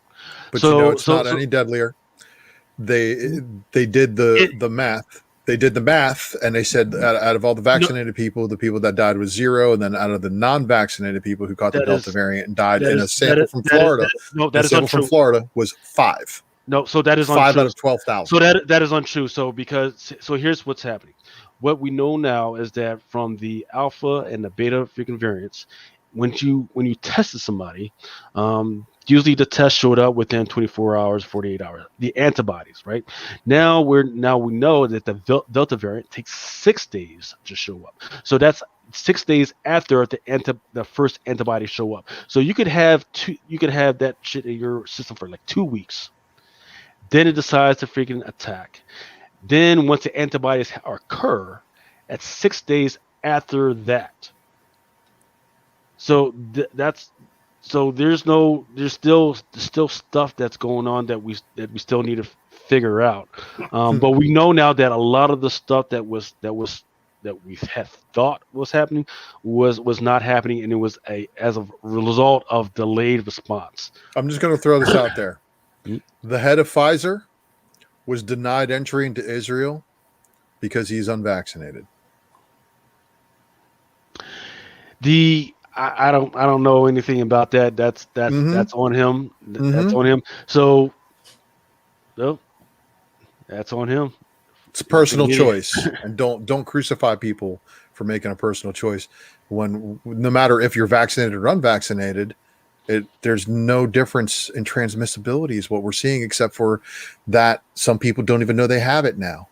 But it's not any deadlier. They did the math. They did the math, and they said out of all the vaccinated people, the people that died was 0, and then out of the non-vaccinated people who caught the Delta variant and died in a sample from Florida, the sample from Florida was 5. No, so that is 5 untrue. out of 12,000. So that is untrue. So here's what's happening. What we know now is that from the alpha and the beta freaking variants, when you tested somebody, usually the test showed up within 24 hours, 48 hours. The antibodies, right? Now we know that the Delta variant takes 6 days to show up. So that's 6 days after the first antibodies show up. So you could have that shit in your system for like 2 weeks. Then it decides to freaking attack. Then once the antibodies occur, at 6 days after that. So there's still stuff that's going on that we still need to figure out. But we know now that a lot of the stuff that we had thought was happening was not happening, and it was as a result of delayed response. I'm just going to throw this out there. The head of Pfizer was denied entry into Israel because he's unvaccinated. I don't know anything about that. That's on him. That's on him. So, no, that's on him. It's a personal choice, and don't crucify people for making a personal choice. No matter if you're vaccinated or unvaccinated, there's no difference in transmissibility is what we're seeing, except for that some people don't even know they have it now.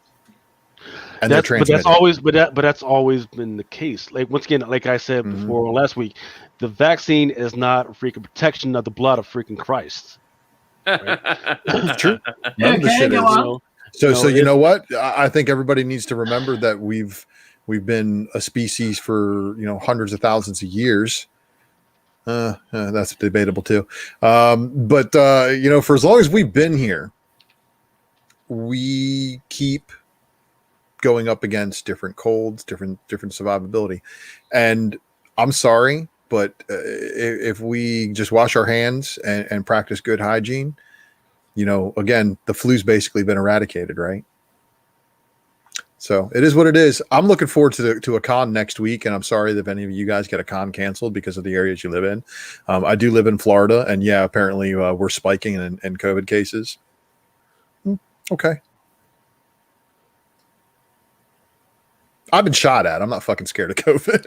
And that's always been the case. Like, once again, like I said before last week, the vaccine is not a freaking protection of the blood of freaking Christ. Right? It's true. None of the shit is. So you know what? I think everybody needs to remember that we've been a species for hundreds of thousands of years. That's debatable too. But for as long as we've been here, we keep going up against different colds, different survivability. And I'm sorry, but if we just wash our hands and practice good hygiene, again, the flu's basically been eradicated, right? So it is what it is. I'm looking forward to a con next week, and I'm sorry if any of you guys get a con canceled because of the areas you live in. I do live in Florida, and yeah, apparently we're spiking in COVID cases. Okay. I've been shot at. I'm not fucking scared of COVID.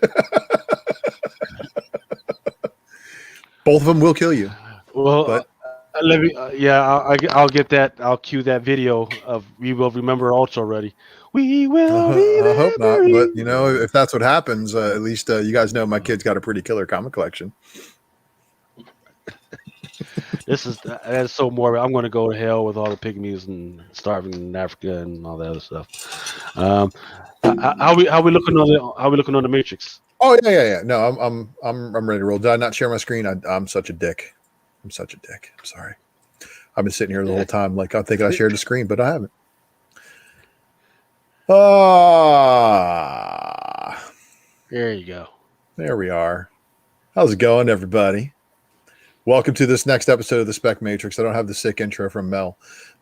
Both of them will kill you. Well, let me. I'll get that. I'll cue that video of "We Will Remember" also ready. We will. I hope not. But if that's what happens, at least you guys know my kid's got a pretty killer comic collection. That is so morbid. I'm going to go to hell with all the pygmies and starving in Africa and all that other stuff. How we looking on the Matrix? Oh yeah. No, I'm ready to roll. Did I not share my screen? I'm such a dick. I'm sorry. I've been sitting here the whole time like I'm thinking I shared the screen, but I haven't. There you go. There we are. How's it going, everybody? Welcome to this next episode of the Spec Matrix. I don't have the sick intro from Mel,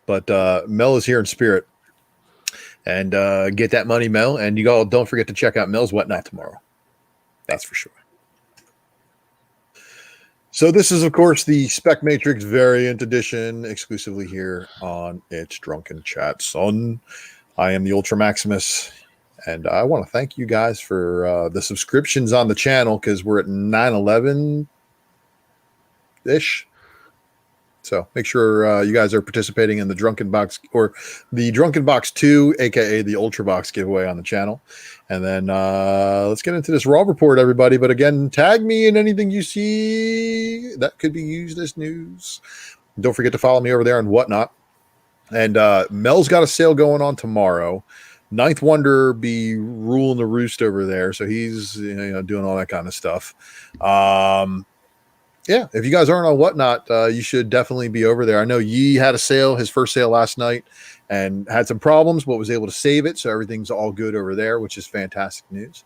but Mel is here in spirit. And get that money, Mel. And you all don't forget to check out Mel's Whatnot tomorrow. That's for sure. So this is, of course, the Spec Matrix Variant Edition, exclusively here on It's Drunken Chat, son. I am the Ultra Maximus, and I want to thank you guys for the subscriptions on the channel, because we're at 911-ish. So make sure you guys are participating in the Drunken Box, or the Drunken Box 2, aka the Ultra Box giveaway on the channel. And then let's get into this Raw report, everybody. But again, tag me in anything you see that could be used as news. Don't forget to follow me over there on Whatnot. And Mel's got a sale going on tomorrow. Ninth Wonder be ruling the roost over there, so he's doing all that kind of stuff. Yeah, if you guys aren't on Whatnot, you should definitely be over there. I know Yee had a sale, his first sale last night, and had some problems, but was able to save it, so everything's all good over there, which is fantastic news.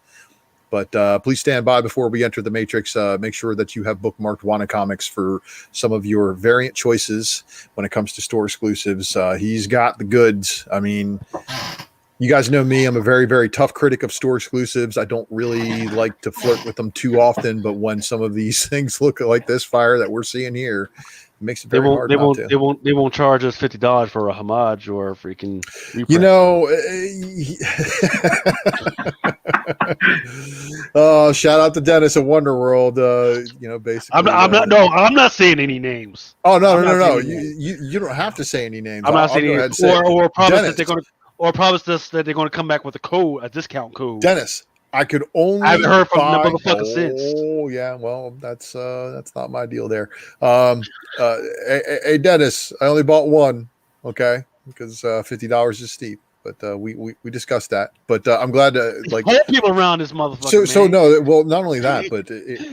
But please stand by before we enter the Matrix. Make sure that you have bookmarked Wana Comics for some of your variant choices when it comes to store exclusives. He's got the goods. I mean, you guys know me. I'm a very, very tough critic of store exclusives. I don't really like to flirt with them too often, but when some of these things look like this fire that we're seeing here, it makes it very hard not to. They won't charge us $50 for a homage or a freaking reprint. Shout out to Dennis at Wonderworld. Basically, I'm not saying any names. Oh no. You don't have to say any names. I'm not saying any, or promise that they're going to. Or promise us that they're going to come back with a discount code. Dennis, I could only. I haven't heard from the buy- motherfucker since. Oh yeah, well that's not my deal there. Hey Dennis, I only bought one. Okay, because $50 is steep. But we discussed that. But I'm glad to Like people around this motherfucker. So no, well, not only that, but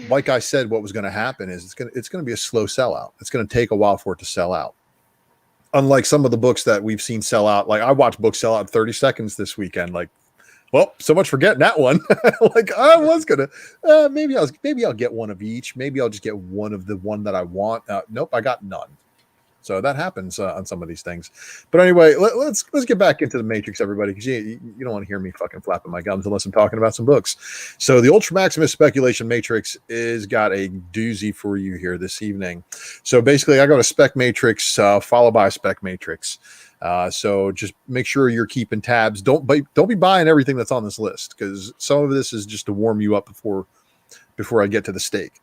like I said, what was going to happen is it's going to be a slow sellout. It's going to take a while for it to sell out. Unlike some of the books that we've seen sell out, like I watched books sell out in 30 seconds this weekend. Like, well, so much for getting that one. Like I was gonna, maybe I'll get one of each. Maybe I'll just get one of the one that I want. Nope, I got none. So that happens on some of these things. But anyway, let's get back into the Matrix, everybody, because you don't want to hear me fucking flapping my gums unless I'm talking about some books. So the Ultra Maximus Speculation Matrix is got a doozy for you here this evening. So basically, I go to Spec Matrix followed by Spec Matrix. So just make sure you're keeping tabs. Don't be buying everything that's on this list, because some of this is just to warm you up before I get to the steak.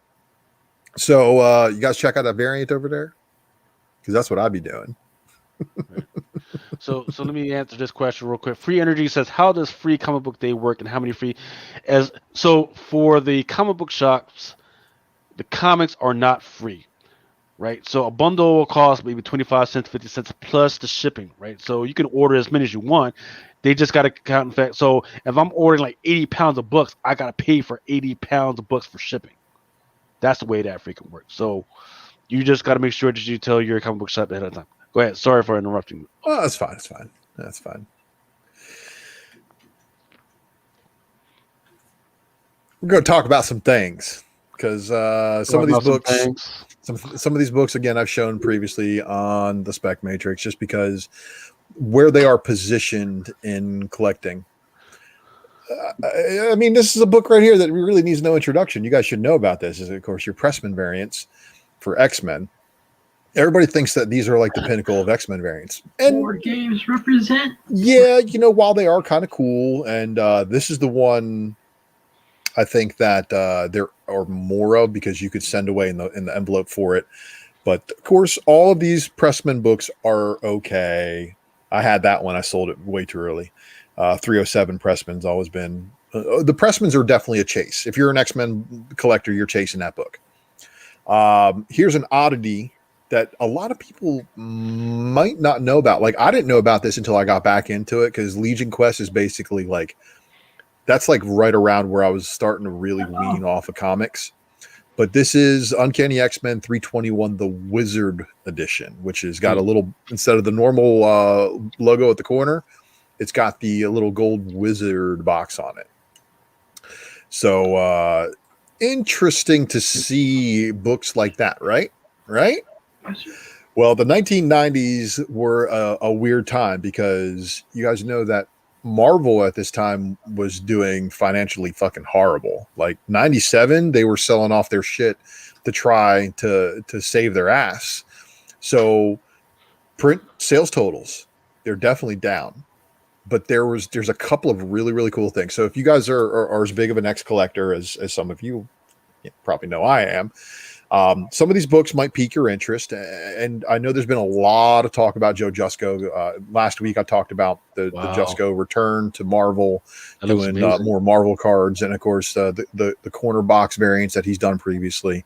So you guys check out that variant over there, because that's what I'd be doing. So let me answer this question real quick. Free Energy says, how does free comic book day work, and how many free? So for the comic book shops, the comics are not free, right? So a bundle will cost maybe 25 cents, 50 cents plus the shipping, right? So you can order as many as you want. They just got to count in fact. So if I'm ordering like 80 pounds of books, I got to pay for 80 pounds of books for shipping. That's the way that freaking works. So you just got to make sure that you tell your comic book shop ahead of time. Go ahead. Sorry for interrupting you. Oh, that's fine. That's fine. We're going to talk about some things, because some of these books, again, I've shown previously on the Spec Matrix, just because where they are positioned in collecting. I mean, this is a book right here that really needs no introduction. You guys should know about this. Is, of course, your Pressman variants for X-Men. Everybody thinks that these are like the pinnacle of X-Men variants. And board games represent. Yeah, while they are kind of cool, and this is the one I think that there are more of, because you could send away in the envelope for it. But of course, all of these Pressman books are okay. I had that one. I sold it way too early. 307 Pressman's always been the Pressmans are definitely a chase. If you're an X-Men collector, you're chasing that book. Here's an oddity that a lot of people might not know about. Like, I didn't know about this until I got back into it, because Legion Quest is basically like, that's like right around where I was starting to really wean off of comics. But this is Uncanny X-Men 321, the Wizard Edition, which has got a little, instead of the normal logo at the corner, it's got the little gold wizard box on it. So interesting to see books like that, right? Well, the 1990s were a weird time, because you guys know that Marvel at this time was doing financially fucking horrible. Like 97, they were selling off their shit to try to save their ass. So print sales totals, they're definitely down. But there's a couple of really, really cool things. So if you guys are as big of an X collector as some of you probably know I am, some of these books might pique your interest. And I know there's been a lot of talk about Joe Jusko. Last week I talked about the Jusko return to Marvel, doing more Marvel cards, and of course the corner box variants that he's done previously.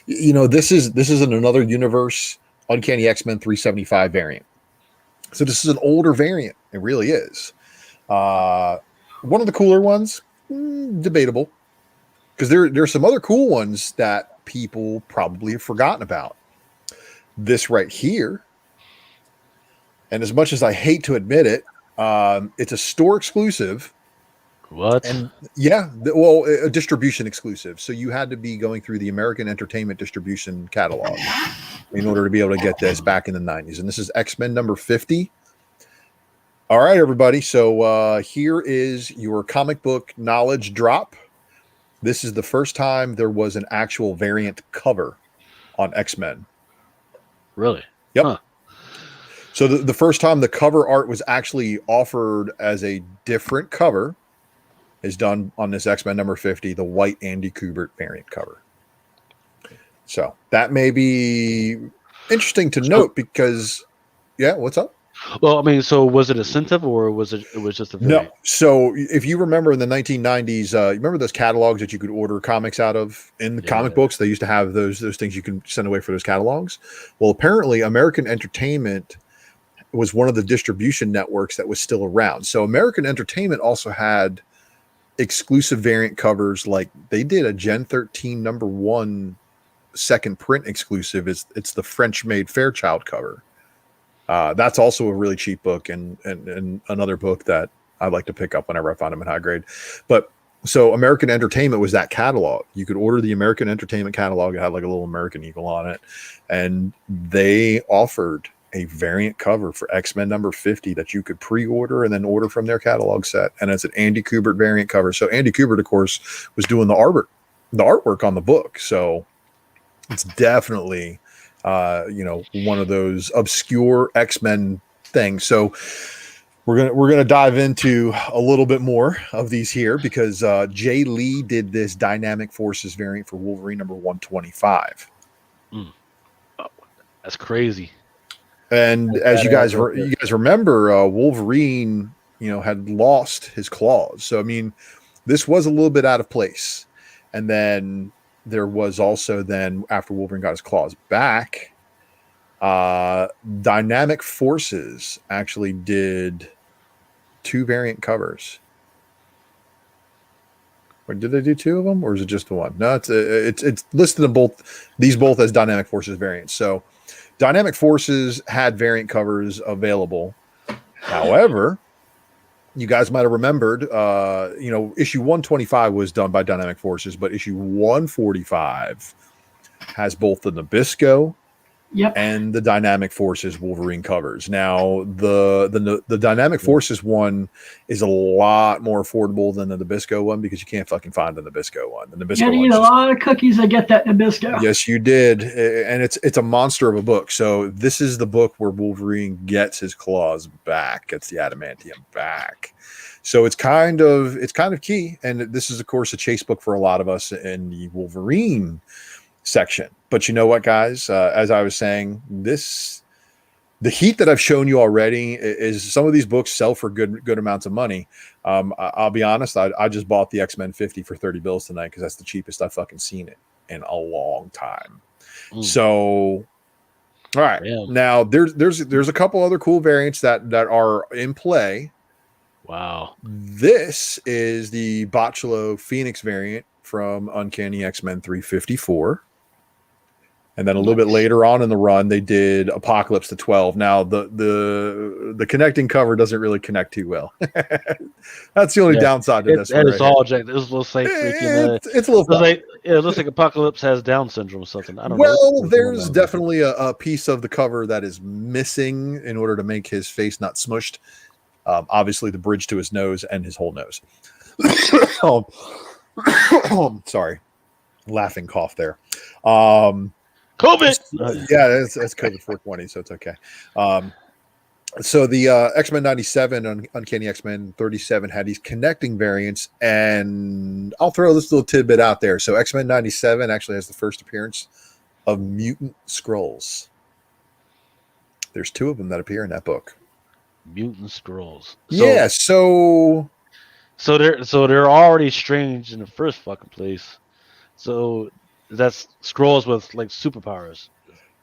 This is in another universe, Uncanny X-Men 375 variant. So this is an older variant. It really is. One of the cooler ones, debatable, because there's some other cool ones that people probably have forgotten about. This right here, and as much as I hate to admit it, it's a store exclusive. What? And yeah, a distribution exclusive. So you had to be going through the American Entertainment Distribution catalog in order to be able to get this back in the 90s. And this is X-Men number 50. All right, everybody. So here is your comic book knowledge drop. This is the first time there was an actual variant cover on X-Men. Really? Yep. Huh. So the first time the cover art was actually offered as a different cover is done on this X-Men number 50, the white Andy Kubert variant cover. So that may be interesting to note, because what's up? Well, I mean, so was it incentive or was it was just a No. variant? So if you remember in the 1990s, you remember those catalogs that you could order comics out of in the comic books? They used to have those things you can send away for those catalogs. Well, apparently American Entertainment was one of the distribution networks that was still around. So American Entertainment also had exclusive variant covers. Like they did a Gen 13 #1 second print exclusive. It's the French made Fairchild cover. That's also a really cheap book and another book that I'd like to pick up whenever I find them in high grade. But so American Entertainment was that catalog. You could order the American Entertainment catalog. It had like a little American eagle on it. And they offered a variant cover for X-Men #50 that you could pre-order and then order from their catalog set. And it's an Andy Kubert variant cover. So Andy Kubert, of course, was doing the artwork on the book. So it's definitely one of those obscure X-Men things. So we're gonna dive into a little bit more of these here because Jay Lee did this Dynamic Forces variant for Wolverine #125. That's crazy. And as you guys remember, Wolverine, had lost his claws. So I mean, this was a little bit out of place. And then there was also then after Wolverine got his claws back, Dynamic Forces actually did 2 variant covers. Or did they do 2 of them, or is it just the one? No, it's listed in both as Dynamic Forces variants. So Dynamic Forces had variant covers available. However, you guys might have remembered, issue 125 was done by Dynamic Forces, but issue 145 has both the Nabisco and the Dynamic Forces Wolverine covers. Now, the Dynamic Forces one is a lot more affordable than the Nabisco one because you can't fucking find the Nabisco one. The Nabisco you eat a lot of cookies to get that Nabisco. Yes, you did, and it's a monster of a book. So this is the book where Wolverine gets his claws back, gets the adamantium back. So it's kind of key, and this is of course a chase book for a lot of us in the Wolverine section. But you know what, guys? As I was saying, the heat that I've shown you already is some of these books sell for good amounts of money. I'll be honest, I just bought the X-Men 50 for 30 bills tonight because that's the cheapest I've fucking seen it in a long time. So, all right, now there's a couple other cool variants that are in play. Wow. This is the Botchlo Phoenix variant from Uncanny X-Men 354. And then a little bit later on in the run, they did Apocalypse to 12. Now, the connecting cover doesn't really connect too well. That's the only downside to this one. It's all jacked. This looks like freaking. It's a little. It looks like Apocalypse has Down syndrome or something. I don't know. Well, there's definitely a piece of the cover that is missing in order to make his face not smushed. Obviously, the bridge to his nose and his whole nose. Sorry, laughing cough there. COVID. Yeah, that's COVID 420, so it's okay. So the X-Men 97 Uncanny X-Men 37 had these connecting variants, and I'll throw this little tidbit out there. So X-Men 97 actually has the first appearance of mutant Skrulls. There's 2 of them that appear in that book. Mutant Skrulls. So they're already strange in the first fucking place. So that's Skrulls with like superpowers.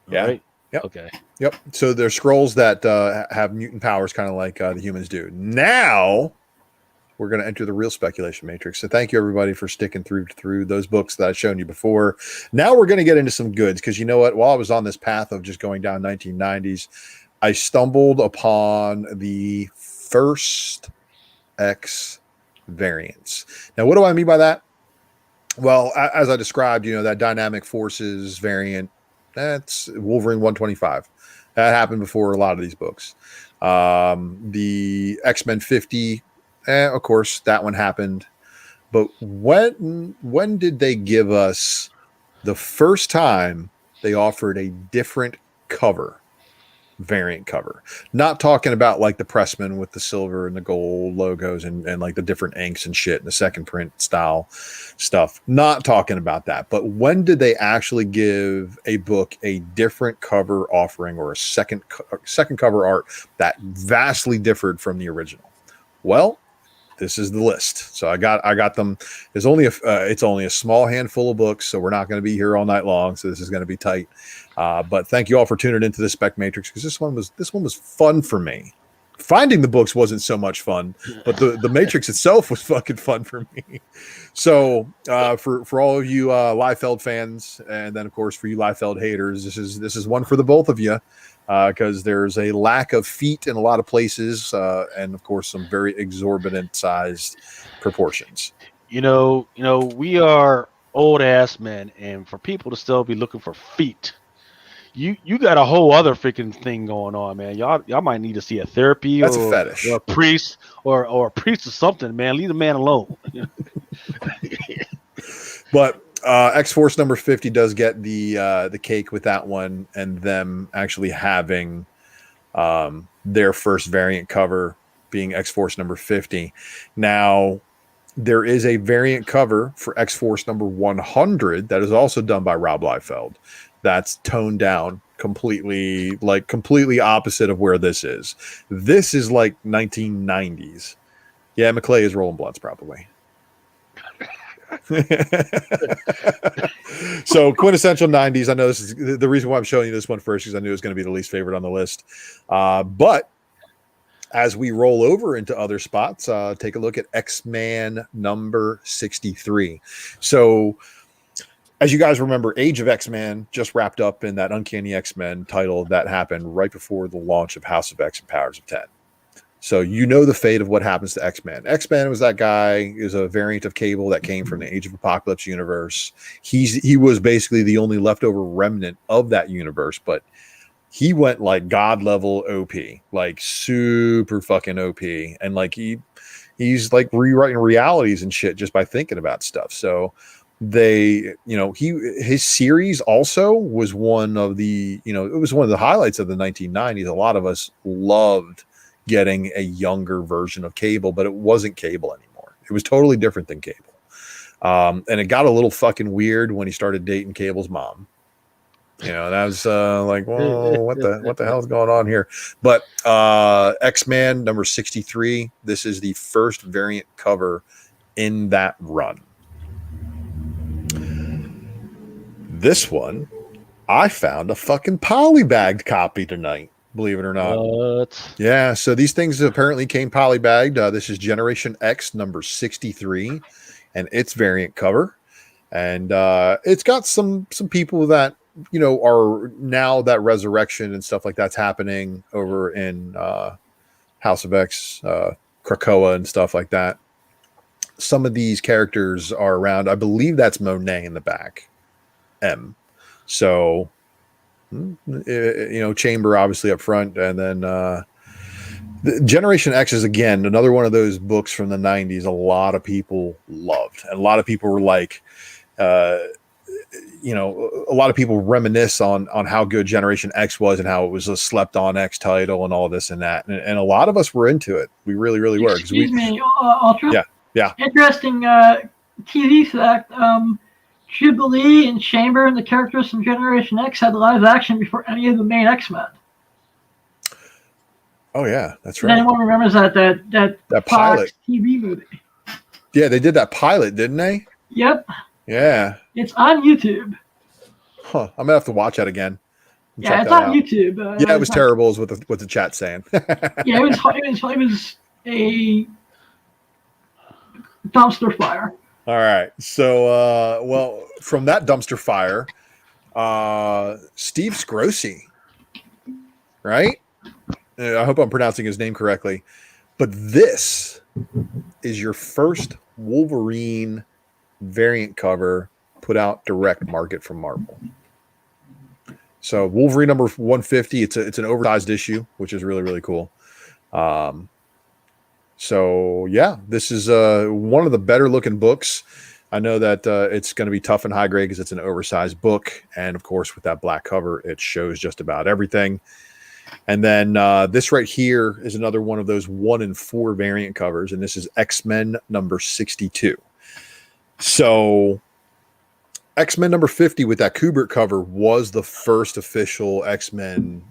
Yeah. Right? Yep. Okay. Yep. So they're Skrulls that have mutant powers, kind of like the humans do. Now we're going to enter the real speculation matrix. So thank you everybody for sticking through those books that I've shown you before. Now we're going to get into some goods because you know what? While I was on this path of just going down 1990s, I stumbled upon the first X variants. Now, what do I mean by that? Well, as I described, that Dynamic Forces variant, that's Wolverine 125. That happened before a lot of these books. The X-Men 50, of course, that one happened. But when did they give us the first time they offered a different cover variant cover. Not talking about like the Pressman with the silver and the gold logos and like the different inks and shit and the second print style stuff. Not talking about that. But when did they actually give a book a different cover offering or a second cover art that vastly differed from the original? Well, this is the list. So I got them. There's only it's only a small handful of books, so we're not going to be here all night long. So this is going to be tight. But thank you all for tuning into the Spec Matrix, because this one was fun for me. Finding the books wasn't so much fun, but the Matrix itself was fucking fun for me. So for all of you Liefeld fans, and then of course for you Liefeld haters, this is one for the both of you. Because there's a lack of feet in a lot of places, and of course some very exorbitant sized proportions. We are old ass men, and for people to still be looking for feet, you got a whole other freaking thing going on, man. Y'all might need to see a therapy That's or a fetish, or a priest or a priest or something, man. Leave the man alone. But X-Force number 50 does get the cake with that one, and them actually having their first variant cover being X-Force number 50. Now, there is a variant cover for X-Force number 100 that is also done by Rob Liefeld. That's toned down completely opposite of where this is. This is like 1990s. Yeah, McClay is rolling blunts probably. So quintessential 90s. I know this is the reason why I'm showing you this one first, because I knew it was going to be the least favorite on the list. But as we roll over into other spots, take a look at X-Man number 63. So as you guys remember, Age of X-Man just wrapped up in that Uncanny X-Men title that happened right before the launch of House of X and Powers of 10. So you know the fate of what happens to X-Man. X-Man was that guy, is a variant of Cable that came from the Age of Apocalypse universe. He was basically the only leftover remnant of that universe, but he went like god level OP, like super fucking OP, and like he's like rewriting realities and shit just by thinking about stuff. So his series also was one of the, it was one of the highlights of the 1990s. A lot of us loved getting a younger version of Cable, but it wasn't Cable anymore. It was totally different than Cable. And it got a little fucking weird when he started dating Cable's mom. That was like, whoa, what the hell's going on here? But X-Man number 63, this is the first variant cover in that run. This one, I found a fucking polybagged copy tonight. Believe it or not. What? Yeah, so these things apparently came polybagged. This is Generation X number 63, and its variant cover. And it's got some people that, are now that resurrection and stuff like that's happening over in House of X, Krakoa and stuff like that. Some of these characters are around. I believe that's Monet in the back. M. So... Chamber obviously up front, and then the Generation X is again another one of those books from the 90s a lot of people loved, and a lot of people were like a lot of people reminisce on how good Generation X was and how it was a slept on X title and all this and that, and a lot of us were into it. We really were. Excuse me, Ultra. Yeah. Interesting TV fact. Jubilee and Chamber and the characters from Generation X had live action before any of the main X-Men. Oh yeah, that's right. And anyone remembers that Fox pilot TV movie? Yeah, they did that pilot, didn't they? Yep. Yeah. It's on YouTube. Huh. I'm gonna have to watch that again. Yeah, it's on YouTube. It was terrible, is what the chat's saying. Yeah, it was a dumpster fire. All right. So, from that dumpster fire, Steve Scrossi, right? I hope I'm pronouncing his name correctly. But this is your first Wolverine variant cover put out direct market from Marvel. So Wolverine number 150, it's an oversized issue, which is really cool. So yeah, this is one of the better looking books. I know that it's going to be tough and high grade because it's an oversized book, and of course with that black cover, it shows just about everything. And then this right here is another one of those 1 in 4 variant covers, and this is X-Men number 62. So X-Men number 50 with that Kubert cover was the first official X-Men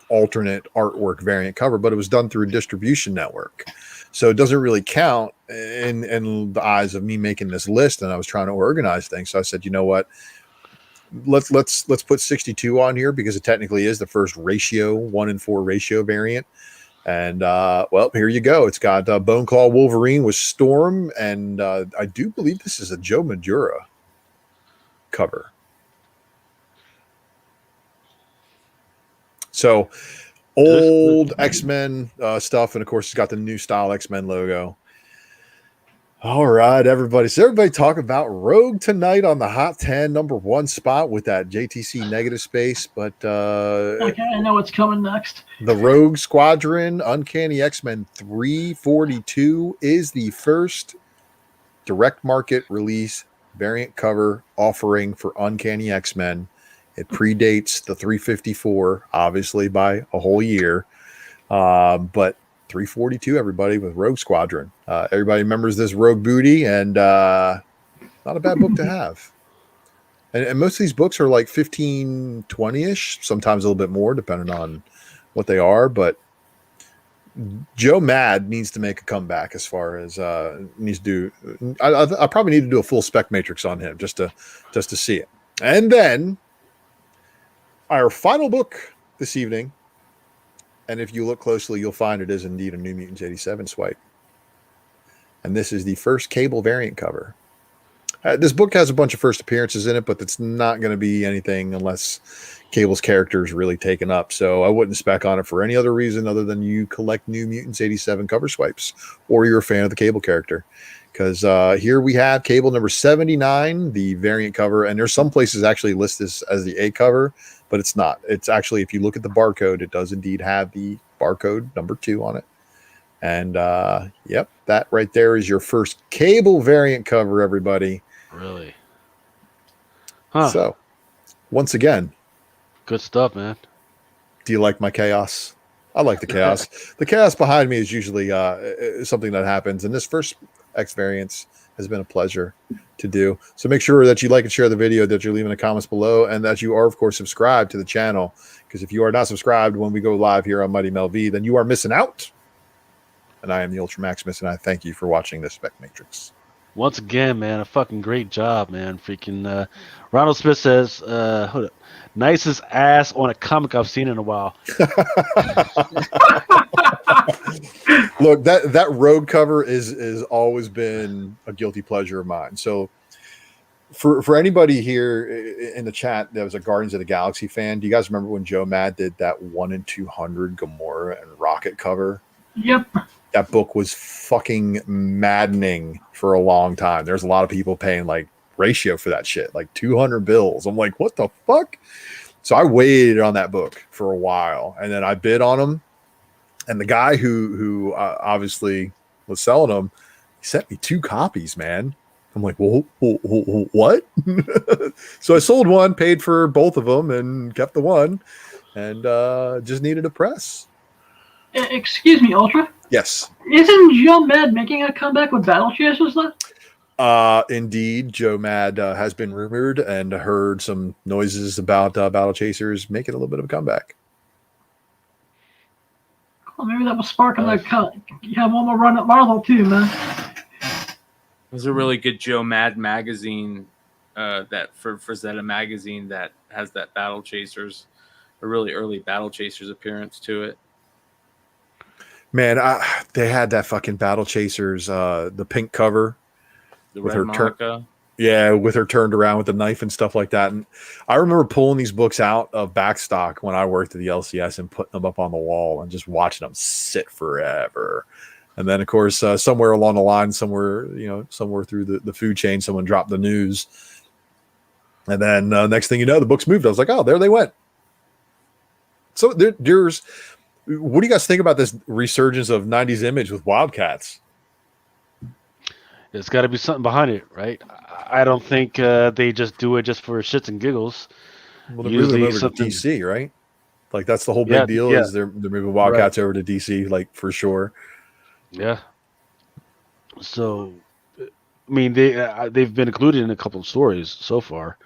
alternate artwork variant cover, but it was done through a distribution network. So it doesn't really count in the eyes of me making this list, and I was trying to organize things. So I said, you know what? Let's put 62 on here because it technically is the first ratio 1 in 4 ratio variant. And well, here you go. It's got Bone Claw Wolverine with Storm, and I do believe this is a Joe Madura cover. So old X-Men stuff, and of course it's got the new style X-Men logo. All right, everybody. So everybody talk about Rogue tonight on the Hot 10 #1 spot with that JTC negative space. But okay, I know what's coming next. The Rogue Squadron Uncanny X-Men 342 is the first direct market release variant cover offering for Uncanny X-Men. It predates the 354, obviously, by a whole year. But 342, everybody, with Rogue Squadron. Everybody remembers this Rogue Booty, and not a bad book to have. And most of these books are like 15, 20-ish, sometimes a little bit more, depending on what they are. But Joe Mad needs to make a comeback as far as needs to do. I probably need to do a full spec matrix on him just to see it. And then our final book this evening, and if you look closely, you'll find it is indeed a New Mutants 87 swipe. And this is the first Cable variant cover. This book has a bunch of first appearances in it, but it's not going to be anything unless Cable's character is really taken up. So I wouldn't spec on it for any other reason other than you collect New Mutants 87 cover swipes, or you're a fan of the Cable character. Because here we have Cable number 79, the variant cover, and there's some places actually list this as the A cover, but it's not. It's actually, if you look at the barcode, it does indeed have the barcode number 2 on it. And yep, that right there is your first Cable variant cover, everybody. Really? Huh. So, once again, good stuff, man. Do you like my chaos? I like the chaos. The chaos behind me is usually something that happens, and this first X variants has been a pleasure to do. So make sure that you like and share the video, that you're leaving the comments below, and that you are, of course, subscribed to the channel. Because if you are not subscribed when we go live here on Mighty Mel V, then you are missing out. And I am the Ultra Maximus, and I thank you for watching this Spec Matrix. Once again, man, a fucking great job, man. Freaking Ronald Smith says, hold up, nicest ass on a comic I've seen in a while. Look, that Rogue cover is always been a guilty pleasure of mine. So for anybody here in the chat that was a Guardians of the Galaxy fan, do you guys remember when Joe Mad did that 1 in 200 Gamora and Rocket cover? Yep. That book was fucking maddening for a long time. There's a lot of people paying like ratio for that shit, like 200 bills. I'm like, what the fuck? So I waited on that book for a while, and then I bid on them. And the guy who obviously was selling them, he sent me 2 copies, man. I'm like, well, what? So I sold one, paid for both of them, and kept the one, and just needed a press. Excuse me, Ultra? Yes. Isn't Joe Mad making a comeback with Battle Chasers, though? Indeed, Joe Mad has been rumored and heard some noises about Battle Chasers making a little bit of a comeback. Well, maybe that was sparking that cut. You have one more run at Marvel, too, man. There's a really good Joe Mad magazine that for Zeta magazine that has that Battle Chasers, a really early Battle Chasers appearance to it. Man, they had that fucking Battle Chasers, the pink cover. The with Red her Monica. Yeah, with her turned around with the knife and stuff like that. And I remember pulling these books out of backstock when I worked at the LCS and putting them up on the wall and just watching them sit forever. And then, of course, somewhere along the line, somewhere through the food chain, someone dropped the news. And then next thing you know, the books moved. I was like, oh, there they went. So there's... What do you guys think about this resurgence of 90s Image with Wildcats? There's got to be something behind it, right? I don't think they just do it just for shits and giggles. Well, they're moving over to DC, right? Like that's the whole big deal is they're moving Wildcats over to DC, like for sure. Yeah. So, I mean, they've been included in a couple of stories so far,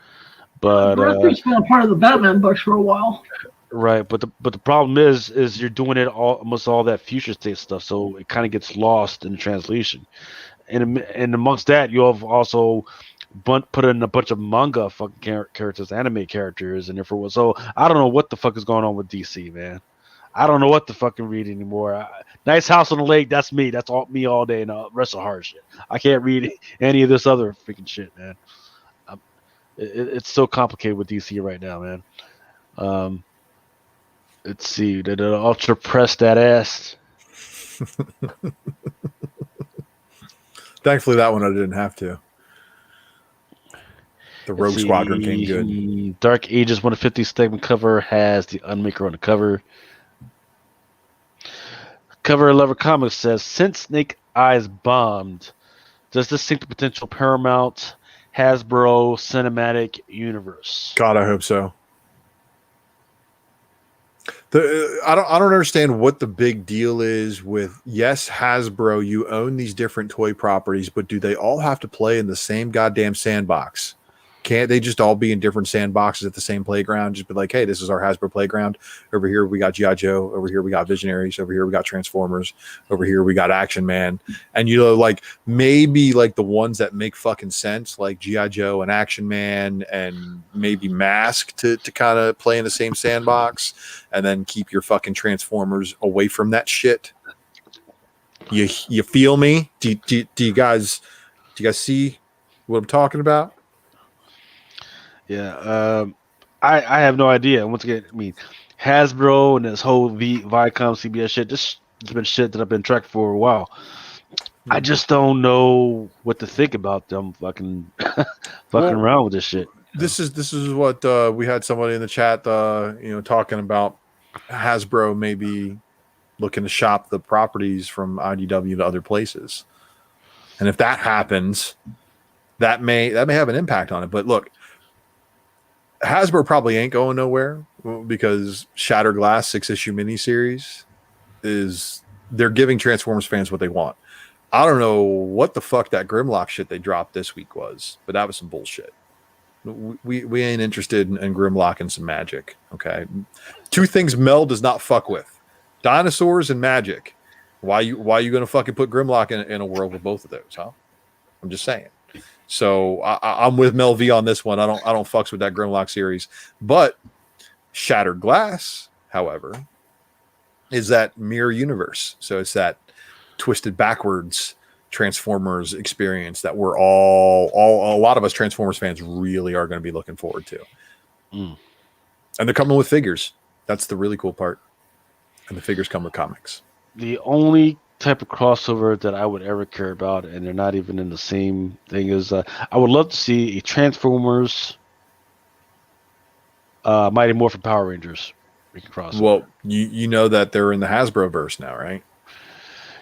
but Mercury's been a part of the Batman books for a while. Right, but the problem is you're doing it almost all that future state stuff, so it kind of gets lost in the translation. And amongst that, you have also put in a bunch of manga fucking characters, anime characters, and therefore, so I don't know what the fuck is going on with DC, man. I don't know what to fucking read anymore. Nice House on the Lake, that's me. That's all me all day, and the rest of hard shit. I can't read any of this other freaking shit, man. It's so complicated with DC right now, man. Let's see. Did it ultra press that ass? Thankfully, that one I didn't have to. The Rogue Squadron came good. Dark Ages 150 segment cover has the Unmaker on the cover. Cover Lover Comics says, since Snake Eyes bombed, does this sink the potential Paramount Hasbro cinematic universe? God, I hope so. I don't understand what the big deal is with, yes, Hasbro, you own these different toy properties, but do they all have to play in the same goddamn sandbox? Can't they just all be in different sandboxes at the same playground? Just be like, hey, this is our Hasbro playground. Over here we got G.I. Joe. Over here we got Visionaries. Over here we got Transformers. Over here we got Action Man. And like maybe like the ones that make fucking sense, like G.I. Joe and Action Man and maybe Mask to kind of play in the same sandbox, and then keep your fucking Transformers away from that shit. You feel me? Do you guys see what I'm talking about? Yeah, I have no idea. Once again, I mean, Hasbro and this whole Viacom CBS shit, this has been shit that I've been tracking for a while. I just don't know what to think about them fucking around with this shit. This is what we had somebody in the chat, talking about Hasbro maybe looking to shop the properties from IDW to other places, and if that happens, that may have an impact on it. But look, Hasbro probably ain't going nowhere because Shattered Glass 6-issue miniseries they're giving Transformers fans what they want. I don't know what the fuck that Grimlock shit they dropped this week was, but that was some bullshit. We ain't interested in Grimlock and some magic. Okay, two things Mel does not fuck with: dinosaurs and magic. Why you gonna fucking put Grimlock in a world with both of those, huh? I'm just saying. So I'm with Mel V on this one. I don't fucks with that Grimlock series. But Shattered Glass, however, is that mirror universe. So it's that twisted backwards Transformers experience that we're all a lot of us Transformers fans really are going to be looking forward to. And they're coming with figures. That's the really cool part. And the figures come with comics. The only type of crossover that I would ever care about, and they're not even in the same thing, is I would love to see a Transformers Mighty Morphin Power Rangers crossover. Well, you know that they're in the Hasbro verse now, right?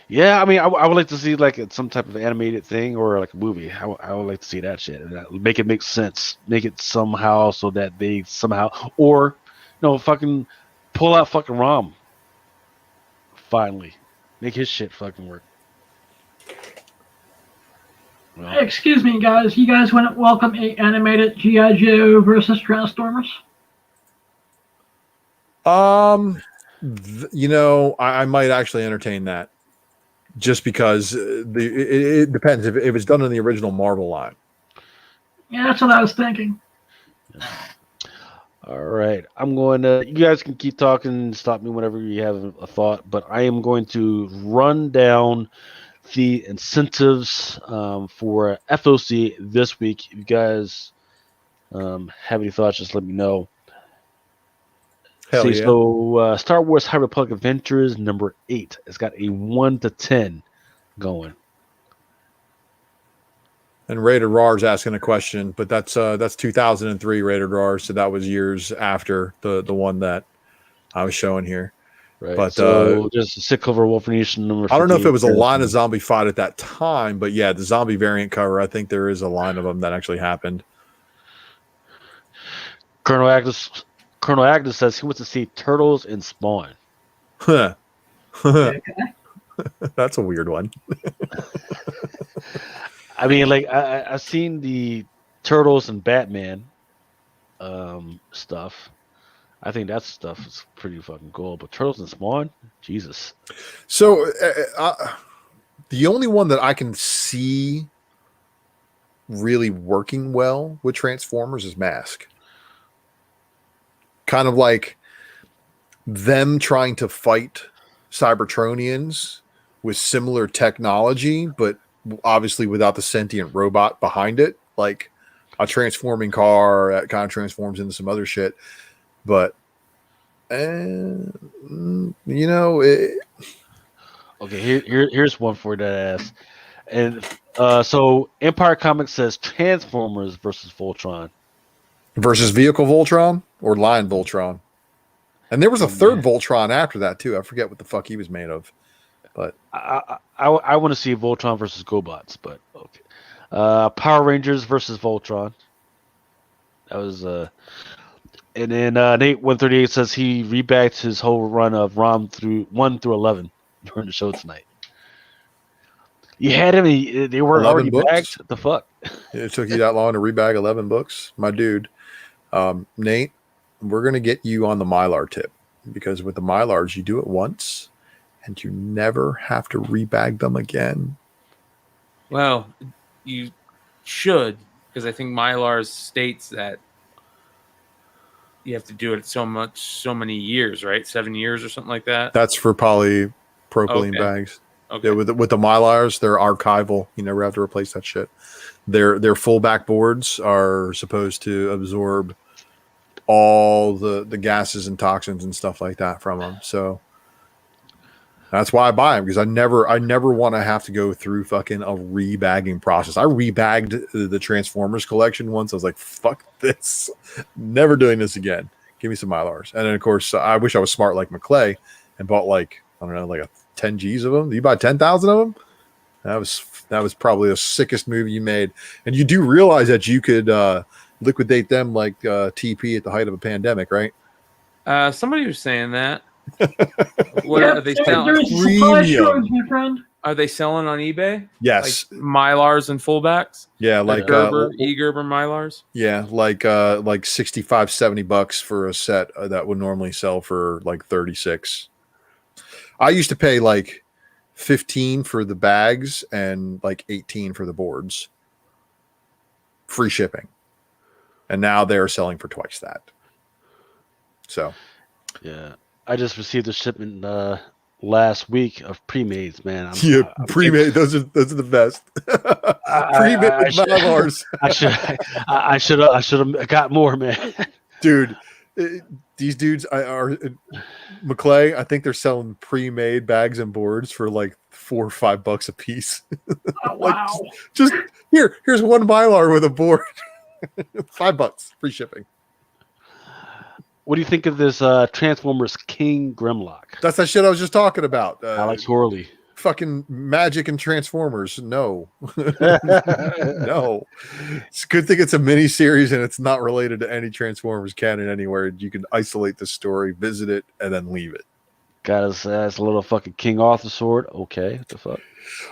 Yeah, I mean, I would like to see like some type of animated thing or like a movie. I would like to see that shit. Make it make sense. Make it somehow so that they somehow, or fucking pull out fucking Rom. Finally, make his shit fucking work. Well, Hey, excuse me, guys. You guys wouldn't welcome a animated G.I. Joe versus Transformers? I might actually entertain that. Just because it depends if it's done in the original Marvel line. Yeah, that's what I was thinking. all right, I'm going to. You guys can keep talking and stop me whenever you have a thought, but I am going to run down the incentives for FOC this week. If you guys have any thoughts, just let me know. Hell yeah. So Star Wars High Republic Adventures number 8. It's got a 1 to 10 going. And Rated RAR's asking a question, but that's 2003 Rated RAR, so that was years after the one that I was showing here. Right. But so just sick cover Wolf Nation number 58. I don't know if it was a line of zombie fight at that time, but yeah, the zombie variant cover, I think there is a line of them that actually happened. Colonel Colonel Agnes says he wants to see Turtles in Spawn. Huh. Okay. That's a weird one. I mean, like I've seen the Turtles and Batman stuff. I think that stuff is pretty fucking cool. But Turtles and Spawn, Jesus. So the only one that I can see really working well with Transformers is Mask. Kind of like them trying to fight Cybertronians with similar technology, but obviously without the sentient robot behind it, like a transforming car that kind of transforms into some other shit. But Okay, here's one for that ass. And so Empire Comics says Transformers versus Voltron. versus Vehicle Voltron or Lion Voltron. And there was a third Voltron after that too. I forget what the fuck he was made of. But I want to see Voltron versus GoBots, but okay. Power Rangers versus Voltron. That was and then Nate 138 says he rebagged his whole run of ROM through 1 through 11 during the show tonight. You had him. They were already books? bagged. What the fuck? it took you that long to rebag 11 books, my dude. Nate, we're gonna get you on the Mylar tip because with the Mylars, you do it once. And you never have to rebag them again. Well, you should, because I think Mylar states that you have to do it so many years, right? 7 years or something like that. That's for polypropylene bags. Okay. Yeah, with the Mylars, they're archival. You never have to replace that shit. Their full back boards are supposed to absorb all the gases and toxins and stuff like that from them. So that's why I buy them, because I never want to have to go through fucking a rebagging process. I rebagged the Transformers collection once. I was like, fuck this. Never doing this again. Give me some Mylars. And then, of course, I wish I was smart like McClay and bought like 10 G's of them. Did you buy 10,000 of them? That was probably the sickest move you made. And you do realize that you could liquidate them like TP at the height of a pandemic, right? Somebody was saying that. What are they There selling? is a supply shortage, my friend. Are they selling on eBay? Yes. Like Mylars and fullbacks? Yeah, like E-Gerber Mylars? yeah, like $65-$70 for a set that would normally sell for like 36. I used to pay like 15 for the bags and like 18 for the boards. Free shipping. And now they're selling for twice that. So Yeah, I just received a shipment last week of pre-mades, man. pre-made. Those are the best. Pre-made Mylars. I should have got more, man. Dude, these dudes are McClay. I think they're selling pre-made bags and boards for like $4 or $5 a piece. Oh, wow. just here's one Mylar with a board. $5 free shipping. What do you think of this Transformers King Grimlock? That's that shit I was just talking about. Alex Horley. Fucking magic and Transformers. No. No. It's a good thing it's a mini series and it's not related to any Transformers canon anywhere. You can isolate the story, visit it, and then leave it. Got his ass a little fucking King Arthur sword. Okay, what the fuck?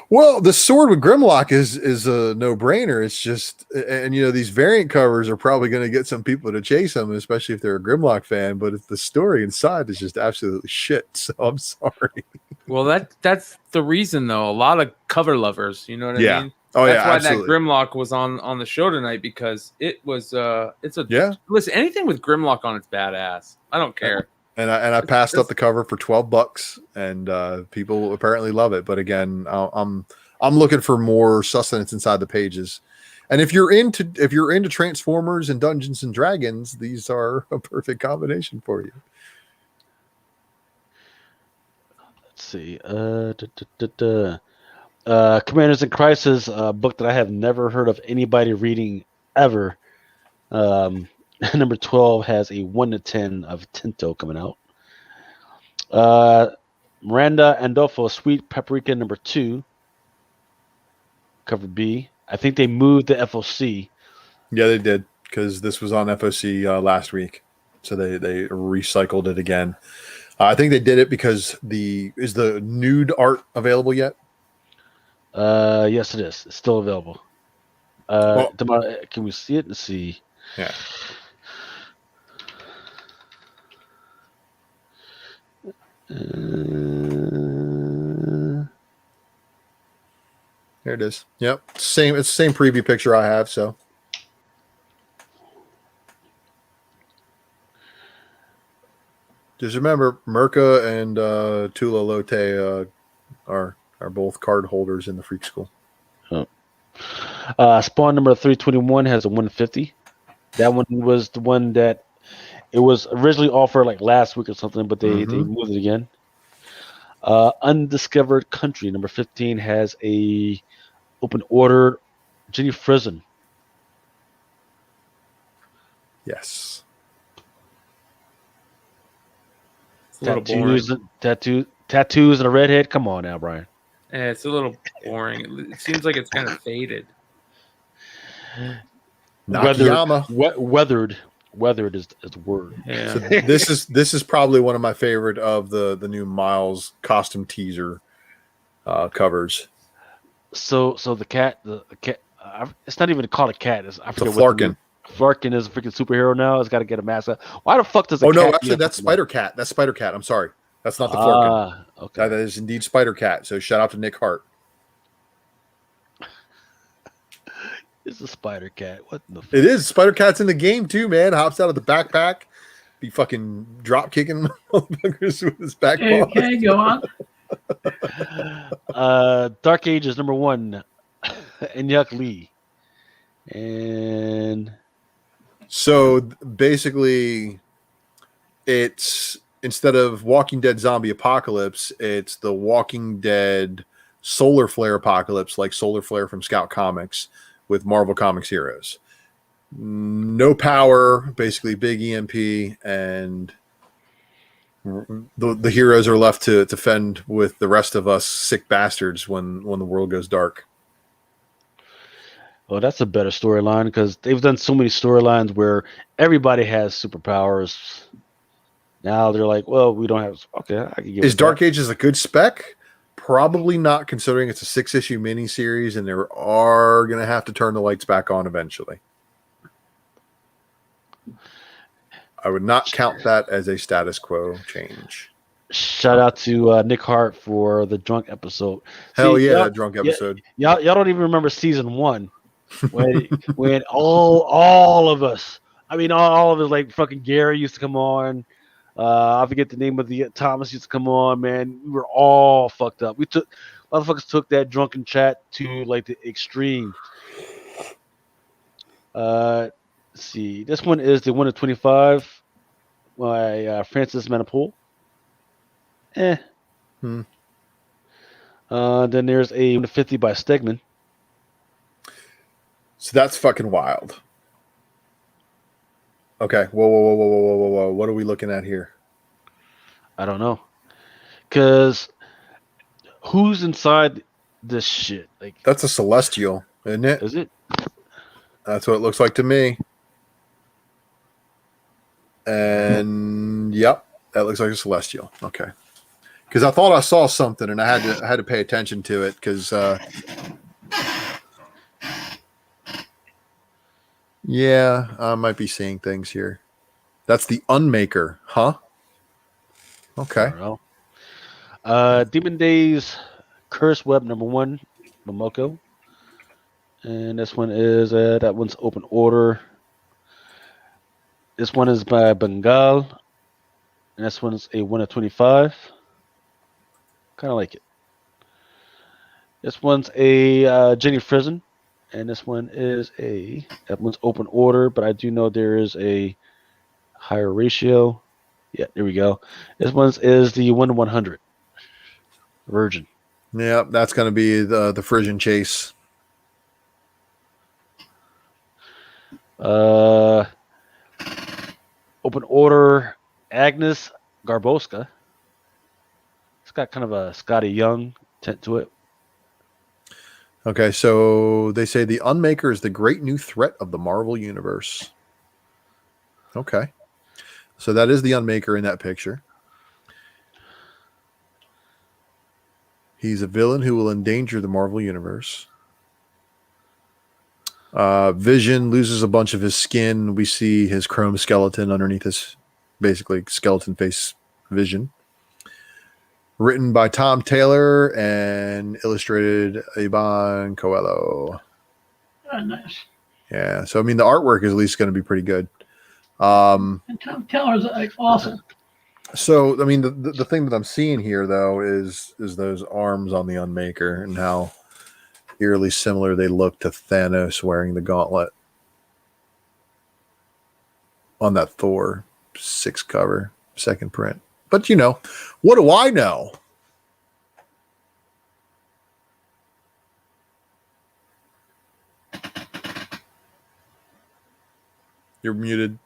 Well, the sword with Grimlock is a no-brainer. It's just, and these variant covers are probably going to get some people to chase them, especially if they're a Grimlock fan. But if the story inside is just absolutely shit, so I'm sorry. Well, that's the reason, though. A lot of cover lovers, you know what I mean? Oh, that's why absolutely. that Grimlock was on the show tonight, because it was yeah. Listen, anything with Grimlock on it's badass. I don't care. And I passed up the cover for $12, and people apparently love it. But again, I'm looking for more sustenance inside the pages. And if you're into Transformers and Dungeons and Dragons, these are a perfect combination for you. Let's see. Commanders in Crisis, a book that I have never heard of anybody reading ever. Number 12 has a 1 to 10 of Tinto coming out. Miranda Andolfo, Sweet Paprika, number 2, cover B. I think they moved the FOC. Yeah, they did, because this was on FOC last week. So they recycled it again. I think they did it because is the nude art available yet? Yes, it is. It's still available. Can we see it? Let's see. Yeah. There it is. Yep. It's the same preview picture I have. So. Just remember, Merca and Tula Lotte are both card holders in the Freak School. Oh. Spawn number 321 has a 150. That one was the one that it was originally offered like last week or something, but they moved it again. Undiscovered Country number 15 has a open order Jenny Frizen. Yes. Tattoos and a redhead. Come on now, Brian. Yeah, it's a little boring. It seems like it's kind of faded. Nakayama. Weathered is the word. Yeah. So this is probably one of my favorite of the new Miles costume teaser covers. So the cat, it's not even called a cat. It's a Flarkin. Flarkin is a freaking superhero now. It's got to get a mask. Why the fuck does a Oh cat no, actually that's Spider Cat. That's Spider Cat. I'm sorry. That's not the Flarkin. Okay. That is indeed Spider Cat. So shout out to Nick Hart. It's a Spider Cat. What the fuck? It is. Spider Cat's in the game too, man. Hops out of the backpack. Be fucking drop kicking motherfuckers with his back paws. Okay, go on. Dark Ages number 1. Enyuk Lee. And so basically it's instead of Walking Dead Zombie Apocalypse, it's the Walking Dead Solar Flare Apocalypse, like Solar Flare from Scout Comics with Marvel Comics heroes. No power, basically big EMP, and the heroes are left to fend with the rest of us sick bastards when the world goes dark. Well, that's a better storyline because they've done so many storylines where everybody has superpowers. Now they're like, well, we don't have. Okay, I can give. Is Dark Ages a good spec? Probably not, considering it's a 6-issue miniseries, and they are going to have to turn the lights back on eventually. I would not count that as a status quo change. Shout out to Nick Hart for the drunk episode. Hell yeah, that drunk episode. Y'all don't even remember season 1 when all of us, I mean all of us, like fucking Gary used to come on. I forget the name of the Thomas used to come on, man. We were all fucked up. Motherfuckers took that drunken chat to like the extreme. Let's see. This one is the 1 of 25 by Francis Manapul. Then there's a 1 of 50 by Stegman. So that's fucking wild. Okay. Whoa. What are we looking at here? I don't know. Because who's inside this shit? Like, that's a Celestial, isn't it? Is it? That's what it looks like to me. And yep, that looks like a Celestial. Okay. Because I thought I saw something and I had to pay attention to it because yeah, I might be seeing things here. That's the Unmaker, huh? Okay. Demon Days Curse Web number 1, Momoko. And this one is that one's open order. This one is by Bengal. And this one's a 1 of 25. Kind of like it. This one's a Jenny Frizen. And this one is that one's open order, but I do know there is a higher ratio. Yeah, there we go. This one is the 1 to 100 Virgin. Yeah, that's going to be the Frisian Chase. Open order Agnes Garboska. It's got kind of a Scotty Young tint to it. Okay, so they say the Unmaker is the great new threat of the Marvel Universe. Okay. So that is the Unmaker in that picture. He's a villain who will endanger the Marvel Universe. Vision loses a bunch of his skin. We see his chrome skeleton underneath his basically skeleton face Vision. Written by Tom Taylor and illustrated Iban Coelho. Oh, nice. Yeah, so I mean the artwork is at least going to be pretty good. And Tom Taylor's like awesome. So I mean the thing that I'm seeing here though is those arms on the Unmaker and how eerily similar they look to Thanos wearing the gauntlet on that Thor 6 cover, second print. But you know, what do I know? You're muted.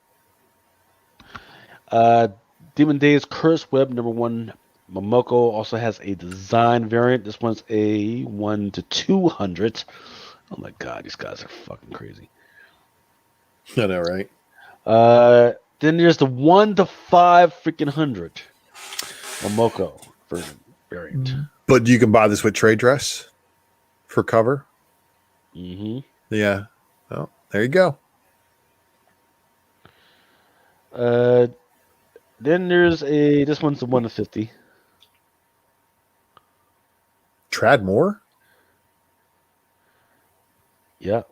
Demon Days Curse Web #1 Momoko also has a design variant. This one's a 1 to 200. Oh my god, these guys are fucking crazy. I know, right? Then there's the 1 to 5 freaking 100 Momoko version variant. But you can buy this with trade dress for cover. Mm-hmm. Yeah. Well, there you go. Then there's this one's the 1 to 50. Tradmore? Yeah.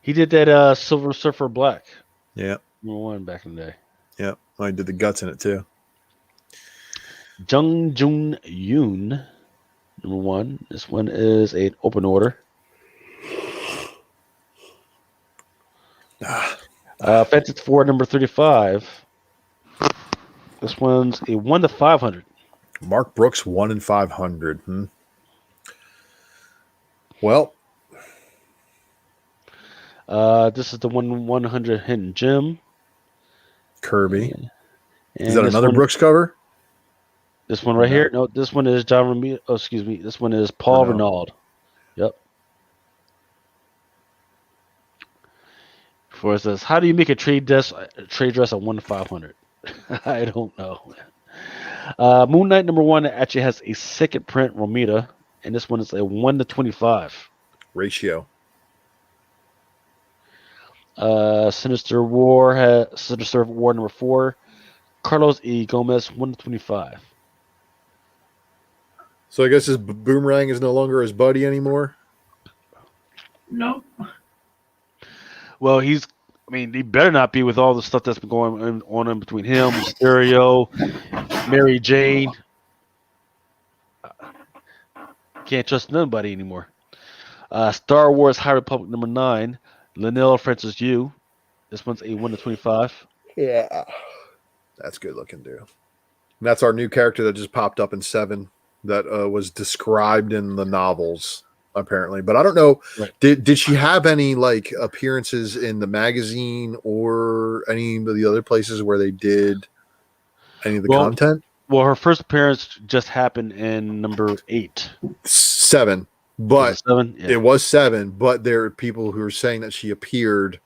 He did that Silver Surfer Black. Yeah. #1 back in the day. Yeah. I did the guts in it too. Jung Jun Yoon #1. This one is an open order. Fantastic Four #35. This one's a 1 to 500. Mark Brooks 1 in 500. Well, this is the 1/100 Hidden Gem. Kirby. And Is that this another one, Brooks cover? This one right here? No, this one is John Romita. Oh, excuse me. This one is Paul Renaud. Yep. Before it says, how do you make a trade dress a 1 to 500? I don't know. Moon Knight #1 actually has a second print Romita, and this one is a 1 to 25 ratio. Sinister War #4. Carlos E. Gomez 1 to 25. So I guess his Boomerang is no longer his buddy anymore. No. Well, he better not be with all the stuff that's been going on in between him, Mysterio, Mary Jane. Can't trust nobody anymore. Star Wars High Republic #9. Linnell Francis Yu. This one's a 1 to 25. Yeah. That's good looking, dude. And that's our new character that just popped up in 7 that was described in the novels, apparently. But I don't know. Right. Did she have any like appearances in the magazine or any of the other places where they did any of the content? Well, her first appearance just happened in #8. 7. But Was it 7? Yeah. it was 7, but there are people who are saying that she appeared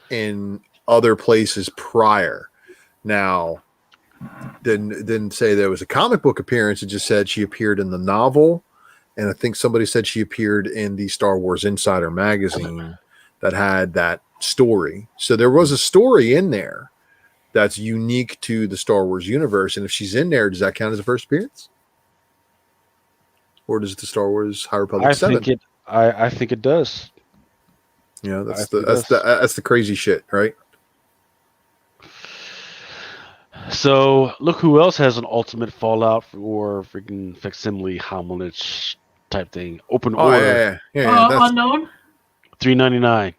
in other places prior. Now, didn't say there was a comic book appearance. It just said she appeared in the novel, and I think somebody said she appeared in the Star Wars Insider magazine that had that story. So there was a story in there that's unique to the Star Wars universe, and if she's in there, does that count as a first appearance? Or does the Star Wars High Republic 7? I think it does. You know, that's the crazy shit, right? So look who else has an ultimate Fallout or freaking facsimile homage type thing. Open order. Yeah. Unknown. $3.99.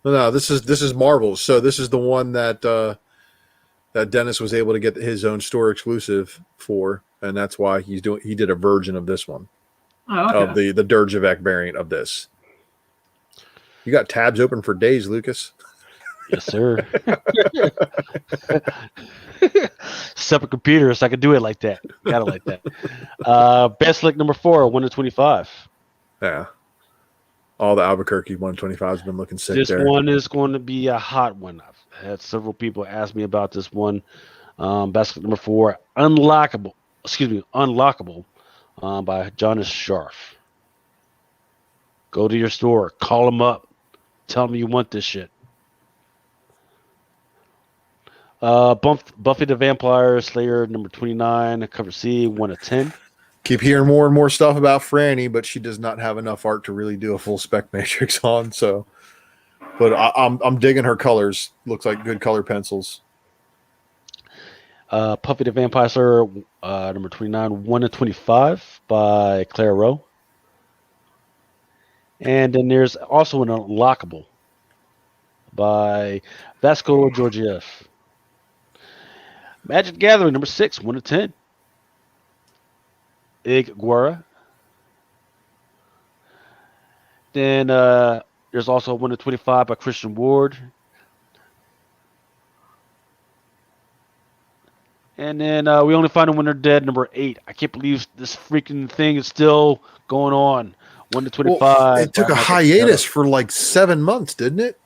No, this is Marvel's. So this is the one that that Dennis was able to get his own store exclusive for, and that's why he did a version of this one. Oh, okay. Of the Dirjevek variant of this. You got tabs open for days, Lucas. Yes, sir. Separate computers, so I could do it like that. Got it like that. Best Lick #4, 1 to 25. Yeah. All the Albuquerque 125s have been looking sick This there. one is going to be a hot one. I've had several people ask me about this one. Basket number 4, Unlockable by Jonas Scharf. Go to your store, call them up, tell them you want this shit. Buffy the Vampire Slayer number 29, cover C, 1 of 10. Keep hearing more and more stuff about Frowny, but she does not have enough art to really do a full spec matrix on. So, but I'm digging her colors. Looks like good color pencils. Puffy the Vampire Slayer number 29, 1 of 25 by Claire Rowe. And then there's also an Unlockable by Vasco Georgiev. Magic Gathering number 6, 1 of 10. Ig Guara. Then there's also 1 of 25 by Christian Ward. And then we only find them when they're dead, number 8. I can't believe this freaking thing is still going on. 1 to 25. Well, it took a hiatus for like 7 months, didn't it?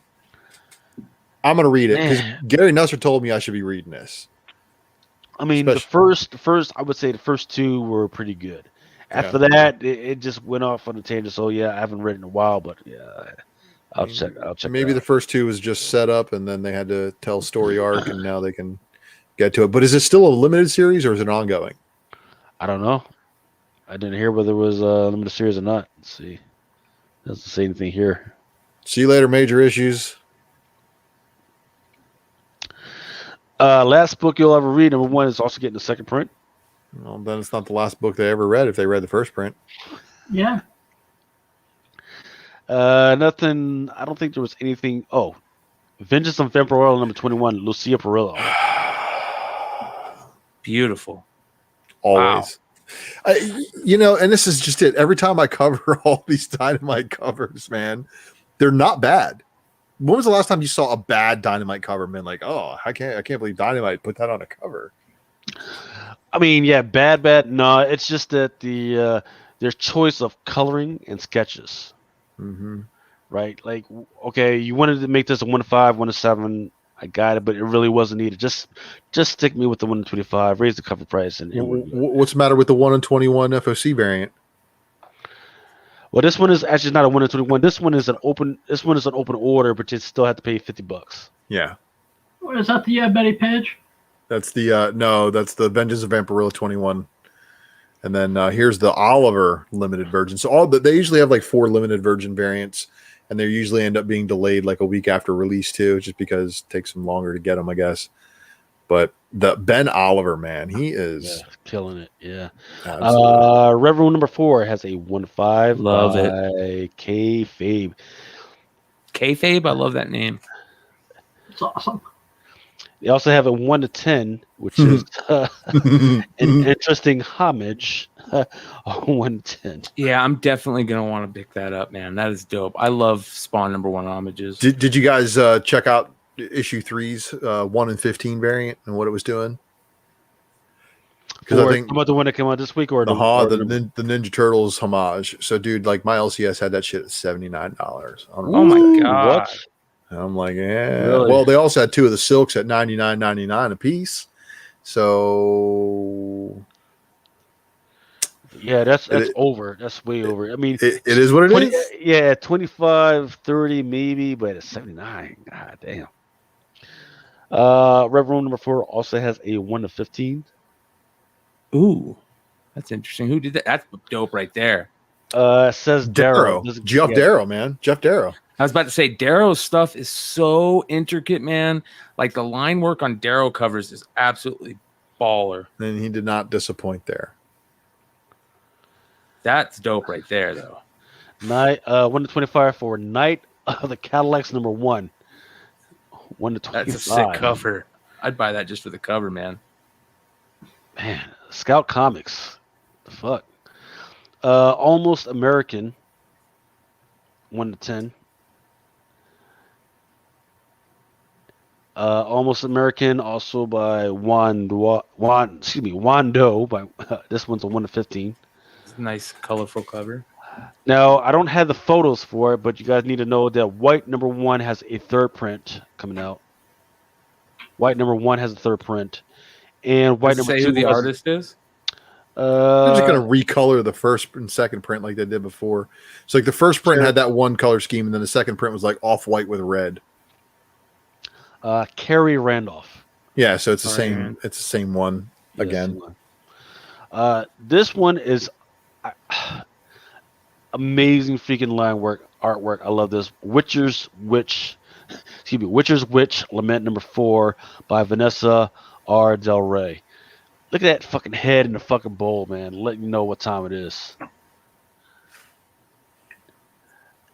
I'm gonna read it because Gary Nusser told me I should be reading this. I mean, the first, I would say the first 2 were pretty good. After that, it just went off on a tangent. So yeah, I haven't read in a while, but yeah, I'll check. Maybe the first 2 was just set up, and then they had to tell story arc, and now they can get to it. But is it still a limited series or is it ongoing? I don't know. I didn't hear whether it was a limited series or not. Let's see. Doesn't say anything here. See you later, Major Issues. Last book you'll ever read, number 1, is also getting a second print. Well, then it's not the last book they ever read if they read the first print. Yeah. Nothing. I don't think there was anything. Oh, Vengeance on Vampire number 21, Lucia Perillo. Beautiful. Always. Wow. And this is just it. Every time I cover all these Dynamite covers, man, they're not bad. When was the last time you saw a bad Dynamite cover, man? Like, oh, I can't believe Dynamite put that on a cover. I mean, yeah, bad. No, it's just that their choice of coloring and sketches, right? Like, okay, you wanted to make this a 1 to 5, 1 to 7. I got it, but it really wasn't needed. Just stick me with the 1 to 25. Raise the cover price. And what's the matter with the 1 and 21 FOC variant? Well, this one is actually not a 1 to 21. This one is an open order, but you still have to pay $50. Yeah. Or is that the Betty Page? That's the that's the Vengeance of Vampirilla 21. And then here's the Oliver limited version. So they usually have like 4 limited version variants, and they usually end up being delayed like a week after release too, just because it takes them longer to get them, I guess. But the Ben Oliver, man, he is killing it. Yeah. Absolutely. Rev Room number 4 has a 1 to 5. Love it. Kayfabe. Kayfabe, I love that name. It's awesome. They also have a 1 to 10, which is an interesting homage. 1 to 10. Yeah, I'm definitely gonna want to pick that up, man. That is dope. I love Spawn number 1 homages. Did you guys check out issue 3's 1 and 15 variant and what it was doing? Because I think about the one that came out this week, or the Ninja Turtles homage. So, dude, like my LCS had that shit at $79. Oh my god! What? And I'm like, yeah. Really? Well, they also had 2 of the silks at $99.99 a piece. So, yeah, that's over. That's way over. I mean, it is what it is. Yeah, 25, 30 maybe, but it's 79. God damn. Rev Room number 4 also has a 1 to 15. Ooh, that's interesting. Who did that? That's dope right there. It says Darrow. Jeff Darrow, man. Jeff Darrow. I was about to say Darrow's stuff is so intricate, man. Like the line work on Darrow covers is absolutely baller. And he did not disappoint there. That's dope right there, though. 1 to 25 for Night of the Cadillacs number 1. 1 to 25. That's a sick cover. I'd buy that just for the cover, man. Man, Scout Comics. The fuck. Almost American. 1 to 10. Almost American, also by Wando. By this one's a 1 to 15. Nice, colorful cover. Now, I don't have the photos for it, but you guys need to know that White #1 has a third print coming out. White #1 has a third print, and White Does it say #2 who the has, artist is? They're just going to recolor the first and second print like they did before. So like the first print had that one color scheme, and then the second print was like off-white with red. Carrie Randolph. Yeah, so it's the same. It's the same one again. This one is amazing freaking artwork. I love this. Witcher's Witch, Lament #4 by Vanessa R. Del Rey. Look at that fucking head in the fucking bowl, man. Letting you know what time it is.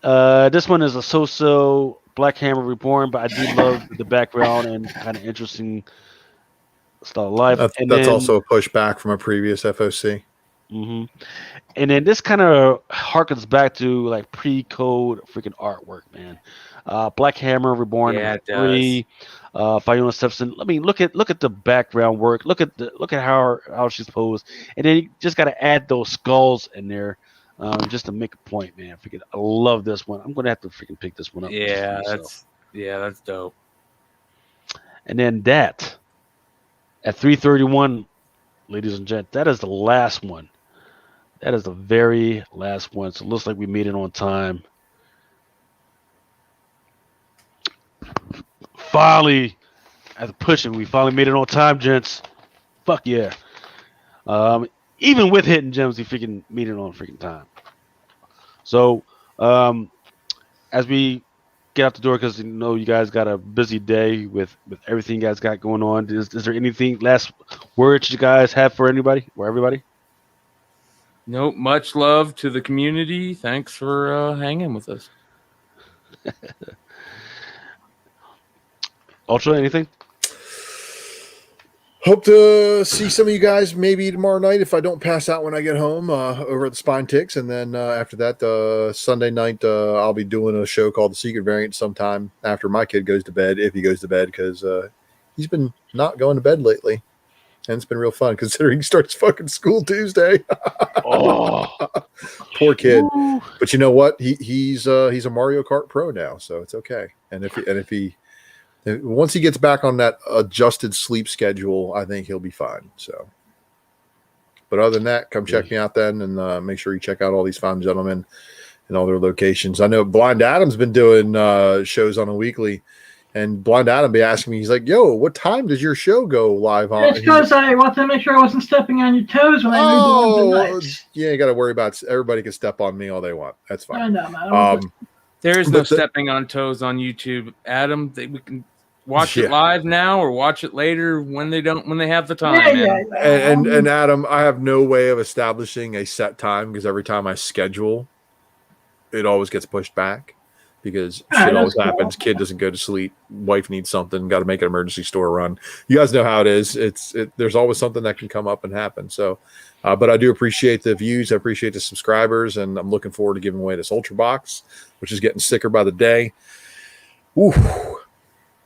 This one is a so-so Black Hammer Reborn, but I do love the background and kind of interesting style of life. That's also a pushback from a previous FOC. Mm-hmm. And then this kind of harkens back to like pre-code freaking artwork, man. Black Hammer Reborn, Yeah, it 3, Fiona Stepson. I mean, look at the background work. Look at how she's posed, and then you just got to add those skulls in there, just to make a point, man. Freaking, I love this one. I'm gonna have to freaking pick this one up. Yeah, that's dope. And then that at 3:31, ladies and gents, that is the last one. That is the very last one. So it looks like we made it on time. Finally, after pushing, we finally made it on time, gents. Fuck yeah. Even with hitting gems, we freaking made it on freaking time. So, as we get out the door, because you know you guys got a busy day with everything you guys got going on, is there anything, last words you guys have for anybody or everybody? Nope. Much love to the community. Thanks for hanging with us. Ultra, anything? Hope to see some of you guys maybe tomorrow night if I don't pass out when I get home over at the Spine Ticks. And then after that, Sunday night, I'll be doing a show called The Secret Variant sometime after my kid goes to bed, if he goes to bed, because he's been not going to bed lately. And it's been real fun considering he starts fucking school Tuesday. Oh, poor kid. Ooh. But you know what? He's a Mario Kart pro now, so it's okay. And if he once he gets back on that adjusted sleep schedule, I think he'll be fine. So, but other than that, come check me out then, and make sure you check out all these fine gentlemen and all their locations. I know Blind Adam's been doing shows on a weekly. And Blind Adam be asking me, he's like, "Yo, what time does your show go live on?" It's because I want to make sure I wasn't stepping on your toes when I moved the nights. Yeah, you got to worry about. Everybody can step on me all they want. That's fine. I know, man. There is no stepping on toes on YouTube, Adam. We can watch it live now or watch it later when they have the time. And Adam, I have no way of establishing a set time because every time I schedule, it always gets pushed back. Because shit always happens. Kid doesn't go to sleep. Wife needs something. Got to make an emergency store run. You guys know how it is. There's always something that can come up and happen. So, but I do appreciate the views. I appreciate the subscribers, and I'm looking forward to giving away this Ultra Box, which is getting sicker by the day. Ooh.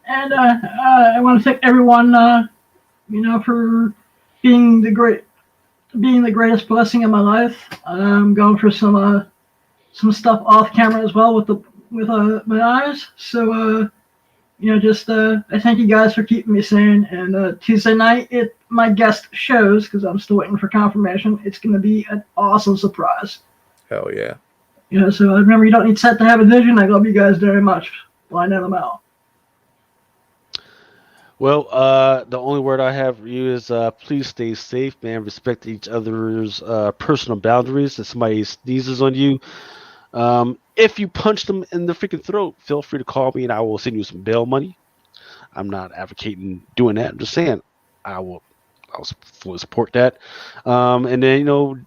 And I want to thank everyone, for being the greatest blessing in my life. I'm going for some stuff off camera as well with my eyes. So, I thank you guys for keeping me sane. And Tuesday night, my guest shows, because I'm still waiting for confirmation, it's going to be an awesome surprise. Hell yeah. So remember, you don't need set to have a vision. I love you guys very much. Line them out. Well, the only word I have for you is please stay safe, man. Respect each other's personal boundaries. If somebody sneezes on you, if you punch them in the freaking throat, feel free to call me and I will send you some bail money. I'm not advocating doing that. I'm just saying I'll fully support that. And then,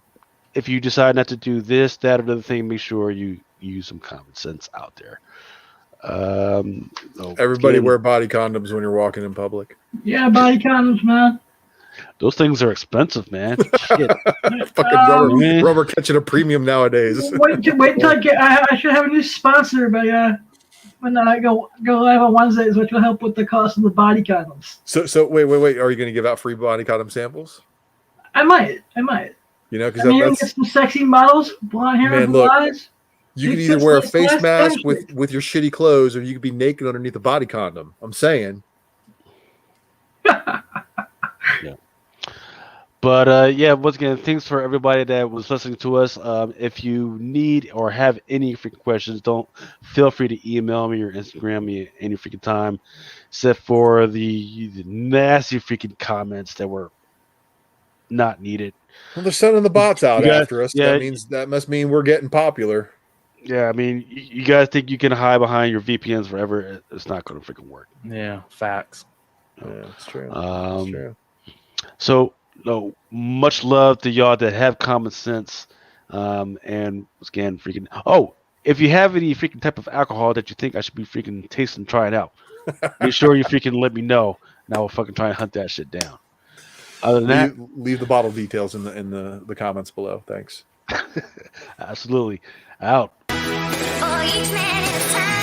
if you decide not to do this, that, or the other thing, make sure you use some common sense out there. Everybody wear body condoms when you're walking in public. Yeah, body condoms, man. Those things are expensive, man. Shit. Fucking rubber catching a premium nowadays. Wait till I should have a new sponsor by when I go live on Wednesdays, which will help with the cost of the body condoms. So wait. Are you going to give out free body condom samples? I might. You know, because I mean, we that's get some sexy models, blonde hair, Man, blue look, eyes. you could It's either just wear a like face last mask century. with your shitty clothes, or you could be naked underneath a body condom. I'm saying. But yeah, once again, thanks for everybody that was listening to us. If you need or have any freaking questions, don't feel free to email me or Instagram me any freaking time, except for the nasty freaking comments that were not needed. Well, they're sending the bots out You guys- after us. yeah. That must mean we're getting popular. Yeah, I mean, you guys think you can hide behind your VPNs forever? It's not going to freaking work. Yeah, facts. Yeah, it's true. Um, It's true. So, no, much love to y'all that have common sense. And again, freaking. Oh, if you have any freaking type of alcohol that you think I should be freaking tasting and trying out, make sure you freaking let me know, and I will fucking try and hunt that shit down. Other than that, Leave the bottle details in the comments below. Thanks. absolutely out. For each man is time.